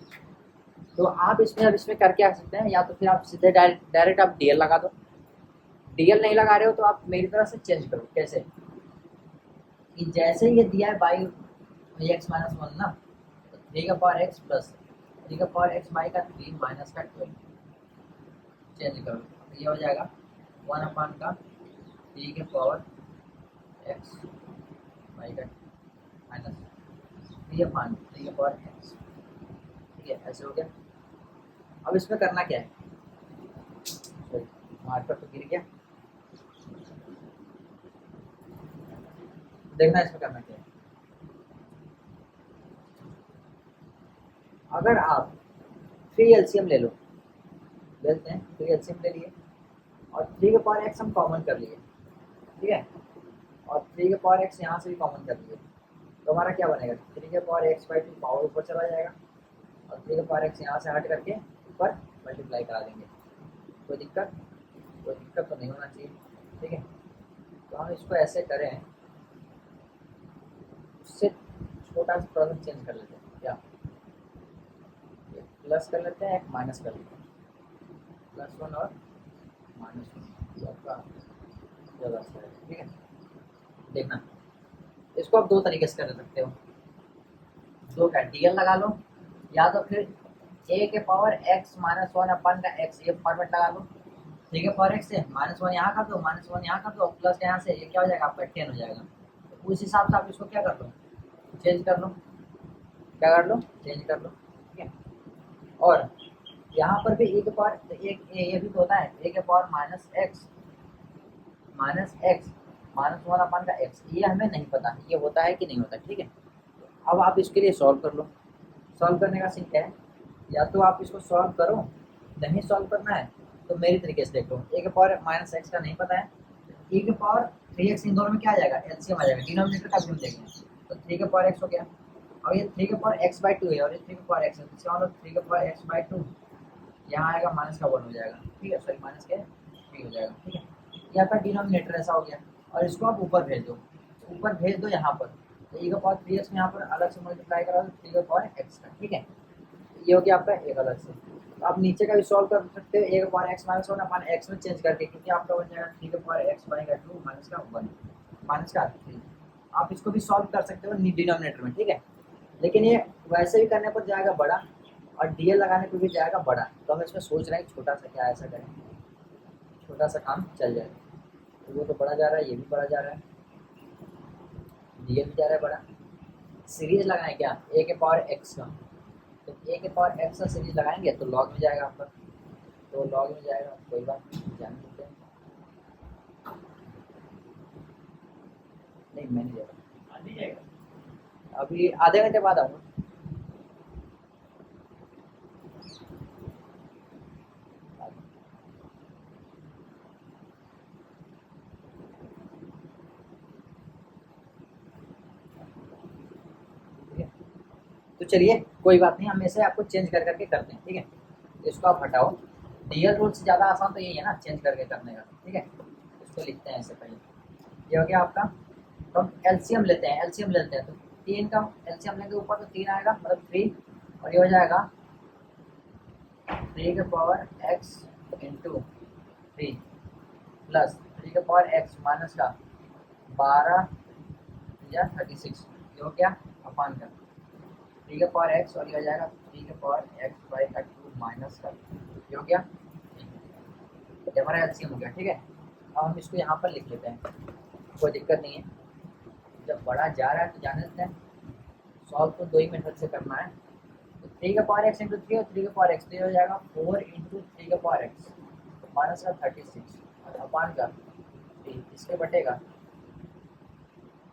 तो आप इसमें अब इसमें करके आ सकते हैं, या तो फिर आप सीधे डायरेक्ट आप डीएल लगा दो। डीएल नहीं लगा रहे हो तो आप मेरी तरह से चेंज करो। कैसे, कि जैसे ये दिया है बाई x-1 ना, तो 3 का पावर x प्लस 3 का पावर x बाई का 3 माइनस का 12 चेंज करो, तो ये हो जाएगा 1 अपान का 3 के पावर x बाई का 3 अपान 3 के पावर एक्स, ठीक है ऐसे हो गया। अब इसमें करना क्या है, सॉरी मार्कर तो गिर गया, देखना इसमें करना क्या है। अगर आप 3 एलसीएम ले लो, लेते हैं 3 एलसीएम ले लिए और 3 के पावर एक्स हम कॉमन कर लिए, ठीक है, और 3 के पावर एक्स यहाँ से भी कॉमन कर लिए, तो हमारा क्या बनेगा 3 के पावर एक्स बाई 2 पावर ऊपर चला जाएगा और 3 के पावर एक्स यहाँ से हट करके ऊपर मल्टीप्लाई करा देंगे। कोई दिक्कत तो नहीं होना चाहिए, ठीक है। तो हम इसको ऐसे करें, उससे छोटा सा प्रॉब्लम चेंज कर लेते हैं क्या, एक प्लस कर लेते हैं एक माइनस कर लेते हैं, +1 और -1 आपका ज़्यादा अच्छा है, ठीक है। देखना इसको आप दो तरीके से कर सकते हो, दो का डीएल लगा लो या तो फिर ए के पावर एक्स -1 अपन का एक्स, ये फॉर्मेट लगा लो, 3 के पावर एक्स से -1 यहाँ कर दो, -1 यहाँ कर दो, प्लस यहाँ से ये क्या हो जाएगा आपका 10 हो जाएगा। तो उस हिसाब से आप इसको क्या कर लो, चेंज कर लो, क्या कर लो चेंज कर लो, ठीक है। और यहाँ पर भी ए के पावर एक ये भी तो होता है ए के पावर -x -1 अपन का x, ये हमें नहीं पता ये होता है कि नहीं होता, ठीक है। अब आप इसके लिए सॉल्व कर लो, सॉल्व करने का सीन क्या है, या तो आप इसको सॉल्व करो, नहीं सॉल्व करना है तो मेरी तरीके से देखो, ए के पावर -x का नहीं पता है, e के पावर 3x इन दोनों में क्या आ जाएगा एलसीएम आ जाएगा, डिनोमिनेटर का वैल्यू देंगे तो 3 के पावर x हो गया, और ये 3 के पावर x/2 है और ये 3 के पावर x है, तो इसका मतलब 3 के पावर x/2 यहाँ आएगा -1 हो जाएगा, ठीक है, सॉरी माइनस के 3 हो जाएगा, ठीक है। ये आपका डिनोमिनेटर ऐसा हो गया, और इसको आप ऊपर भेज दो, ऊपर भेज दो यहाँ पर, तो e का पावर 3x में यहाँ पर अलग से मल्टीप्लाई करा दो 3 का पावर x का, ठीक है। ये हो गया आपका एक अलग से। तो आप नीचे का भी सॉल्व कर सकते हो, ए का पावर x -1 अपन x में चेंज करके, क्योंकि आपका बन जाएगा 3 का पावर x बनेगा 2 माइनस का 1 माइनस का 3। आप इसको भी सॉल्व कर सकते हो डिनोमिनेटर में, ठीक है। लेकिन ये वैसे भी करने पर जाएगा बड़ा और डीएल लगाने पर भी जाएगा बड़ा, तो हम इसमें सोच रहे हैं छोटा सा क्या ऐसा करें, छोटा सा काम चल जाए। तो वो तो बड़ा जा रहा है, ये भी बड़ा जा रहा है, डीएल भी जा रहा है बड़ा, सीरीज लगाएं क्या ए के पावर एक्स का, तो ए के पावर एक्स का सीरीज लगाएंगे तो लॉग में जाएगा आपका, तो लॉग में जाएगा, कोई बात नहीं जान लेते हैं, नहीं मैं नहीं जाएगा, अभी आधे घंटे बाद आऊँगा। तो चलिए कोई बात नहीं, हम ऐसे आपको चेंज कर करके करते हैं, ठीक है। इसको आप हटाओ, डीएल रूल से ज़्यादा आसान तो यही है ना चेंज करके करने का, ठीक है। इसको लिखते हैं ऐसे पहले, ये हो गया आपका। तो हम एलसीएम लेते हैं, एलसीएम लेते हैं तो 3 का एलसीएम लेंगे ऊपर तो 3 आएगा मतलब 3, और ये हो जाएगा 3 के पावर x इंटू 3 प्लस 3 के पावर x माइनस का 12 या 36, ये हो गया अपान का 3 के पावर x, और ये हो जाएगा 3 के पावर x बाई का 2 माइनस का, ये हो गया, ये हमारा एलसीएम हो गया, ठीक है। अब हम इसको यहाँ पर लिख लेते हैं, कोई दिक्कत नहीं है, जब बड़ा जा रहा है तो जाने देते हैं, सॉल्व तो 2 ही मेथड से करना है। तो 3 का पावर x इंटू 3 और 3 का पावर x, तो ये हो जाएगा 4 इंटू 3 का पावर x माइनस का 36 और अपान का 3, इसके बटेगा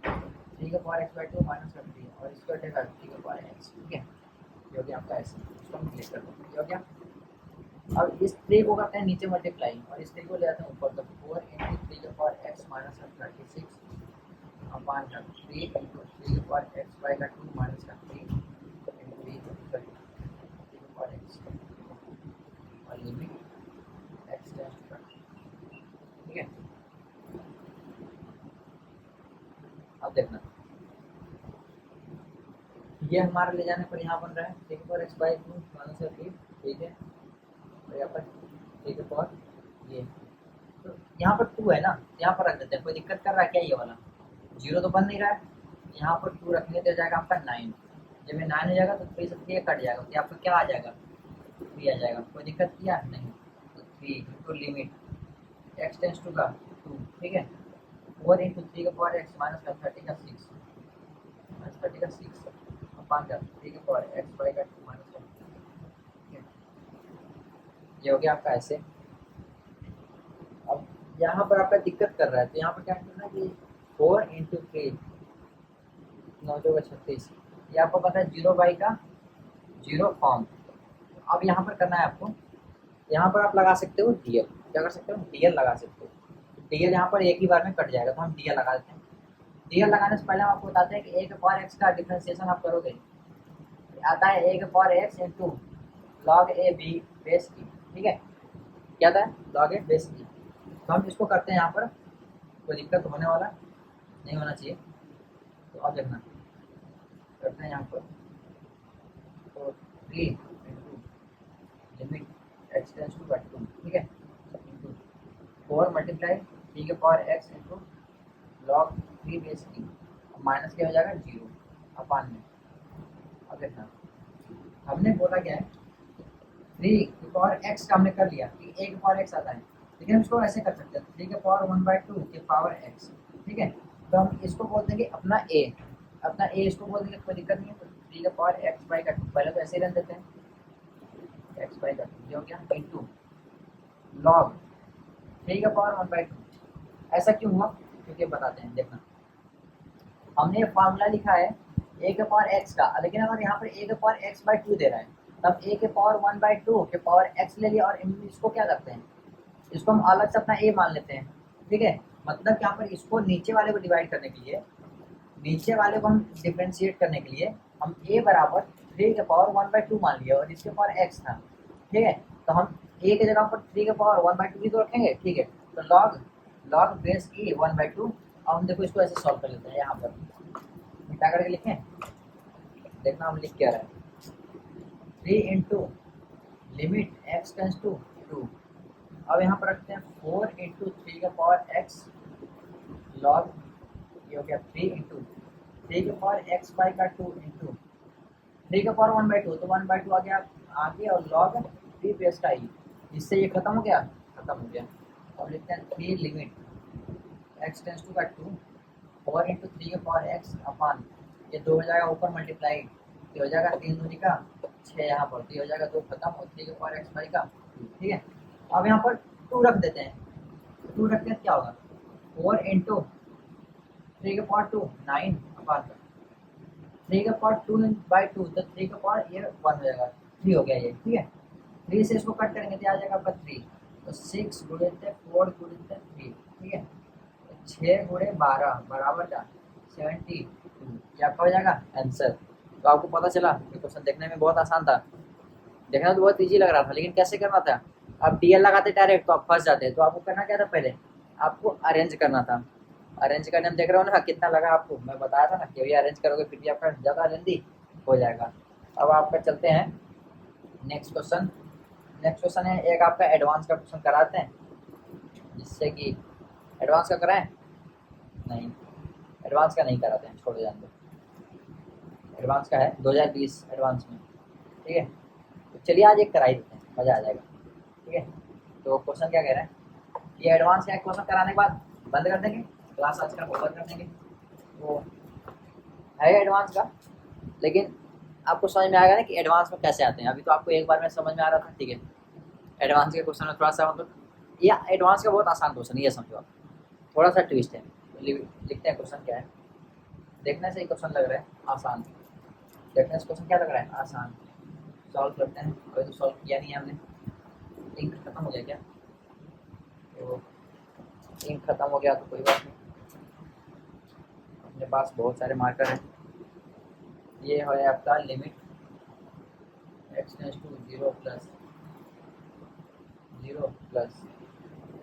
3 का पावर x बाई 2 माइनस का 3 और इसके बटेगा 3 का पावर x, ठीक है। ये हो गया आपका ऐसे, इसको हम क्लिक कर दो, ये हो गया। अब इस 3 को करते हैं नीचे मल्टीप्लाई और इस 3 को ले आते हैं ऊपर, तो 4 इंटू 3 का पावर x माइनस का 36 अपान का 3 इंटू 3 के पावर x बाई का 2 माइनस का 3 इंटू 3 के पावर x और लिमिट x टेंड्स टू, ठीक है। अब देखना ये हमारे ले जाने पर यहाँ बन रहा है 3 के पावर x बाई 2 माइनस का 3, ठीक है, और यहाँ पर 3 के पावर ये, तो यहाँ पर 2 है ना, यहाँ पर रख देते हैं, कोई दिक्कत कर रहा है क्या, ये वाला 0 तो बन नहीं रहा है, यहाँ पर 2 रखने तो जाएगा आपका 9, जब ये 9 हो जाएगा तो 3 से 3 कट जाएगा, तो आपका क्या आ जाएगा 3 आ जाएगा, कोई दिक्कत किया नहीं, तो 3 into limit x tends to का 2, ठीक है, 4 इंटू 3 का पावर x माइनस का 30 का 6 माइनस 30 का 6 अपान का 3 के पावर एक्स बाई का 2 माइनस 1। ये हो गया आपका ऐसे। अब यहाँ पर आपका दिक्कत कर रहा है, तो यहाँ पर क्या करना है कि 4 इंटू 3 9 का 36, ये आपको पता है 0 बाई का 0 फॉर्म। अब यहाँ पर करना है आपको, यहाँ पर आप लगा सकते हो डीएल। क्या कर सकते हो? डीएल लगा सकते हो। डीएल यहाँ पर एक ही बार में कट जाएगा, तो हम डीएल लगा देते हैं। डीएल लगाने से पहले हम आपको बताते हैं कि ए के पावर एक्स का डिफरेंशिएशन आप करोगे, आता है ए के power x into log a b base e. ठीक है, क्या आता है? Log a base e. तो हम इसको करते हैं यहाँ पर, कोई दिक्कत होने वाला नहीं होना चाहिए। तो अब देखना करते हैं यहाँ पर, तो 3 into limit x tends to 2, ठीक है, इंटू 4 मल्टीप्लाई 3 के power x into log 3 base e, minus क्या हो जाएगा 0 अपान में। अब देखना हमने बोला क्या है, 3 के पावर एक्स का हमने कर लिया कि ए के पावर एक्स आता है, लेकिन हम इसको ऐसे कर सकते हैं 3 के पावर 1/2 के पावर एक्स। ठीक है, तो हम इसको बोल देंगे अपना ए, अपना ए इसको बोल देंगे, कोई दिक्कत नहीं है। तो 3 के पावर एक्स बाई का 2, पहले तो ऐसे ही रख देते हैं एक्स बाई का 2, ये हो गया इंटू लॉग 3 के पावर 1/2। ऐसा क्यों हुआ? क्योंकि बताते हैं, देखना हमने फार्मूला लिखा है ए के पावर एक्स का, लेकिन अगर यहाँ पर ए के पावर एक्स बाई 2 दे रहा है, तब ए के पावर 1/2 के पावर एक्स ले लिया, और इसको क्या करते हैं, इसको हम अलग से अपना ए मान लेते हैं। ठीक है, मतलब यहाँ पर इसको नीचे वाले को डिवाइड करने के लिए, नीचे वाले को हम डिफ्रेंशिएट करने के लिए हम ए बराबर 3 के पावर 1/2 मान लिया, और इसके पावर एक्स था। ठीक है, तो हम ए की जगह पर 3 के पावर 1/2 ही तो रखेंगे। ठीक है, तो लॉग लॉग बेस ई 1/2। अब हम देखो इसको ऐसे सॉल्व कर लेते हैं, यहाँ पर मिटा करके लिखें, देखना हम लिख क्या रहे हैं, 3 into limit x tends to 2। अब यहाँ पर रखते हैं 4 इंटू 3 के पावर एक्स लॉग, ये हो गया 3 इंटू 3 के पावर एक्स बाई का 2 इंटू 3 के पावर 1/2, तो 1/2 आ गया आगे, और लॉग 3 बेस का ई, इससे ये खत्म हो गया, खत्म हो गया। और लिखते हैं 3 लिमिट एक्स टेंस टू का 2 4 इंटू 3 के पावर एक्स अपान, ये 2 हो जाएगा ऊपर मल्टीप्लाई, ये हो जाएगा 3 दूनी का 6, यहाँ पर ये हो जाएगा 2 खत्म, और 3 के पावर एक्स बाई का 2। ठीक है, अब यहाँ पर 2 रख देते हैं, 2 रखते हैं क्या होगा, 4 इंटू 3 के पावर 2 9 अपान का 3 के पावर 2/2, तो 3 के पावर ये 1 हो जाएगा, 3 हो गया ये। ठीक है, 3 से इसको कट करेंगे तो आ जाएगा आपका 3, तो 6 गुणे 4 गुणे 3। ठीक है, 6 गुणे 12 बराबर का 72, ये आपका हो जाएगा आंसर। तो आपको पता चला ये क्वेश्चन देखने में बहुत आसान था, देखना तो बहुत इजी लग रहा था, लेकिन कैसे करना था, आप डीएल लगाते डायरेक्ट तो आप फंस जाते। तो आपको करना क्या था, पहले आपको अरेंज करना था। अरेंज करने में देख रहे हो ना कितना लगा आपको, मैं बताया था ना कि अभी अरेंज करोगे फिर भी आपका ज़्यादा जल्दी हो जाएगा। अब आपका चलते हैं नेक्स्ट क्वेश्चन। नेक्स्ट क्वेश्चन है एक आपका एडवांस का क्वेश्चन कराते हैं, जिससे कि एडवांस का कराएं, नहीं एडवांस का नहीं कराते हैं, छोड़ जान दो। एडवांस का है 2020 एडवांस में। ठीक है, तो चलिए आज एक कराई देते हैं, मज़ा आ जाएगा। ठीक है, तो क्वेश्चन क्या कह रहे हैं, ये एडवांस का एक क्वेश्चन कराने के बाद बंद कर देंगे, क्लास आज का बंद कर देंगे। तो है एडवांस का, लेकिन आपको समझ में आएगा ना कि एडवांस में कैसे आते हैं। अभी तो आपको एक बार में समझ में आ रहा था। ठीक है, एडवांस के क्वेश्चन में थोड़ा सा मतलब ये एडवांस का बहुत आसान क्वेश्चन, ये समझो आप, थोड़ा सा ट्विस्ट है। लिखते हैं क्वेश्चन क्या है, देखने से ही क्वेश्चन लग रहा है आसान, देखने से क्वेश्चन क्या लग रहा है आसान। सॉल्व करते हैं, अभी तो सॉल्व किया नहीं है हमने। इंक खत्म हो गया क्या, तो इंक खत्म हो गया तो कोई बात नहीं, अपने पास बहुत सारे मार्कर हैं। ये है आपका limit x tends to 0 plus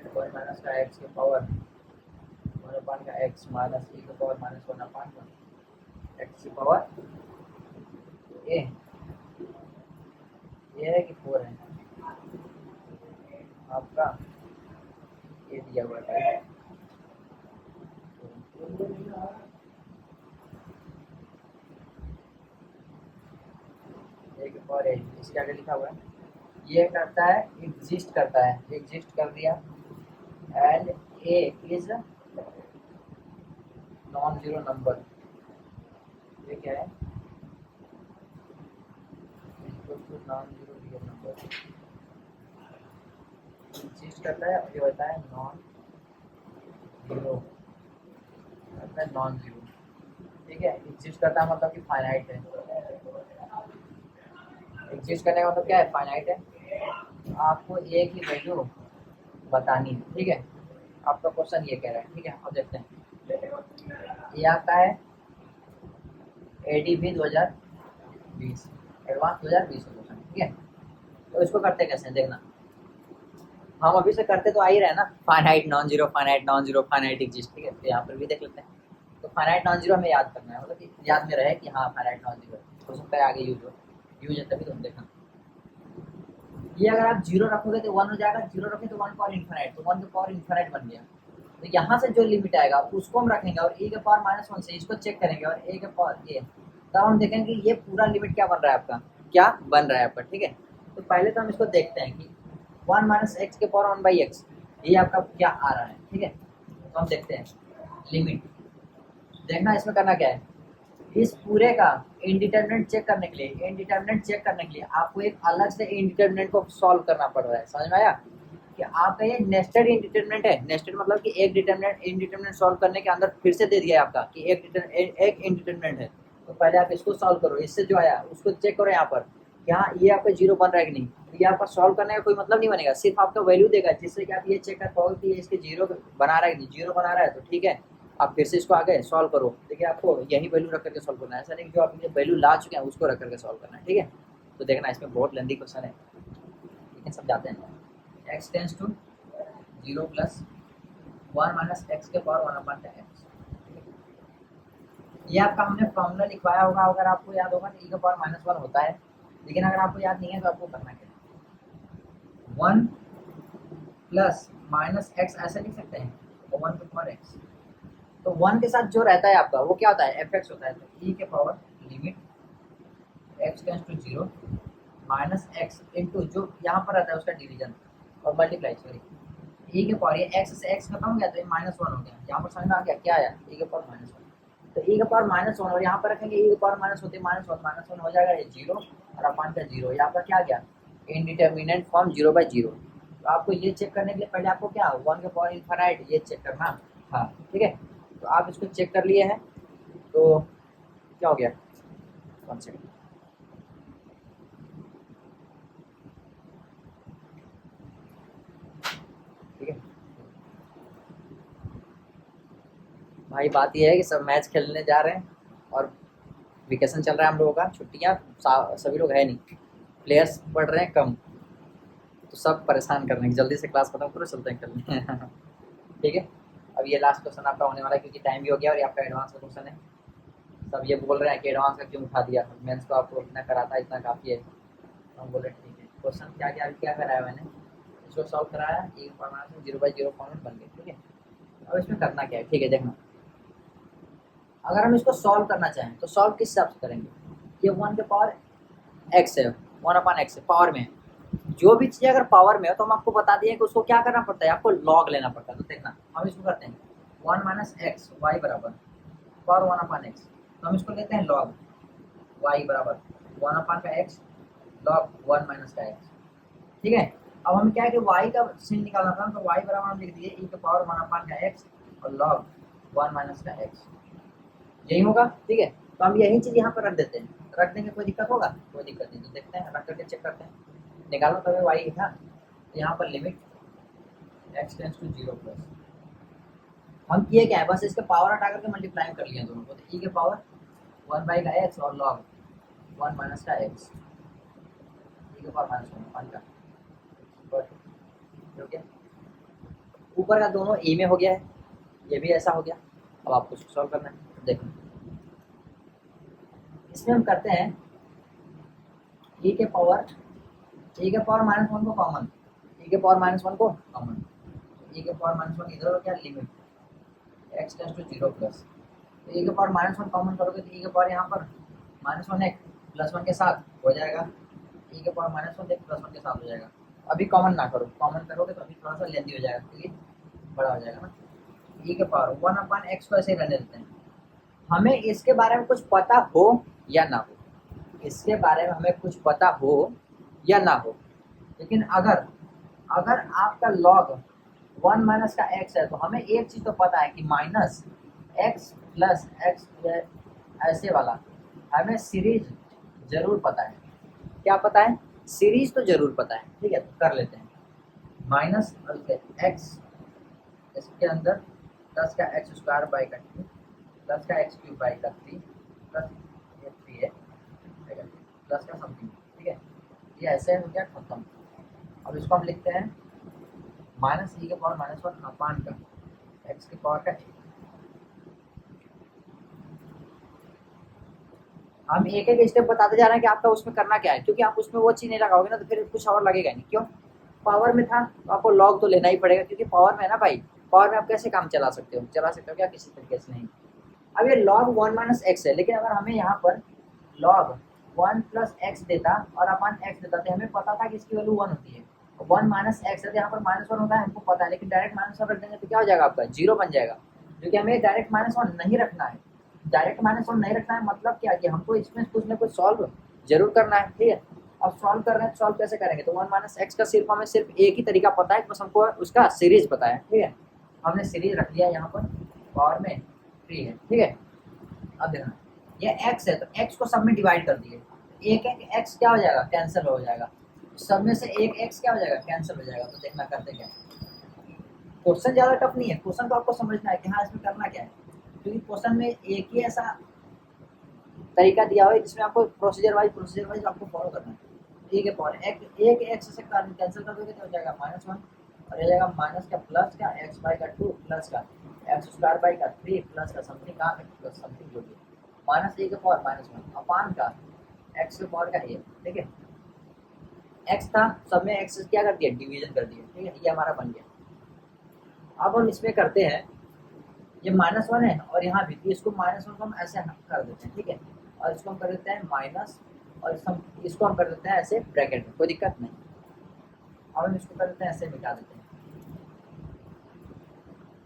1 minus का एक्स के पावर 1 अपान का एक्स माइनस e के पावर -1 अपान का एक्स की पावर ए, ये है कि 4 है आपका, ये दिया हुआ है ए के पावर ए, इसके आगे लिखा हुआ है, ये करता है एग्जिस्ट करता है, एग्जिस्ट कर दिया, and a is non zero number. ये क्या है, equal to non zero real number exist करता है और ये होता है नॉन जीरो, होता है नॉन जीरो। ठीक है, एग्जिस्ट करता है मतलब कि फाइनाइट है। एग्जिस्ट करने का मतलब क्या है? फाइनाइट है। आपको एक ही वैल्यू बतानी है। ठीक है, आपका क्वेश्चन ये कह रहा है। ठीक है, अब देखते हैं। ये आता है ADB 2020 एडवांस 2020 का क्वेश्चन। ठीक है, तो इसको करते कैसे हैं देखना। हम अभी से करते तो आ ही रहे ना, finite non zero, finite non zero, finite exist. ठीक है, तो यहाँ पर भी देख लेते हैं। तो फाइनाइट नॉन जीरो हमें याद करना है, मतलब कि याद में रहे कि हाँ फाइनाइट नॉन जीरो हो सकता है आगे यूज है तभी तुम देखना। ये अगर आप जीरो रखोगे तो वन हो जाएगा, जीरो रखें तो वन पावर इन्फिनाइट, तो वन का पावर इन्फिनाइट बन गया। तो यहाँ से जो लिमिट आएगा उसको हम रखेंगे और ए के पावर -1 से इसको चेक करेंगे और ए के पावर ए, तब हम देखेंगे कि ये पूरा लिमिट क्या बन रहा है आपका, क्या बन रहा है आपका। ठीक है, तो पहले तो हम इसको देखते हैं कि 1 - x के पावर 1/x ये आपका क्या आ रहा है। ठीक है, तो हम देखते हैं लिमिट। देखना इसमें करना क्या है, इस पूरे का इंडिटरमिनेंट चेक करने के लिए आपको एक अलग से इंडिटरमिनेंट को सॉल्व करना पड़ रहा है। समझ में आया कि आपका ये नेस्टेड इंडिटरमिनेंट है। नेस्टेड मतलब कि एक इंडिटरमिनेंट सॉल्व करने के अंदर फिर से दे दिया है आपका कि एक इंडिटरमिनेंट है। तो पहले आप इसको सॉल्व करो, इससे जो आया उसको चेक करो यहाँ पर क्या ये आपका जीरो बन रहा है कि नहीं। तो ये आपका सॉल्व करने का कोई मतलब नहीं बनेगा, सिर्फ आपका वैल्यू देगा जिससे कि आप ये चेक कर पाओगे कि ये इसके जीरो बना रहा है कि नहीं। जीरो बना रहा है तो ठीक है, आप फिर से इसको आगे सॉल्व करो। देखिए आपको यही वैल्यू रख करके सॉल्व करना है, ऐसा नहीं जो आप जो वैल्यू ला चुके हैं उसको रख करके सॉल्व करना है। ठीक है, तो देखना इसमें बहुत लेंदी क्वेश्चन है, लेकिन समझाते हैं। x tends to 0 plus 1 - x के पावर 1/x। ये आपका हमने फॉर्मूला लिखवाया होगा, अगर आपको याद होगा तो e का पावर -1 होता है, लेकिन अगर आपको याद नहीं है तो आपको करना क्या है, 1 प्लस -x ऐसे लिख सकते हैं और 1 के पावर x। तो 1 के साथ जो रहता है आपका वो क्या होता है, fx होता है। तो e के power limit x tends to 0 -x into जो यहाँ पर रहता है उसका डिवीजन और मल्टीप्लाई, सॉरी e के पावर, ये x से x खत्म हो गया तो ये -1 हो गया। यहाँ पर समझ में आ गया क्या आया, e के पावर -1। तो e के पावर -1 और यहाँ पर रखेंगे e के पावर माइनस होते -1 हो जाएगा, ये 0 और अपान का 0। यहाँ पर क्या आ गया, इनडिटरमिनेंट फॉर्म 0/0। तो आपको ये चेक करने के लिए पहले आपको क्या 1 के पावर इनफिनाइट ये चेक करना था। ठीक है, तो आप इसको चेक कर लिए हैं तो क्या हो गया, 1 सेकंड। ठीक है भाई, बात ये है कि सब मैच खेलने जा रहे हैं और वेकेशन चल रहा है हम लोगों का, छुट्टियाँ, सभी लोग है नहीं, प्लेयर्स पढ़ रहे हैं कम, तो सब परेशान कर रहे हैं जल्दी से क्लास खत्म करो चलते हैं खेलने। ठीक है, अब ये लास्ट क्वेश्चन आपका होने वाला है क्योंकि टाइम भी हो गया और ये आपका एडवांस का क्वेश्चन है। सब ये बोल रहे हैं कि एडवांस का क्यों उठा दिया, मेंस को आपको इतना कराता इतना काफ़ी है। तो हम बोले ठीक है, क्वेश्चन क्या कराया मैंने, इसको सॉल्व कराया, एक फॉर्मेट में 0/0 फॉर्मेट बन गए। ठीक है, अब इसमें करना क्या है, ठीक है देखना। अगर हम इसको सॉल्व करना चाहें तो सॉल्व किस हिसाब से करेंगे, ये 1 के पावर x है, 1/x है, पावर में है। जो भी चीज़ अगर पावर में हो तो हम आपको बता दिए कि उसको क्या करना पड़ता है, आपको लॉग लेना पड़ता है। तो देखना हम इसको करते हैं 1 - x y बराबर पावर 1/x, तो हम इसको लेते हैं लॉग y बराबर 1/x लॉग 1 - का x। ठीक है, अब हमें क्या है कि y का sin निकालना था, तो y बराबर हम लिख दिए e के पावर 1/x और लॉग 1 - का x, यही होगा। ठीक है, तो हम यही चीज़ यहाँ पर रख देते हैं, रख देंगे कोई दिक्कत होगा, कोई दिक्कत नहीं। तो देखते हैं रख करके चेक करते हैं, निकालो तभी y था। तो यहाँ पर limit x tends to 0 plus, हम किए क्या है बस इसके पावर हटा करके मल्टीप्लाई कर लिया दोनों को, तो e के पावर 1 का x और लॉग 1 - का x, e के पावर -1 का हो गया। ऊपर का दोनों e में हो गया है, ये भी ऐसा हो गया। अब आपको इसको सॉल्व करना है। देखो इसमें हम करते हैं e के पावर -1 को कॉमन, e के पावर -1 को कॉमन, e के पावर -1 इधर हो गया, limit x tends to 0 plus, तो e के पावर -1 कॉमन करोगे तो e के पावर यहाँ पर -1 एक +1 के साथ हो जाएगा, e के पावर -1 एक +1 के साथ हो जाएगा। अभी कॉमन ना करो, कॉमन करोगे तो अभी थोड़ा सा लेंदी हो जाएगा क्योंकि बड़ा हो जाएगा ना। e के पावर 1/x को ऐसे ही रहने देते हैं। हमें इसके बारे में कुछ पता हो या ना हो, इसके बारे में हमें कुछ पता हो या ना हो, लेकिन अगर अगर आपका लॉग 1 माइनस का x है तो हमें एक चीज़ तो पता है कि माइनस x प्लस एक्स, ऐसे वाला हमें सीरीज जरूर पता है। क्या पता है? सीरीज तो जरूर पता है। ठीक है, तो कर लेते हैं। माइनस एक्स, इसके अंदर 10 का एक्स स्क्वायर बाई का 2, 10 का एक्स क्यूब बाई का 3 प्लस ये 3 है प्लस का समथिंग। ठीक है, ये ऐसे हो गया खत्म। अब इसको हम लिखते हैं माइनस ई के पावर माइनस 1 अपान का एक्स के पावर का। हम एक एक स्टेप बताते जा रहे हैं कि आपका उसमें करना क्या है, क्योंकि आप उसमें वो चीज़ नहीं लगाओगे ना तो फिर कुछ और लगेगा नहीं। क्यों? पावर में था तो आपको लॉग तो लेना ही पड़ेगा, क्योंकि पावर में है ना भाई। पावर में आप कैसे काम चला सकते हो? चला सकते हो क्या? किसी तरीके से नहीं। अब ये log 1 माइनस एक्स है, लेकिन अगर हमें यहाँ पर log 1 प्लस एक्स देता और अपन एक्स देता तो हमें पता था कि इसकी वैल्यू 1 होती है। 1 माइनस एक्स है तो यहाँ पर माइनस 1 होता है, हमको पता है, लेकिन डायरेक्ट माइनस 1 रख देंगे तो क्या हो जाएगा? आपका 0 बन जाएगा, क्योंकि हमें डायरेक्ट माइनस 1 नहीं रखना है। डायरेक्ट माइनस 1 नहीं रखना है मतलब क्या कि हमको इसमें कुछ ना कुछ सॉल्व जरूर करना है। ठीक है, अब सॉल्व कर रहे हैं, सॉल्व कैसे करेंगे? तो 1 माइनस एक्स का सिर्फ हमें सिर्फ एक ही तरीका पता है, बस हमको उसका सीरीज पता है। ठीक है, हमने सीरीज रख लिया यहाँ पर पावर में 3 है। ठीक है, अब देखना ये x है तो x को सब में डिवाइड कर दिए, एक एक x क्या हो जाएगा? कैंसिल हो जाएगा। सब में से एक x क्या हो जाएगा? कैंसिल हो जाएगा। तो देखना करते क्या है। क्वेश्चन ज़्यादा टफ नहीं है, क्वेश्चन को आपको समझना है कि हाँ इसमें करना क्या है, क्योंकि क्वेश्चन में एक ही ऐसा तरीका दिया हुआ है जिसमें आपको प्रोसीजर वाइज आपको फॉलो करना है। ठीक है, पावर एक एक्स से कैंसिल कर दोगे तो हो जाएगा माइनस 1, और ये जाएगा माइनस का प्लस का एक्स बाई का 2 प्लस का एक्स स्क्वायर बाई का 3 प्लस का समथिंग का प्लस समथिंग जो भी माइनस ए के पावर माइनस 1 अपान का एक्स के पावर का ए। ठीक है, एक्स था सब में एक्स क्या कर दिया? डिवीजन कर दिया। ठीक है, ये हमारा बन गया। अब हम इसमें करते हैं, ये माइनस 1 है और यहाँ भी, तो इसको माइनस 1 को हम ऐसे कर देते हैं। ठीक है, और इसको हम कर देते हैं माइनस, और इसको हम कर देते हैं ऐसे ब्रैकेट में, कोई दिक्कत नहीं। अब हम इसको कर देते हैं ऐसे, मिटा देते हैं।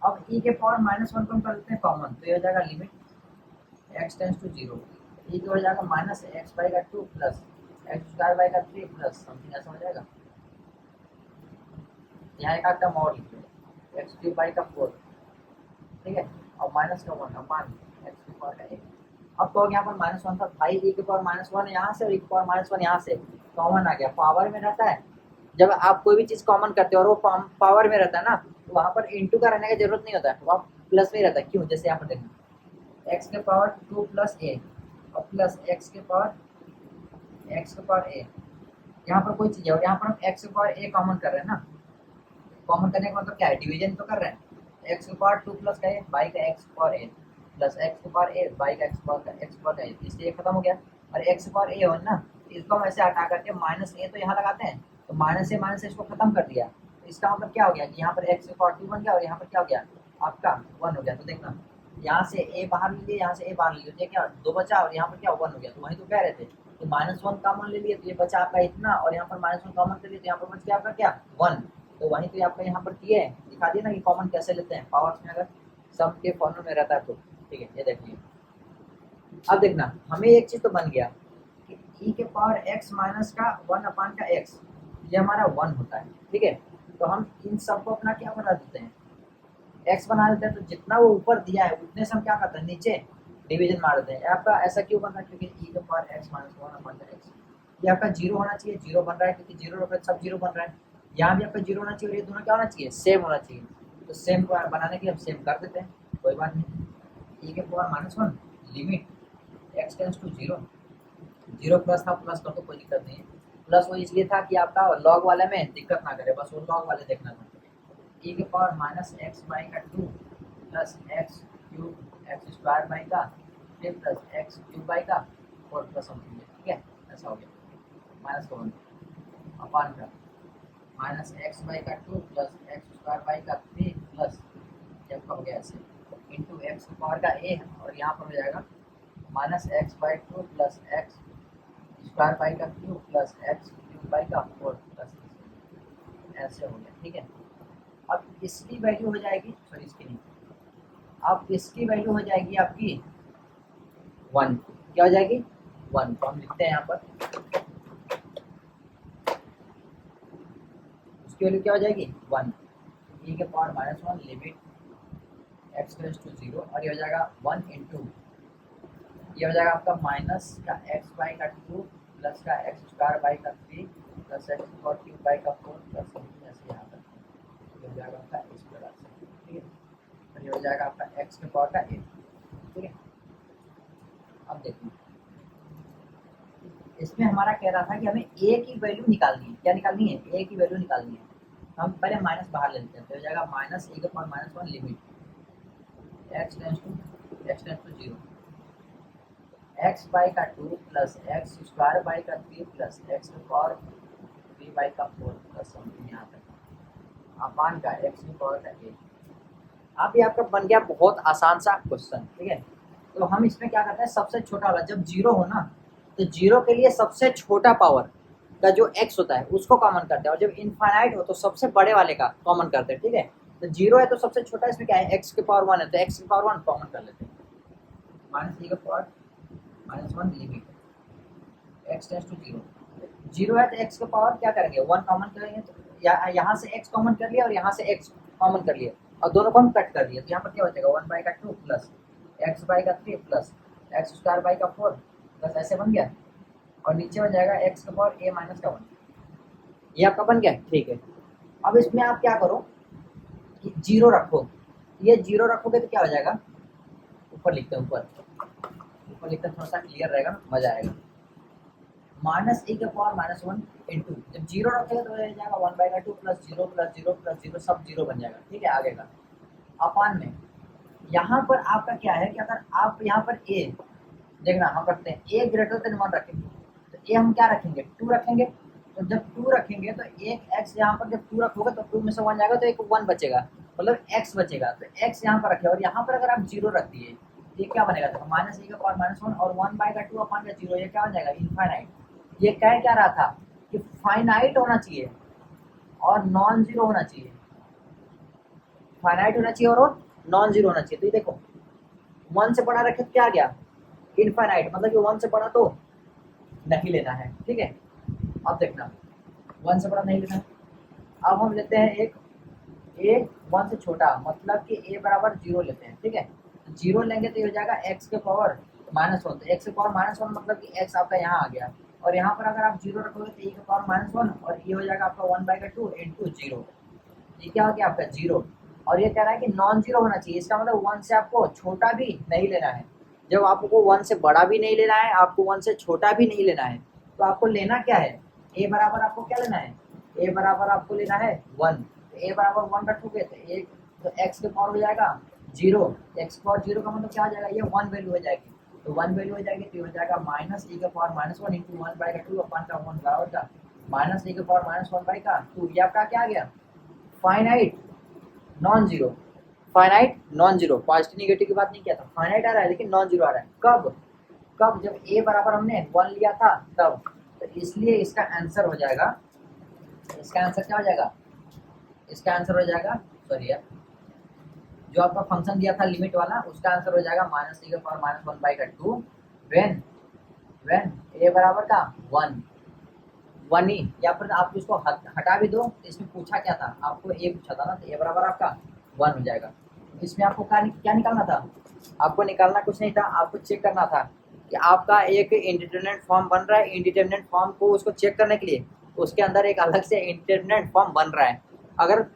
अब e के पावर माइनस 1 को हम कर देते हैं कॉमन, तो ये हो जाएगा limit x tends to 0, e तो हो जाएगा माइनस एक्स बाई का 2 प्लस एक्स स्क्वायर बाई का 3 प्लस समथिंग ऐसा हो जाएगा। यहाँ एक टर्म और लिख लो एक्स क्यूब बाई का 4। ठीक है, और माइनस का 1 अपान एक्स की पावर का 1। अब कहोगे यहाँ पर माइनस 1 था भाई, e के पावर माइनस 1 यहाँ से और e के पावर माइनस 1 यहाँ से कॉमन आ गया। पावर में रहता है, जब आप कोई भी चीज़ कॉमन करते हो और वो पावर में रहता है ना, तो वहाँ पर इंटू का रहने की जरूरत नहीं होता है, वहाँ प्लस में ही रहता है। क्यों? जैसे यहाँ पर देखना एक्स के पावर 2 प्लस ए और प्लस एक्स के पावर ए, यहाँ पर कोई चीज़ है और यहाँ पर हम एक्स के पावर ए कॉमन कर रहे हैं ना। कॉमन करने का मतलब क्या है? डिवीजन तो कर रहे हैं। एक्स के पावर 2 प्लस का ए बाई का एक्स पावर ए प्लस एक्स के पावर ए बाई का एक्स पावर ए, इससे ये खत्म हो गया। और एक्स के पावर ए हो ना, इसको हम ऐसे हटा करके माइनस ए तो यहाँ लगाते हैं, तो माइनस से इसको खत्म कर दिया। तो इसका मतलब क्या हो गया कि यहाँ पर एक्स के पावर 2 बन गया और यहाँ पर क्या हो गया? आपका 1 हो गया। तो देखना यहाँ से ए बाहर ले लिए, यहाँ से ए बाहर ले लिए, क्या 2 बचा और यहाँ पर क्या 1 हो गया। तो वही तो कह रहे थे कि माइनस 1 कॉमन ले लिए तो ये बचा आपका इतना, और यहाँ पर माइनस 1 कॉमन कर लिए तो यहाँ पर बच गया आपका क्या 1। तो वहीं तो आपका यहाँ पर किए दिखा दिया ना कि कॉमन कैसे लेते हैं पावर्स में, अगर सब के फॉर्म में रहता है तो। ठीक है, ये देखिए। अब देखना हमें एक चीज तो बन गया कि e के पावर x माइनस का 1 अपान का x, ये हमारा 1 होता है। ठीक है, तो हम इन सबको अपना क्या बना देते हैं? x बना देते हैं। तो जितना वो ऊपर दिया है उतने से हम क्या करते हैं? नीचे डिवीजन मार देते हैं। आपका ऐसा क्यों बन रहा है? क्योंकि e के पावर x माइनस 1 अपान का x, ये आपका 0 होना चाहिए। 0 बन रहा है क्योंकि 0 रख सब 0 बन रहा है। यहाँ भी आपका 0 होना चाहिए और ये दोनों क्या होना चाहिए? सेम होना चाहिए। तो सेम को बनाने के लिए हम सेम कर देते हैं, कोई बात नहीं। e के power minus 1 limit x tends to 0, 0 plus था, प्लस कर तो कोई दिक्कत नहीं है। प्लस वो इसलिए था कि आपका लॉग वाले में दिक्कत ना करे, बस वो लॉग वाले देखना था। e के पावर माइनस एक्स बाई का 2 plus x cube x square by का 3 प्लस एक्स क्यूब बाई का 4 प्लस समथिंग। ठीक है, ऐसा हो गया। माइनस का 1 अपान का माइनस एक्स बाई का 2 प्लस एक्स स्क्वायर बाई का 3 प्लस जब का हो गया ऐसे इंटू एक्स की पावर का ए, और यहाँ पर हो जाएगा minus x by 2 plus x square by का cube plus x cube by का 4 प्लस ऐसे हो गया। ठीक है, अब इसकी वैल्यू हो जाएगी, सॉरी इसकी नहीं, अब इसकी वैल्यू हो जाएगी आपकी 1। क्या हो जाएगी? 1, तो हम लिखते हैं यहाँ पर उसकी वैल्यू क्या हो जाएगी 1, e के power -1 limit x tends to 0, और ये हो जाएगा 1 इंटू, ये हो जाएगा आपका माइनस का x बाई का 2 प्लस का x स्क्वायर बाई का 3 प्लस x और क्यूब बाई का 4 प्लस समथिंग ऐसे यहाँ तक, ये हो जाएगा आपका इस प्रकार से, ठीक है। और ये हो जाएगा आपका x के पावर का 8, ठीक है। अब देखिए इसमें हमारा कह रहा था कि हमें a की वैल्यू निकालनी है, क्या निकालनी है, a की वैल्यू निकालनी है। हम पहले माइनस बाहर ले लेते हैं, तो हो जाएगा माइनस e के power -1 limit x tends to 0 x by का 2 प्लस x स्क्वायर बाई का 3 प्लस x के पावर 3 बाई का 4 प्लस समथिंग यहाँ तक अपान का x की पावर का 8। अब ये आपका बन गया बहुत आसान सा क्वेश्चन, ठीक है। तो हम इसमें क्या करते हैं, सबसे छोटा वाला जब जीरो हो ना, तो जीरो के लिए सबसे छोटा पावर का जो x होता है उसको कॉमन करते हैं, और जब इनफाइनाइट हो तो सबसे बड़े वाले का कॉमन करते हैं, ठीक है। तो जीरो है तो सबसे छोटा, इसमें क्या है x के पावर 1 है, तो x के पावर 1 कॉमन कर लेते हैं, माइनस e के power -1 limit x tends to 0, zero है तो x के पावर क्या करेंगे 1 कॉमन करेंगे, तो यहाँ से x कॉमन कर लिया और यहाँ से x कॉमन कर लिया और दोनों को हम कट कर दिया, तो यहाँ पर क्या बचेगा 1 बाई का 2 प्लस x बाई का 3 प्लस x स्क्वायर बाई का 4 प्लस ऐसे बन गया, और नीचे हो जाएगा x का पावर a माइनस का 1, ये आपका बन गया, ठीक है। अब इसमें आप क्या करो कि जीरो रखो, ये जीरो रखोगे तो क्या हो जाएगा, ऊपर लिखते हैं, ऊपर लिखते हैं, थोड़ा सा क्लियर रहेगा ना, मजा आएगा। माइनस e के पावर -1 इंटू, जब जीरो रखेगा तो हो जाएगा 1 बाई का 2 प्लस 0 प्लस 0 प्लस 0 सब जीरो बन जाएगा, ठीक है। आगे का अपान में यहाँ पर आपका क्या है कि अगर आप यहाँ पर a देखना, हम रखते हैं a ग्रेटर देन 1 रखेंगे, तो a हम क्या रखेंगे 2 रखेंगे, तो जब 2 रखेंगे तो एक x यहाँ पर जब 2 रखोगे तो 2 में से 1 जाएगा तो एक 1 बचेगा, मतलब x बचेगा, तो x यहाँ पर रखे, और यहाँ पर अगर आप 0 रख दिए ये क्या बनेगा, तो माइनस e का पावर -1 और 1 बाई का 2 अपान का 0, ये क्या हो जाएगा इनफाइनाइट। ये कह क्या रहा था कि फाइनाइट होना चाहिए और नॉन जीरो होना चाहिए, फाइनाइट होना चाहिए और नॉन जीरो होना चाहिए, तो ये देखो 1 से बड़ा रखे तो क्या आ गया इनफाइनाइट, मतलब कि 1 से बड़ा तो नहीं लेना है, ठीक है। अब देखना 1 से बड़ा नहीं लेना है, अब हम लेते हैं एक a 1 से छोटा, मतलब कि a बराबर 0 लेते हैं, ठीक है। तो 0 लेंगे तो ये हो जाएगा x के पावर -1, तो x के पावर -1 मतलब कि x आपका यहाँ आ गया, और यहाँ पर अगर आप 0 रखोगे तो e के पावर -1, और ये हो जाएगा आपका 1 बाई का 2 इंटू 0, ये क्या हो गया आपका 0, और ये कह रहा है कि नॉन जीरो होना चाहिए, इसका मतलब 1 से आपको छोटा भी नहीं लेना है। जब आपको 1 से बड़ा भी नहीं लेना है, आपको 1 से छोटा भी नहीं लेना है, तो आपको लेना क्या है, a बराबर आपको क्या लेना है, a बराबर आपको लेना है 1, a बराबर 1 रखोगे तो x के पावर हो जाएगा 0, x पावर 0 का मतलब क्या हो जाएगा, ये 1 वैल्यू हो जाएगी, तो 1 वैल्यू हो जाएगी, तो हो जाएगा माइनस e के पावर -1 इंटू 1 बाई का 2 अपान का 1 बराबर का माइनस e के पावर -1 बाई का 2, ये आपका क्या आ गया finite non zero, finite non zero, positive negative की बात नहीं किया था, फाइनाइट आ रहा है लेकिन नॉन जीरो आ रहा है, कब कब जब a बराबर हमने 1 लिया था तब, तो इसलिए इसका आंसर हो जाएगा, इसका आंसर क्या हो जाएगा, इसका आंसर हो जाएगा, सॉरी यार, जो आपका फंक्शन दिया था लिमिट वाला उसका आंसर हो जाएगा माइनस e के पावर -1 बाई का 2 व्हेन a बराबर का 1 ही, या फिर आप उसको हटा भी दो, इसमें पूछा क्या था आपको, a पूछा था ना, तो a बराबर आपका 1 हो जाएगा। इसमें आपको क्या निकालना था, आपको निकालना कुछ नहीं था, आपको चेक करना था कि आपका एक इंडिटरमिनेट फॉर्म बन रहा है, इंडिटरमिनेट फॉर्म को उसको चेक करने के लिए उसके अंदर एक अलग से इंडिटरमिनेट फॉर्म बन रहा है। अगर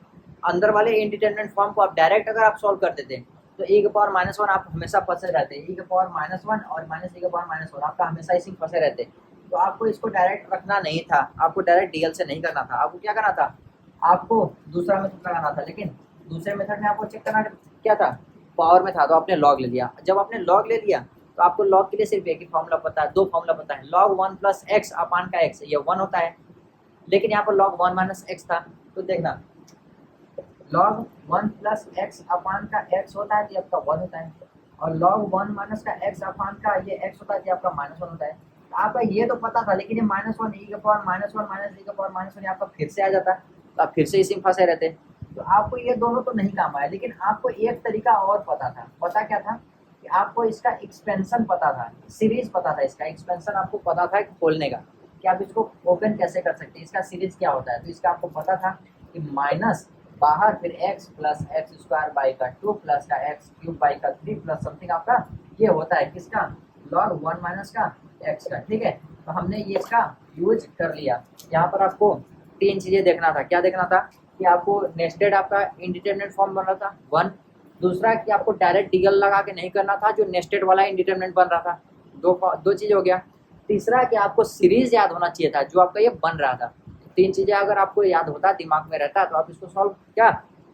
अंदर वाले इंडिटरमिनेट फॉर्म को आप डायरेक्ट अगर आप सॉल्व कर देते तो e के पावर -1 आप हमेशा फंसे रहते, e के पावर -1 और माइनस e के पावर -1 आपका हमेशा इसी फंसे रहते, तो आपको इसको डायरेक्ट रखना नहीं था, आपको डायरेक्ट डीएल से नहीं करना था, आपको क्या करना था, आपको दूसरा मेथड लगाना था, लेकिन दूसरे मेथड में आपको चेक करना क्या था, पावर में था, तो आपने लॉग ले लिया। जब आपने लॉग ले लिया तो आपको लॉग के लिए सिर्फ एक ही फॉर्मूला पता है, दो फॉर्मूला पता है, log 1 प्लस एक्स अपान का एक्स, ये 1 होता है, लेकिन यहाँ पर log 1 माइनस एक्स था, तो देखना log 1 प्लस एक्स अपान का एक्स होता है तो आपका 1 होता है, और log 1 माइनस का एक्स अपान का ये एक्स होता है तो आपका -1 होता है। तो आपका ये तो पता था, लेकिन ये -1 e के पावर -1 माइनस e के पावर -1 आपका फिर से आ जाता, तो आप फिर से इसी में फंसे रहते। तो आपको ये दोनों तो नहीं काम आया, लेकिन आपको एक तरीका और पता था, पता क्या था कि आपको इसका एक्सपेंशन पता था, सीरीज पता था, इसका एक्सपेंशन आपको पता था खोलने का कि आप इसको ओपन कैसे कर सकते हैं, इसका सीरीज क्या होता है। तो इसका आपको पता था कि माइनस बाहर फिर x plus x square by का 2 प्लस का एक्स क्यूब बाई का 3 प्लस समथिंग आपका ये होता है किसका लॉग 1 माइनस का x का। ठीक है, तो हमने ये इसका यूज कर लिया। यहाँ पर आपको तीन चीजें देखना था। क्या देखना था कि आपको नेस्टेड आपका इंडिटरमिनेट फॉर्म बन रहा था 1, दूसरा कि आपको डायरेक्ट टिगल लगा के नहीं करना था जो नेस्टेड वाला इंडिटरमिनेट बन रहा था, दो चीज हो गया। तीसरा कि आपको सीरीज याद होना चाहिए था जो आपका ये बन रहा था। तीन चीजें अगर आपको याद होता, दिमाग में रहता, तो आप इसको सॉल्व क्या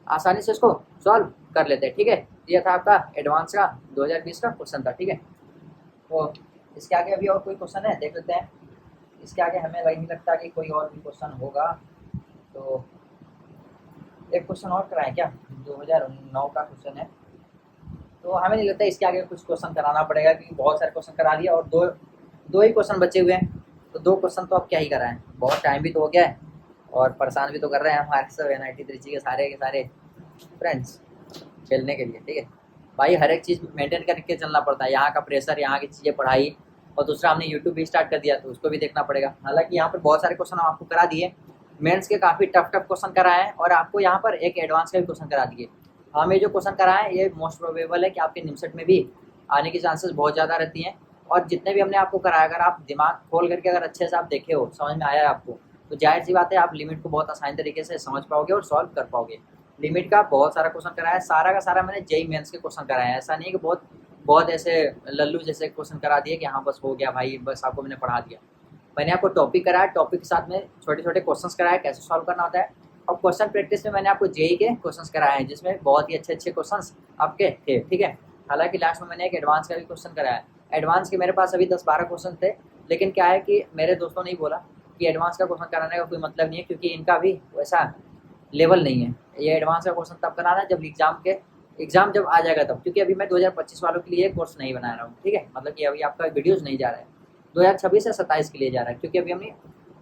आसानी से इसको सॉल्व कर लेते हैं। ठीक है, ये था आपका एडवांस का 2020 का क्वेश्चन था। ठीक है, तो इसके आगे अभी और कोई क्वेश्चन है देख लेते हैं। इसके आगे हमें नहीं लगता कि कोई और भी क्वेश्चन होगा, तो एक क्वेश्चन और कराएं क्या, 2009 का क्वेश्चन है। तो हमें नहीं लगता इसके आगे कुछ क्वेश्चन कराना पड़ेगा क्योंकि बहुत सारे क्वेश्चन करा लिए और दो ही क्वेश्चन बचे हुए हैं। तो दो क्वेश्चन तो अब क्या ही कराएं, बहुत टाइम भी तो हो गया है और परेशान भी तो कर रहे हैं हमारे सब NIT त्रिची के सारे फ्रेंड्स खेलने के लिए। ठीक है भाई, हर एक चीज़ मेंटेन करके चलना पड़ता है, यहाँ का प्रेशर, यहाँ की चीज़ें, पढ़ाई, और दूसरा हमने यूट्यूब भी स्टार्ट कर दिया तो उसको भी देखना पड़ेगा। हालांकि यहाँ पर बहुत सारे क्वेश्चन हम आपको करा दिए, मेंस के काफ़ी टफ क्वेश्चन कराए हैं और आपको यहाँ पर एक एडवांस का भी क्वेश्चन करा दिए। हमें जो क्वेश्चन कराए ये मोस्ट प्रोबेबल है कि आपके निमसेट में भी आने की चांसेस बहुत ज़्यादा रहती हैं। और जितने भी हमने आपको कराया, अगर आप दिमाग खोल करके अगर अच्छे से आप देखे हो, समझ में आया है आपको, तो जाहिर सी बात है आप लिमिट को बहुत आसान तरीके से समझ पाओगे और सॉल्व कर पाओगे। लिमिट का बहुत सारा क्वेश्चन कराया है, सारा का सारा मैंने JEE मेंस के क्वेश्चन कराए हैं। ऐसा नहीं है कि बहुत बहुत ऐसे लल्लू जैसे क्वेश्चन करा दिए कि हाँ बस हो गया भाई, बस आपको मैंने पढ़ा दिया। मैंने आपको टॉपिक कराया, टॉपिक के साथ में छोटे छोटे क्वेश्चंस कराए कैसे सॉल्व करना होता है। और क्वेश्चन प्रैक्टिस में मैंने आपको JEE के क्वेश्चंस कराए हैं जिसमें बहुत ही अच्छे क्वेश्चंस आपके थे। ठीक है, हालांकि लास्ट में मैंने एक एडवांस का भी क्वेश्चन कराया है। एडवांस के मेरे पास अभी 10-12 क्वेश्चन थे, लेकिन क्या है कि मेरे दोस्तों ने बोला कि एडवांस का क्वेश्चन कराने का कोई मतलब नहीं है क्योंकि इनका भी वैसा लेवल नहीं है। ये एडवांस का क्वेश्चन तब कराना है जब एग्जाम जब आ जाएगा तब, क्योंकि अभी मैं 2025 वालों के लिए कोर्स नहीं बना रहा हूँ। ठीक है, मतलब कि अभी आपका वीडियोज़ नहीं जा रहा है, 2026 से 27 के लिए जा रहा है क्योंकि अभी हमें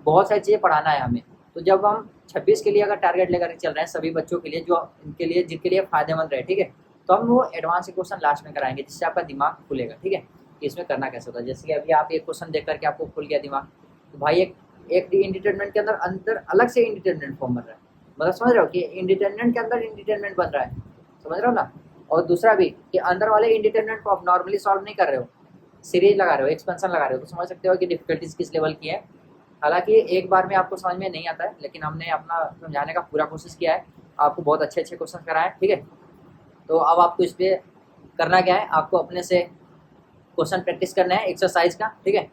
बहुत सारी चीज़ें पढ़ाना है हमें। तो जब हम 26 के लिए अगर टारगेट लेकर चल रहे हैं सभी बच्चों के लिए जो जिनके लिए फ़ायदेमंद रहे, ठीक है, तो हम वो एडवांस के क्वेश्चन लास्ट में कराएंगे जिससे आपका दिमाग खुलेगा। ठीक है, कि इसमें करना कैसे होता है। जैसे कि अभी आप एक क्वेश्चन देख करके आपको खुल गया दिमाग, तो भाई एक इंडिटरमिनेंट के अंदर अलग से इंडिटरमिनेंट फॉर्म बन रहा है, मतलब समझ रहे हो कि इंडिटरमिनेंट के अंदर इंडिटरमिनेंट बन रहा है, समझ रहे हो ना। और दूसरा भी कि अंदर वाले इंडिटरमिनेंट को आप नॉर्मली सॉल्व नहीं कर रहे हो, सीरीज लगा रहे हो, एक्सपेंशन लगा रहे हो, तो समझ सकते हो कि डिफिकल्टीज किस लेवल की है। हालांकि एक बार में आपको समझ में नहीं आता है, लेकिन हमने अपना समझाने का पूरा कोशिश किया है, आपको बहुत अच्छे क्वेश्चन कराए। ठीक है, तो अब आपको इस पर करना क्या है, आपको अपने से क्वेश्चन प्रैक्टिस करना है एक्सरसाइज का। ठीक है,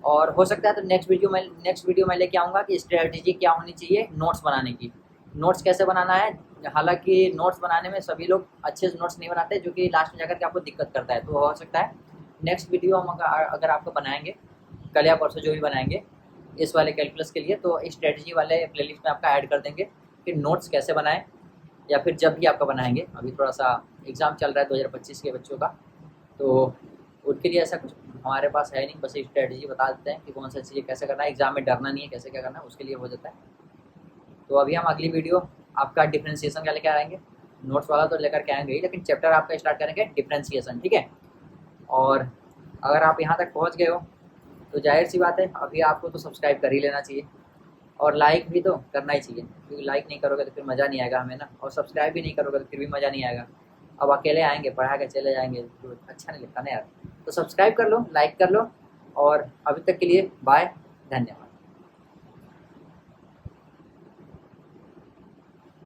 और हो सकता है तो नेक्स्ट वीडियो में लेके आऊँगा कि स्ट्रेटजी क्या होनी चाहिए नोट्स बनाने की, नोट्स कैसे बनाना है। हालांकि नोट्स बनाने में सभी लोग अच्छे से नोट्स नहीं बनाते, जो कि लास्ट में जाकर के आपको दिक्कत करता है। तो हो सकता है नेक्स्ट वीडियो हम अगर आपको बनाएंगे, कल या परसों जो भी बनाएंगे इस वाले कैलकुलस के लिए, तो स्ट्रेटजी वाले प्लेलिस्ट में आपका ऐड कर देंगे कि नोट्स कैसे बनाएं, या फिर जब भी आपका बनाएंगे। अभी थोड़ा सा एग्ज़ाम चल रहा है 2025 के बच्चों का, तो उनके लिए ऐसा कुछ हमारे पास है नहीं, बस स्ट्रेटजी बता देते हैं कि कौन सा चीज़ें कैसे करना है, एग्जाम में डरना नहीं है, कैसे क्या करना है, उसके लिए हो जाता है। तो अभी हम अगली वीडियो आपका डिफ्रेंशिएशन का लेकर आएंगे, नोट्स वाला तो लेकर के आएंगे ही, लेकिन चैप्टर आपका स्टार्ट करेंगे डिफ्रेंशिएशन। ठीक है, और अगर आप यहाँ तक पहुँच गए हो तो जाहिर सी बात है अभी आपको तो सब्सक्राइब कर ही लेना चाहिए, और लाइक भी तो करना ही चाहिए, क्योंकि लाइक नहीं करोगे तो फिर मज़ा नहीं आएगा हमें ना, और सब्सक्राइब भी नहीं करोगे तो फिर भी मज़ा नहीं आएगा। अब अकेले आएंगे पढ़ा के चले जाएंगे तो अच्छा नहीं लगता ना यार। तो सब्सक्राइब कर लो, लाइक कर लो, और अभी तक के लिए बाय, धन्यवाद।